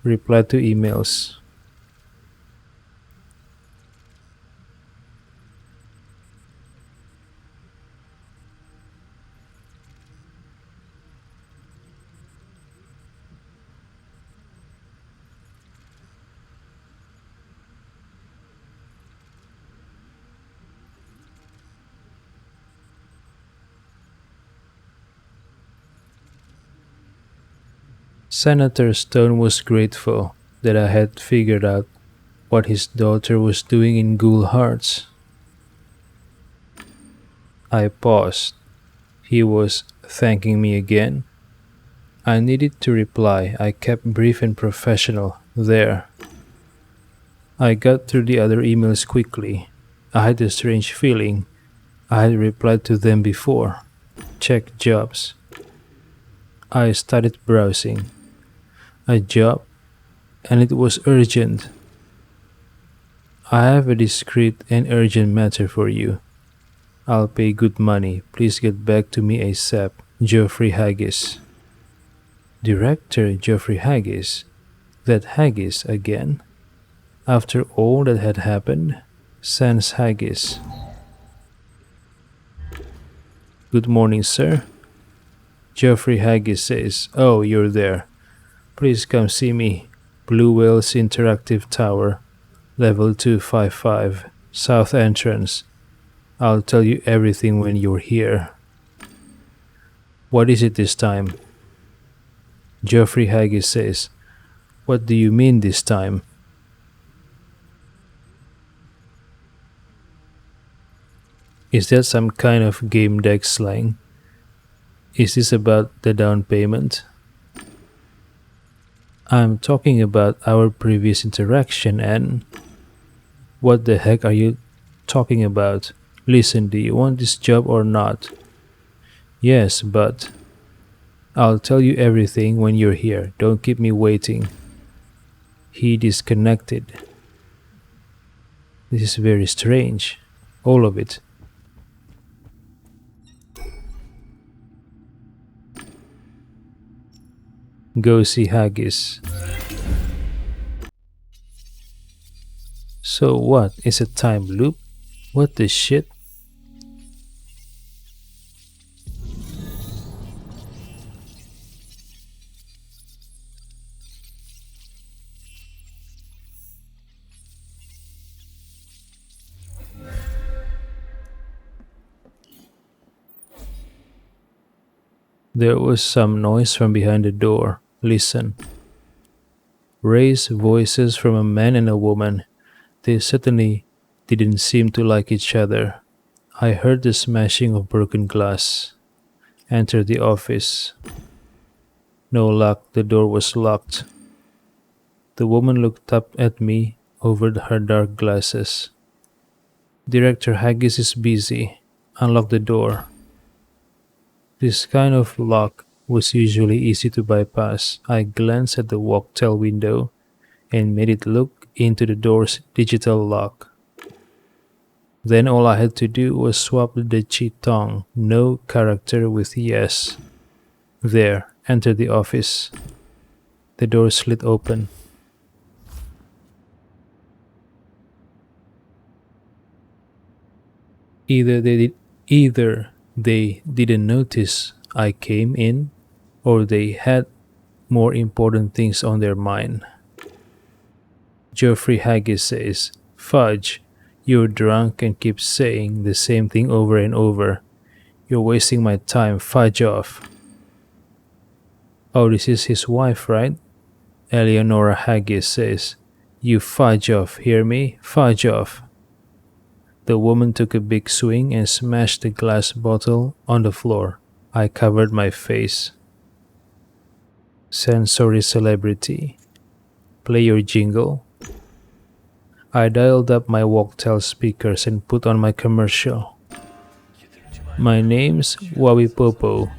Reply to emails. Senator Stone was grateful that I had figured out what his daughter was doing in Ghoul Hearts. I paused. He was thanking me again. I needed to reply. I kept brief and professional. There. I got through the other emails quickly. I had a strange feeling. I had replied to them before. Check jobs. I started browsing. A job, and it was urgent. I have a discreet and urgent matter for you. I'll pay good money. Please get back to me ASAP. Geoffrey Haggis. Director Geoffrey Haggis? That Haggis again? After all that had happened? Sans Haggis. Good morning, sir. Geoffrey Haggis says, "Oh, you're there. Please come see me. Blue Whales Interactive Tower, level 255, south entrance. I'll tell you everything when you're here." What is it this time? Geoffrey Haggis says, "What do you mean this time?" Is that some kind of Gamedec slang? Is this about the down payment? I'm talking about our previous interaction and... What the heck are you talking about? Listen, do you want this job or not? Yes, but... I'll tell you everything when you're here. Don't keep me waiting. He disconnected. This is very strange. All of it. Go see Haggis. So what? Is a time loop? What the shit? There was some noise from behind the door. Listen. Raised voices from a man and a woman. They certainly didn't seem to like each other. I heard the smashing of broken glass. Enter the office. No luck, the door was locked. The woman looked up at me over her dark glasses. Director Haggis is busy. Unlock the door. This kind of lock was usually easy to bypass. I glanced at the walk-tail window and made it look into the door's digital lock. Then all I had to do was swap the chitong, no character with yes. There, enter the office. The door slid open. Either they didn't notice I came in, or they had more important things on their mind. Geoffrey Haggis says, "Fudge, you're drunk and keep saying the same thing over and over. You're wasting my time, fudge off." "Oh, this is his wife, right?" Eleonora Haggis says, "You fudge off, hear me? Fudge off." The woman took a big swing and smashed the glass bottle on the floor. I covered my face. Sensory celebrity. Play your jingle. I dialed up my Walktel speakers and put on my commercial. "My name's Wawipopo.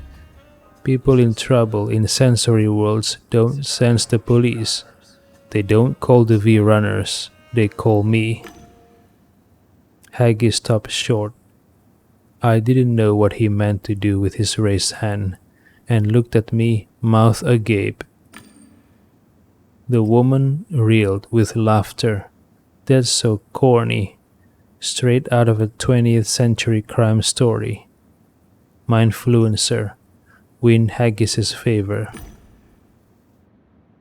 People in trouble in sensory worlds don't sense the police. They don't call the V-runners, they call me." Haggy stopped short. I didn't know what he meant to do with his raised hand, and looked at me, mouth agape. The woman reeled with laughter. "That's so corny. Straight out of a 20th century crime story." Mindfluencer. Win Haggis's favor.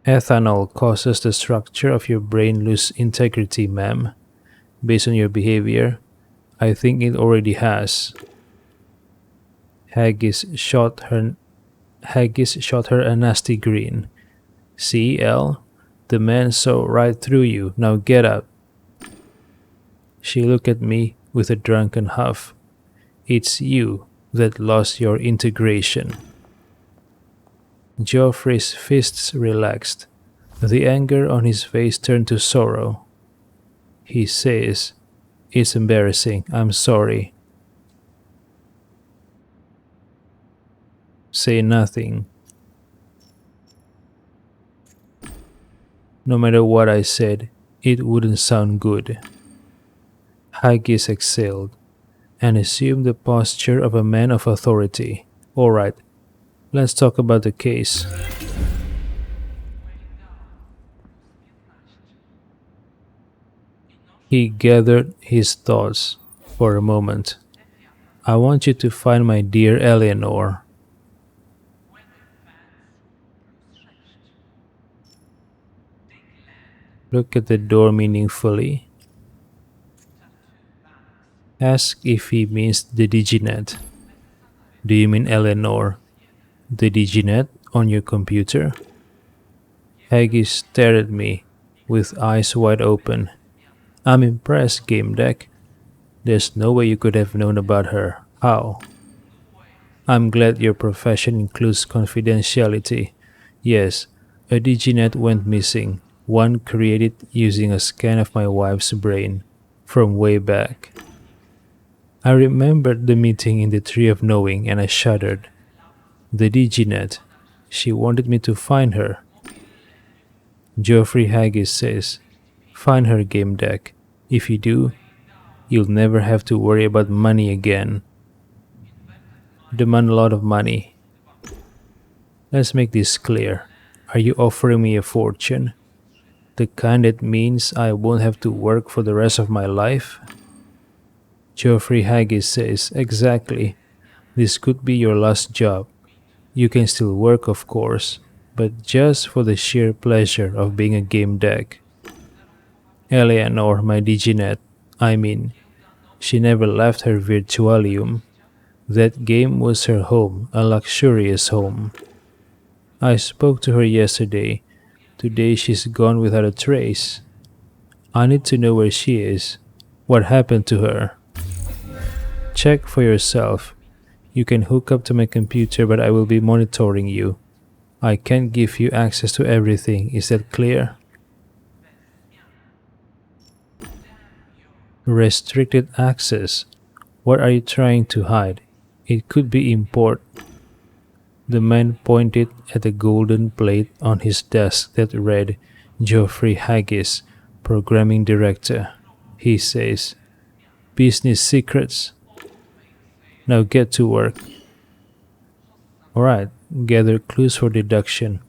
"Ethanol causes the structure of your brain lose integrity, ma'am. Based on your behavior, I think it already has." Haggis shot her a nasty grin. "See, Elle? The man saw right through you. Now get up." She looked at me with a drunken huff. "It's you that lost your integration." Geoffrey's fists relaxed. The anger on his face turned to sorrow. He says, "It's embarrassing. I'm sorry." Say nothing. No matter what I said, it wouldn't sound good. Haggis exhaled and assumed the posture of a man of authority. "All right, let's talk about the case." He gathered his thoughts for a moment. "I want you to find my dear Eleanor." Look at the door meaningfully. Ask if he means the diginet. "Do you mean Eleanor, the diginet on your computer?" Haggis stared at me with eyes wide open. "I'm impressed, Gamedec. There's no way you could have known about her. How?" "I'm glad your profession includes confidentiality. Yes, a diginet went missing. One created using a scan of my wife's brain from way back." I remembered the meeting in the Tree of Knowing and I shuddered. The diginet. She wanted me to find her. Geoffrey Haggis says, "Find her, Gamedec. If you do, you'll never have to worry about money again." "Demand a lot of money." "Let's make this clear. Are you offering me a fortune? The kind that means I won't have to work for the rest of my life?" Geoffrey Haggis says, "Exactly. This could be your last job. You can still work, of course, but just for the sheer pleasure of being a game deck." Eleanor, my diginet, I mean, she never left her Virtualium. That game was her home, a luxurious home. I spoke to her yesterday. Today she's gone without a trace. I need to know where she is. What happened to her? Check for yourself. You can hook up to my computer, but I will be monitoring you. I can't give you access to everything. Is that clear? Restricted access. What are you trying to hide? It could be import. The man pointed at a golden plate on his desk that read Geoffrey Haggis, Programming Director. He says, "Business secrets." Now get to work. Alright, gather clues for deduction.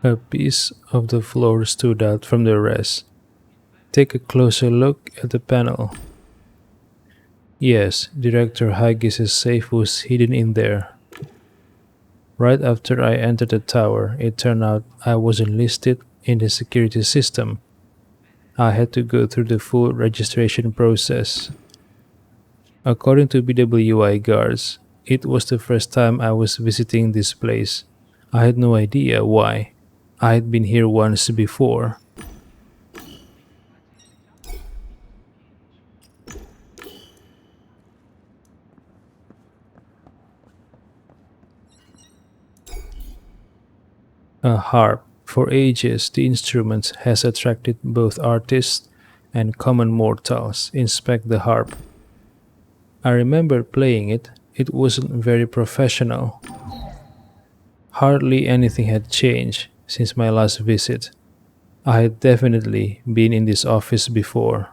A piece of the floor stood out from the rest. Take a closer look at the panel. Yes, Director Haggis's safe was hidden in there. Right after I entered the tower, it turned out I wasn't listed in the security system. I had to go through the full registration process. According to BWI guards, it was the first time I was visiting this place. I had no idea why. I had been here once before. A harp. For ages, the instrument has attracted both artists and common mortals. Inspect the harp. I remember playing it. It wasn't very professional. Hardly anything had changed since my last visit. I had definitely been in this office before.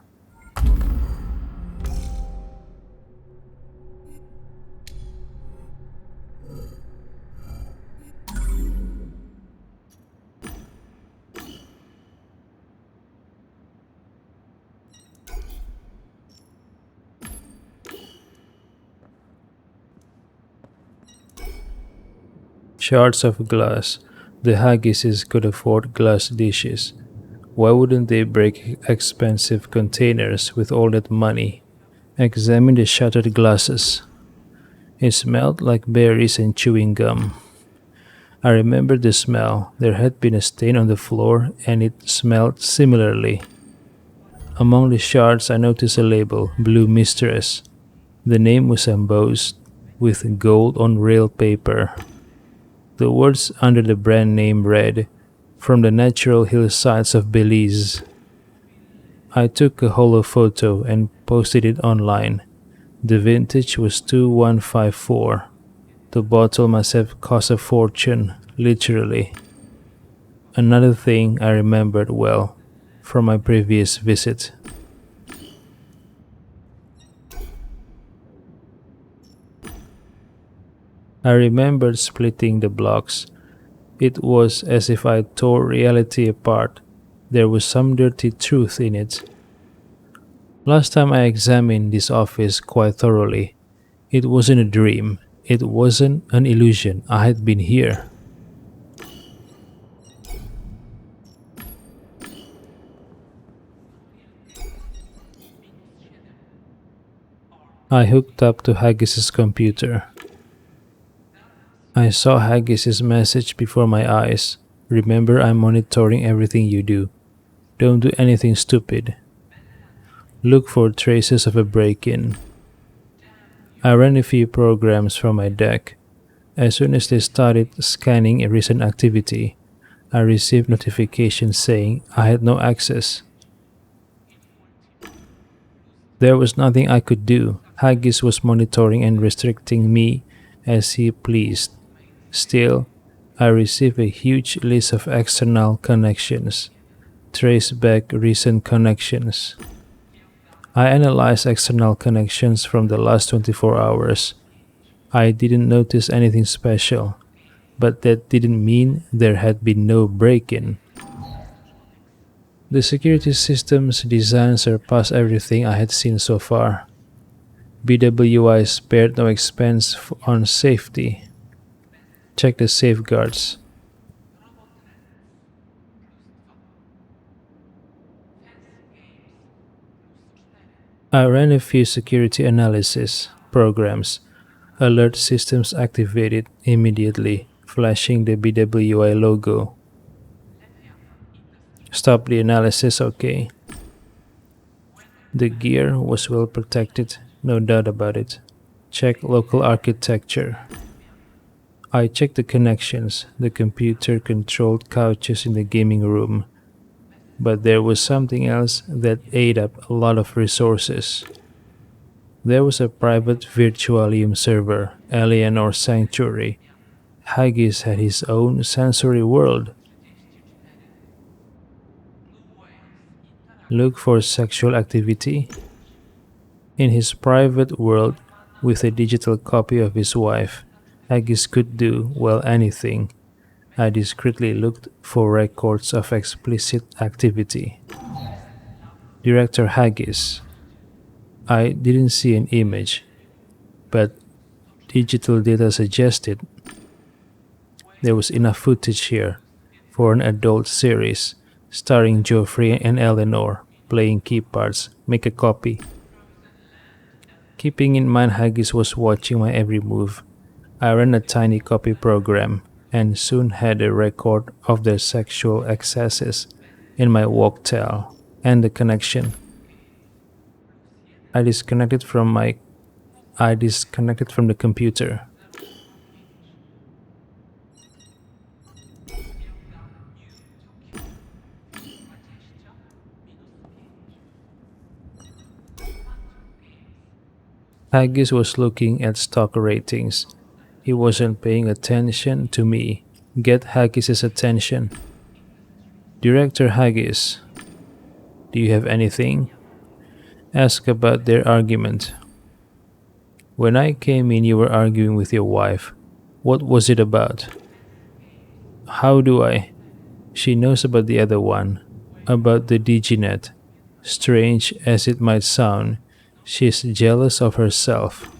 Shards of glass. The Haggises could afford glass dishes. Why wouldn't they break expensive containers with all that money? Examine the shattered glasses. It smelled like berries and chewing gum. I remember the smell. There had been a stain on the floor and it smelled similarly. Among the shards, I noticed a label, Blue Mistress. The name was embossed with gold on rail paper. The words under the brand name read, "From the natural hillsides of Belize." I took a holo photo and posted it online. The vintage was 2154. The bottle must have cost a fortune, literally. Another thing I remembered well from my previous visit. I remembered splitting the blocks. It was as if I tore reality apart. There was some dirty truth in it. Last time I examined this office quite thoroughly. It wasn't a dream. It wasn't an illusion. I had been here. I hooked up to Haggis's computer. I saw Haggis's message before my eyes. Remember, I'm monitoring everything you do. Don't do anything stupid. Look for traces of a break-in. I ran a few programs from my deck. As soon as they started scanning a recent activity, I received notifications saying I had no access. There was nothing I could do. Haggis was monitoring and restricting me as he pleased. Still, I received a huge list of external connections. Trace back recent connections. I analyzed external connections from the last 24 hours. I didn't notice anything special, but that didn't mean there had been no break-in. The security system's design surpassed everything I had seen so far. BWI spared no expense on safety. Check the safeguards. I ran a few security analysis programs. Alert systems activated immediately, flashing the BWI logo. Stop the analysis, okay? The gear was well protected, no doubt about it. Check local architecture. I checked the connections, the computer-controlled couches in the gaming room. But there was something else that ate up a lot of resources. There was a private Virtualium server, Alienor Sanctuary. Haggis had his own sensory world. Look for sexual activity. In his private world, with a digital copy of his wife, Haggis could do, well, anything. I discreetly looked for records of explicit activity. Director Haggis. I didn't see an image, but digital data suggested there was enough footage here for an adult series starring Geoffrey and Eleanor playing key parts. Make a copy. Keeping in mind Haggis was watching my every move, I ran a tiny copy program and soon had a record of their sexual excesses in my walktail and the connection. I disconnected from my I disconnected from the computer. Haggis was looking at stock ratings. He wasn't paying attention to me. Get Haggis's attention. Director Haggis, do you have anything? Ask about their argument. When I came in, you were arguing with your wife. What was it about? How do I? She knows about the other one, about the DigiNet. Strange as it might sound, she's jealous of herself.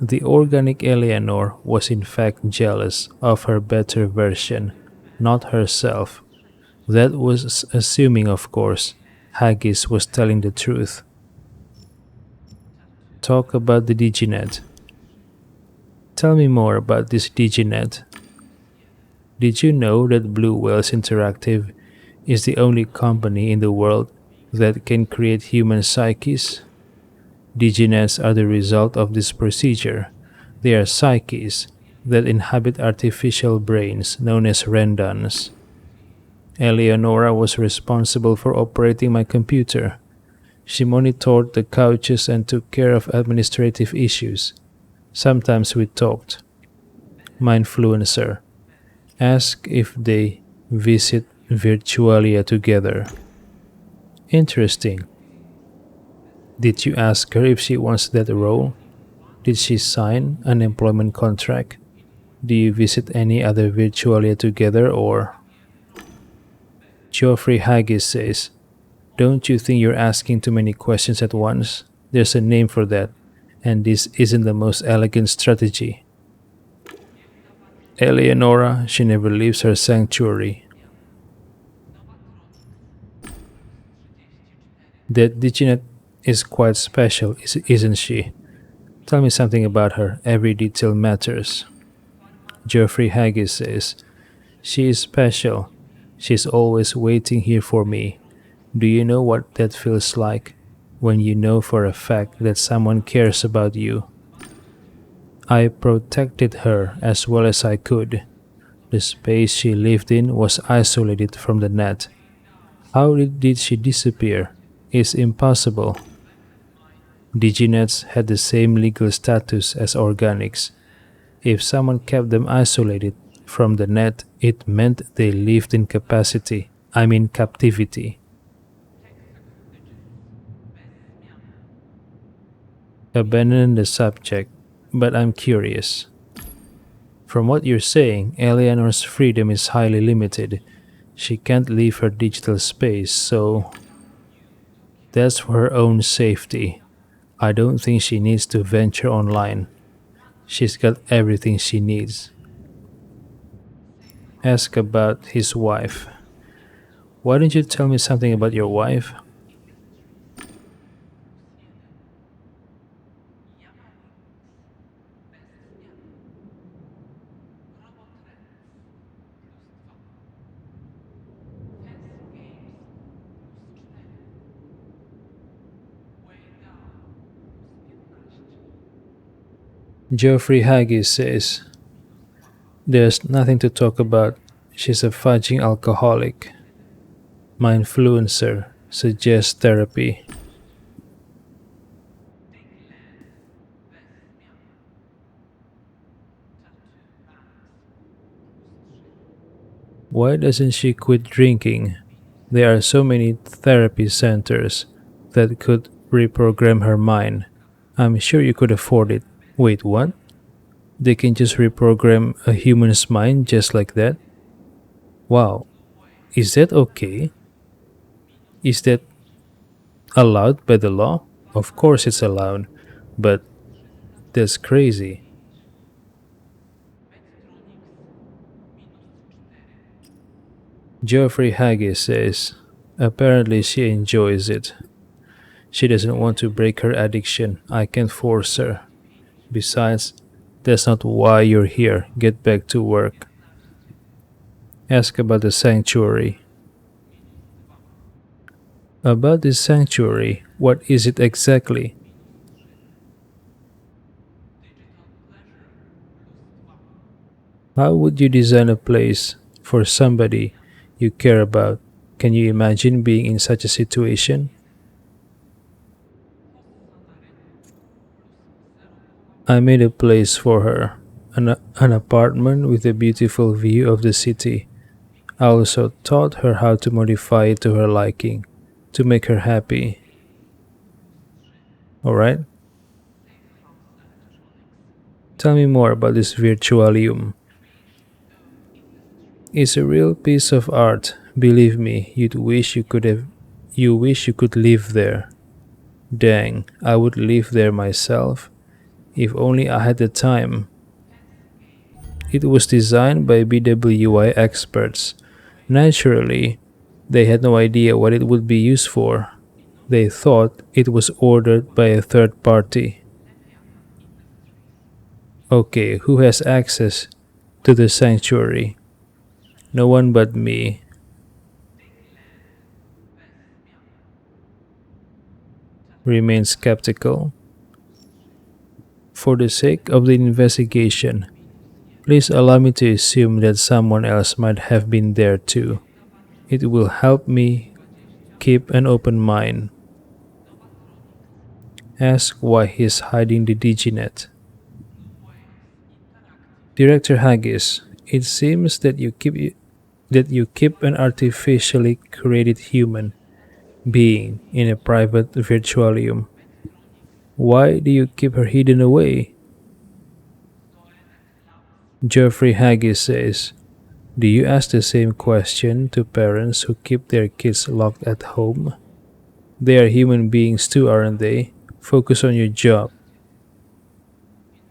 The organic Eleanor was in fact jealous of her better version, not herself. That was assuming, of course, Haggis was telling the truth. Talk about the DigiNet. Tell me more about this DigiNet. Did you know that Blue Whales Interactive is the only company in the world that can create human psyches? DigiNets are the result of this procedure. They are psyches that inhabit artificial brains known as rendons. Eleonora was responsible for operating my computer. She monitored the couches and took care of administrative issues. Sometimes we talked. Mindfluencer. Ask if they visit Virtualia together. Interesting. Did you ask her if she wants that role? Did she sign an employment contract? Do you visit any other Virtualia together or? Geoffrey Haggis says, don't you think you're asking too many questions at once? There's a name for that, and this isn't the most elegant strategy. Eleonora, she never leaves her sanctuary. That DigiNet is quite special, isn't she? Tell me something about her. Every detail matters. Geoffrey Haggis says, she is special. She's always waiting here for me. Do you know what that feels like? When you know for a fact that someone cares about you. I protected her as well as I could. The space she lived in was isolated from the net. How did she disappear? It's impossible. DigiNets had the same legal status as organics. If someone kept them isolated from the net, it meant they lived in captivity. Abandon the subject, but I'm curious. From what you're saying, Eleanor's freedom is highly limited. She can't leave her digital space, so that's for her own safety. I don't think she needs to venture online. She's got everything she needs. Ask about his wife. Why don't you tell me something about your wife? Geoffrey Haggis says, there's nothing to talk about. She's a fudging alcoholic. My influencer suggests therapy. Why doesn't she quit drinking? There are so many therapy centers that could reprogram her mind. I'm sure you could afford it. Wait, what? They can just reprogram a human's mind just like that? Wow, is that okay? Is that allowed by the law? Of course it's allowed, but that's crazy. Geoffrey Haggis says, apparently she enjoys it. She doesn't want to break her addiction. I can't force her. Besides, that's not why you're here. Get back to work. Ask about the sanctuary. About the sanctuary, what is it exactly? How would you design a place for somebody you care about? Can you imagine being in such a situation? I made a place for her, an apartment with a beautiful view of the city. I also taught her how to modify it to her liking, to make her happy. Alright? Tell me more about this virtualium. It's a real piece of art. Believe me, you wish you could live there. Dang, I would live there myself if only I had the time. It was designed by BWI experts. Naturally, they had no idea what it would be used for. They thought it was ordered by a third party. Okay, who has access to the sanctuary? No one but me. Remain skeptical. For the sake of the investigation, please allow me to assume that someone else might have been there too. It will help me keep an open mind. Ask why he's hiding the Diginet. Director Haggis, it seems that you keep an artificially created human being in a private virtualium. Why do you keep her hidden away? Geoffrey Haggis says, do you ask the same question to parents who keep their kids locked at home? They are human beings too, aren't they? Focus on your job.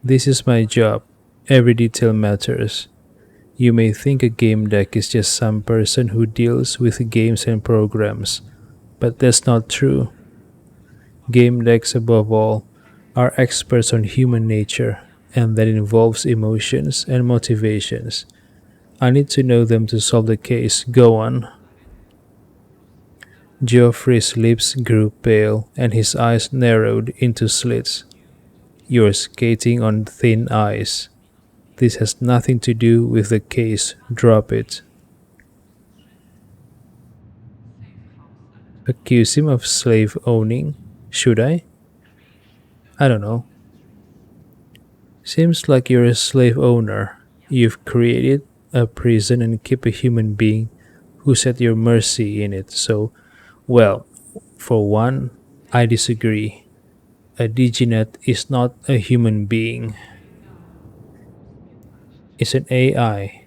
This is my job. Every detail matters. You may think a game deck is just some person who deals with games and programs, but that's not true. Game decks, above all, are experts on human nature, and that involves emotions and motivations. I need to know them to solve the case. Go on. Geoffrey's lips grew pale and his eyes narrowed into slits. You're skating on thin ice. This has nothing to do with the case. Drop it. Accuse him of slave owning? Should I? I don't know. Seems like you're a slave owner. You've created a prison and keep a human being who's at your mercy in it. So, well, for one, I disagree. A Diginet is not a human being. It's an AI.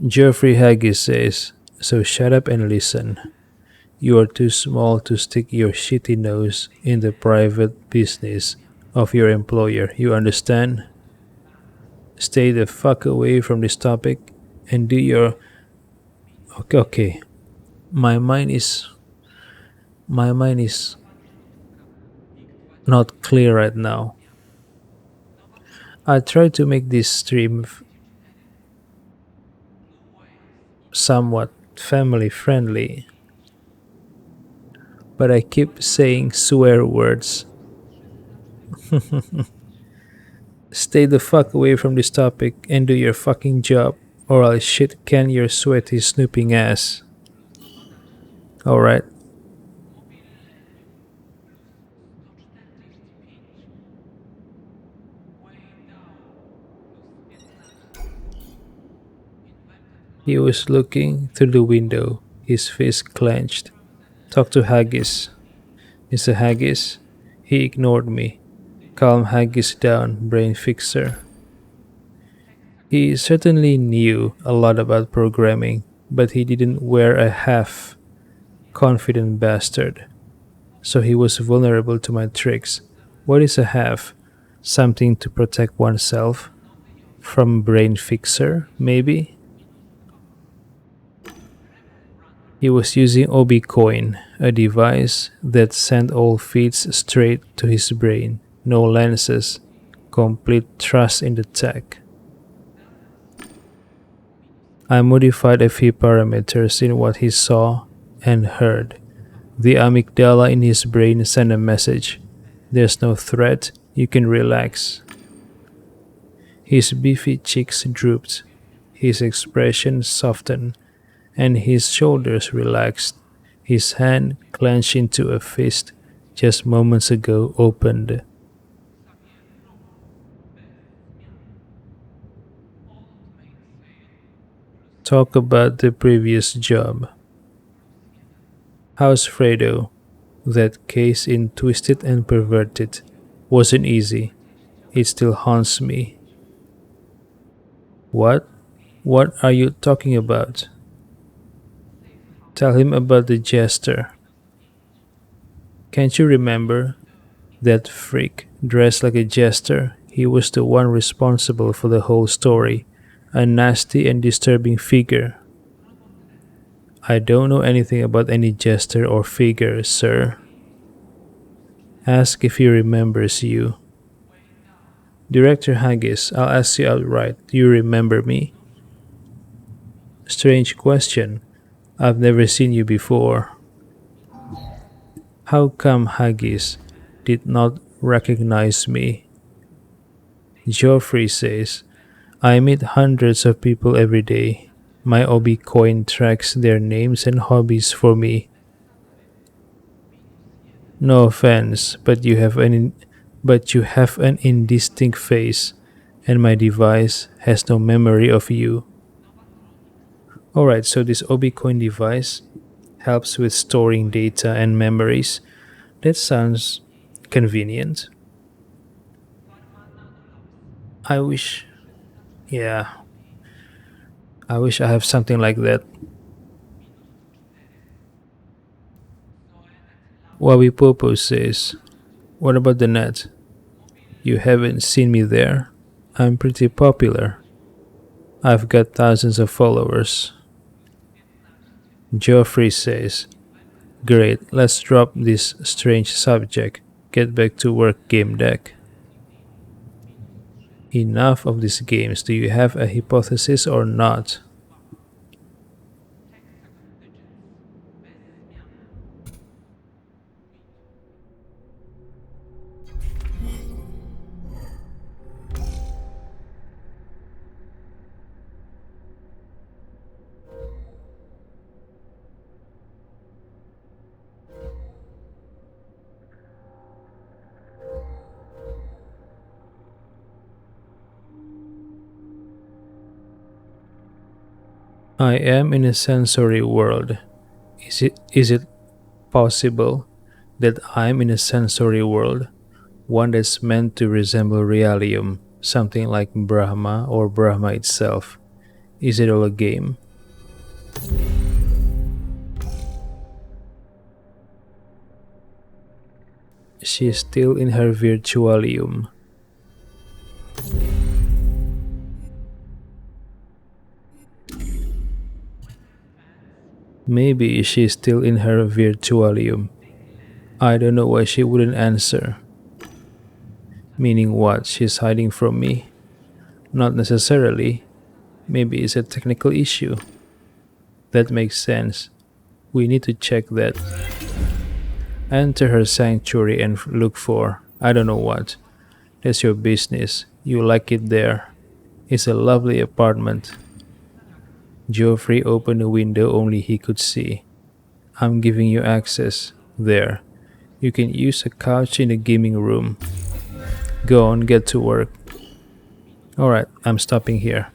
Geoffrey Haggis says, so shut up and listen. You are too small to stick your shitty nose in the private business of your employer. You understand? Stay the fuck away from this topic and do your. Okay, okay. My mind is. My mind is not clear right now. I try to make this stream somewhat family friendly, but I keep saying swear words. Stay the fuck away from this topic and do your fucking job, or I'll shit can your sweaty snooping ass. Alright? He was looking through the window, his fist clenched. Talk to Haggis. Mr. Haggis. He ignored me. Calm Haggis down, brain fixer. He certainly knew a lot about programming, but he didn't wear a half confident bastard. So he was vulnerable to my tricks. What is a half? Something to protect oneself? From brain fixer, maybe? He was using OB-Coin, a device that sent all feeds straight to his brain. No lenses. Complete trust in the tech. I modified a few parameters in what he saw and heard. The amygdala in his brain sent a message. There's no threat, you can relax. His beefy cheeks drooped, his expression softened, and his shoulders relaxed. His hand, clenched into a fist, just moments ago opened. Talk about the previous job. How's Fredo? That case in Twisted and Perverted wasn't easy. It still haunts me. What? What are you talking about? Tell him about the jester. Can't you remember? That freak dressed like a jester. He was the one responsible for the whole story. A nasty and disturbing figure. I don't know anything about any jester or figure, sir. Ask if he remembers you. Director Haggis, I'll ask you outright. Do you remember me? Strange question. I've never seen you before. How come Haggis did not recognize me? Geoffrey says, I meet hundreds of people every day. My OB-Coin tracks their names and hobbies for me. No offense, but you have an indistinct face, and my device has no memory of you. Alright, so this OB-Coin device helps with storing data and memories. That sounds convenient. I wish, yeah, I wish I have something like that. Wabi says, what about the net? You haven't seen me there. I'm pretty popular. I've got thousands of followers. Geoffrey says, great, let's drop this strange subject. Get back to work, Gamedec. Enough of these games. Do you have a hypothesis or not? I am in a sensory world. Is it possible that I'm in a sensory world? One that's meant to resemble Realium, something like Brahma or Brahma itself. Is it all a game? She's still in her virtualium. Maybe she's still in her virtualium. I don't know why she wouldn't answer. Meaning what? She's hiding from me? Not necessarily. Maybe it's a technical issue. That makes sense. We need to check that. Enter her sanctuary and look for, I don't know what. That's your business. You like it there. It's a lovely apartment. Geoffrey opened a window only he could see. I'm giving you access. There. You can use a couch in the gaming room. Go on, get to work. Alright, I'm stopping here.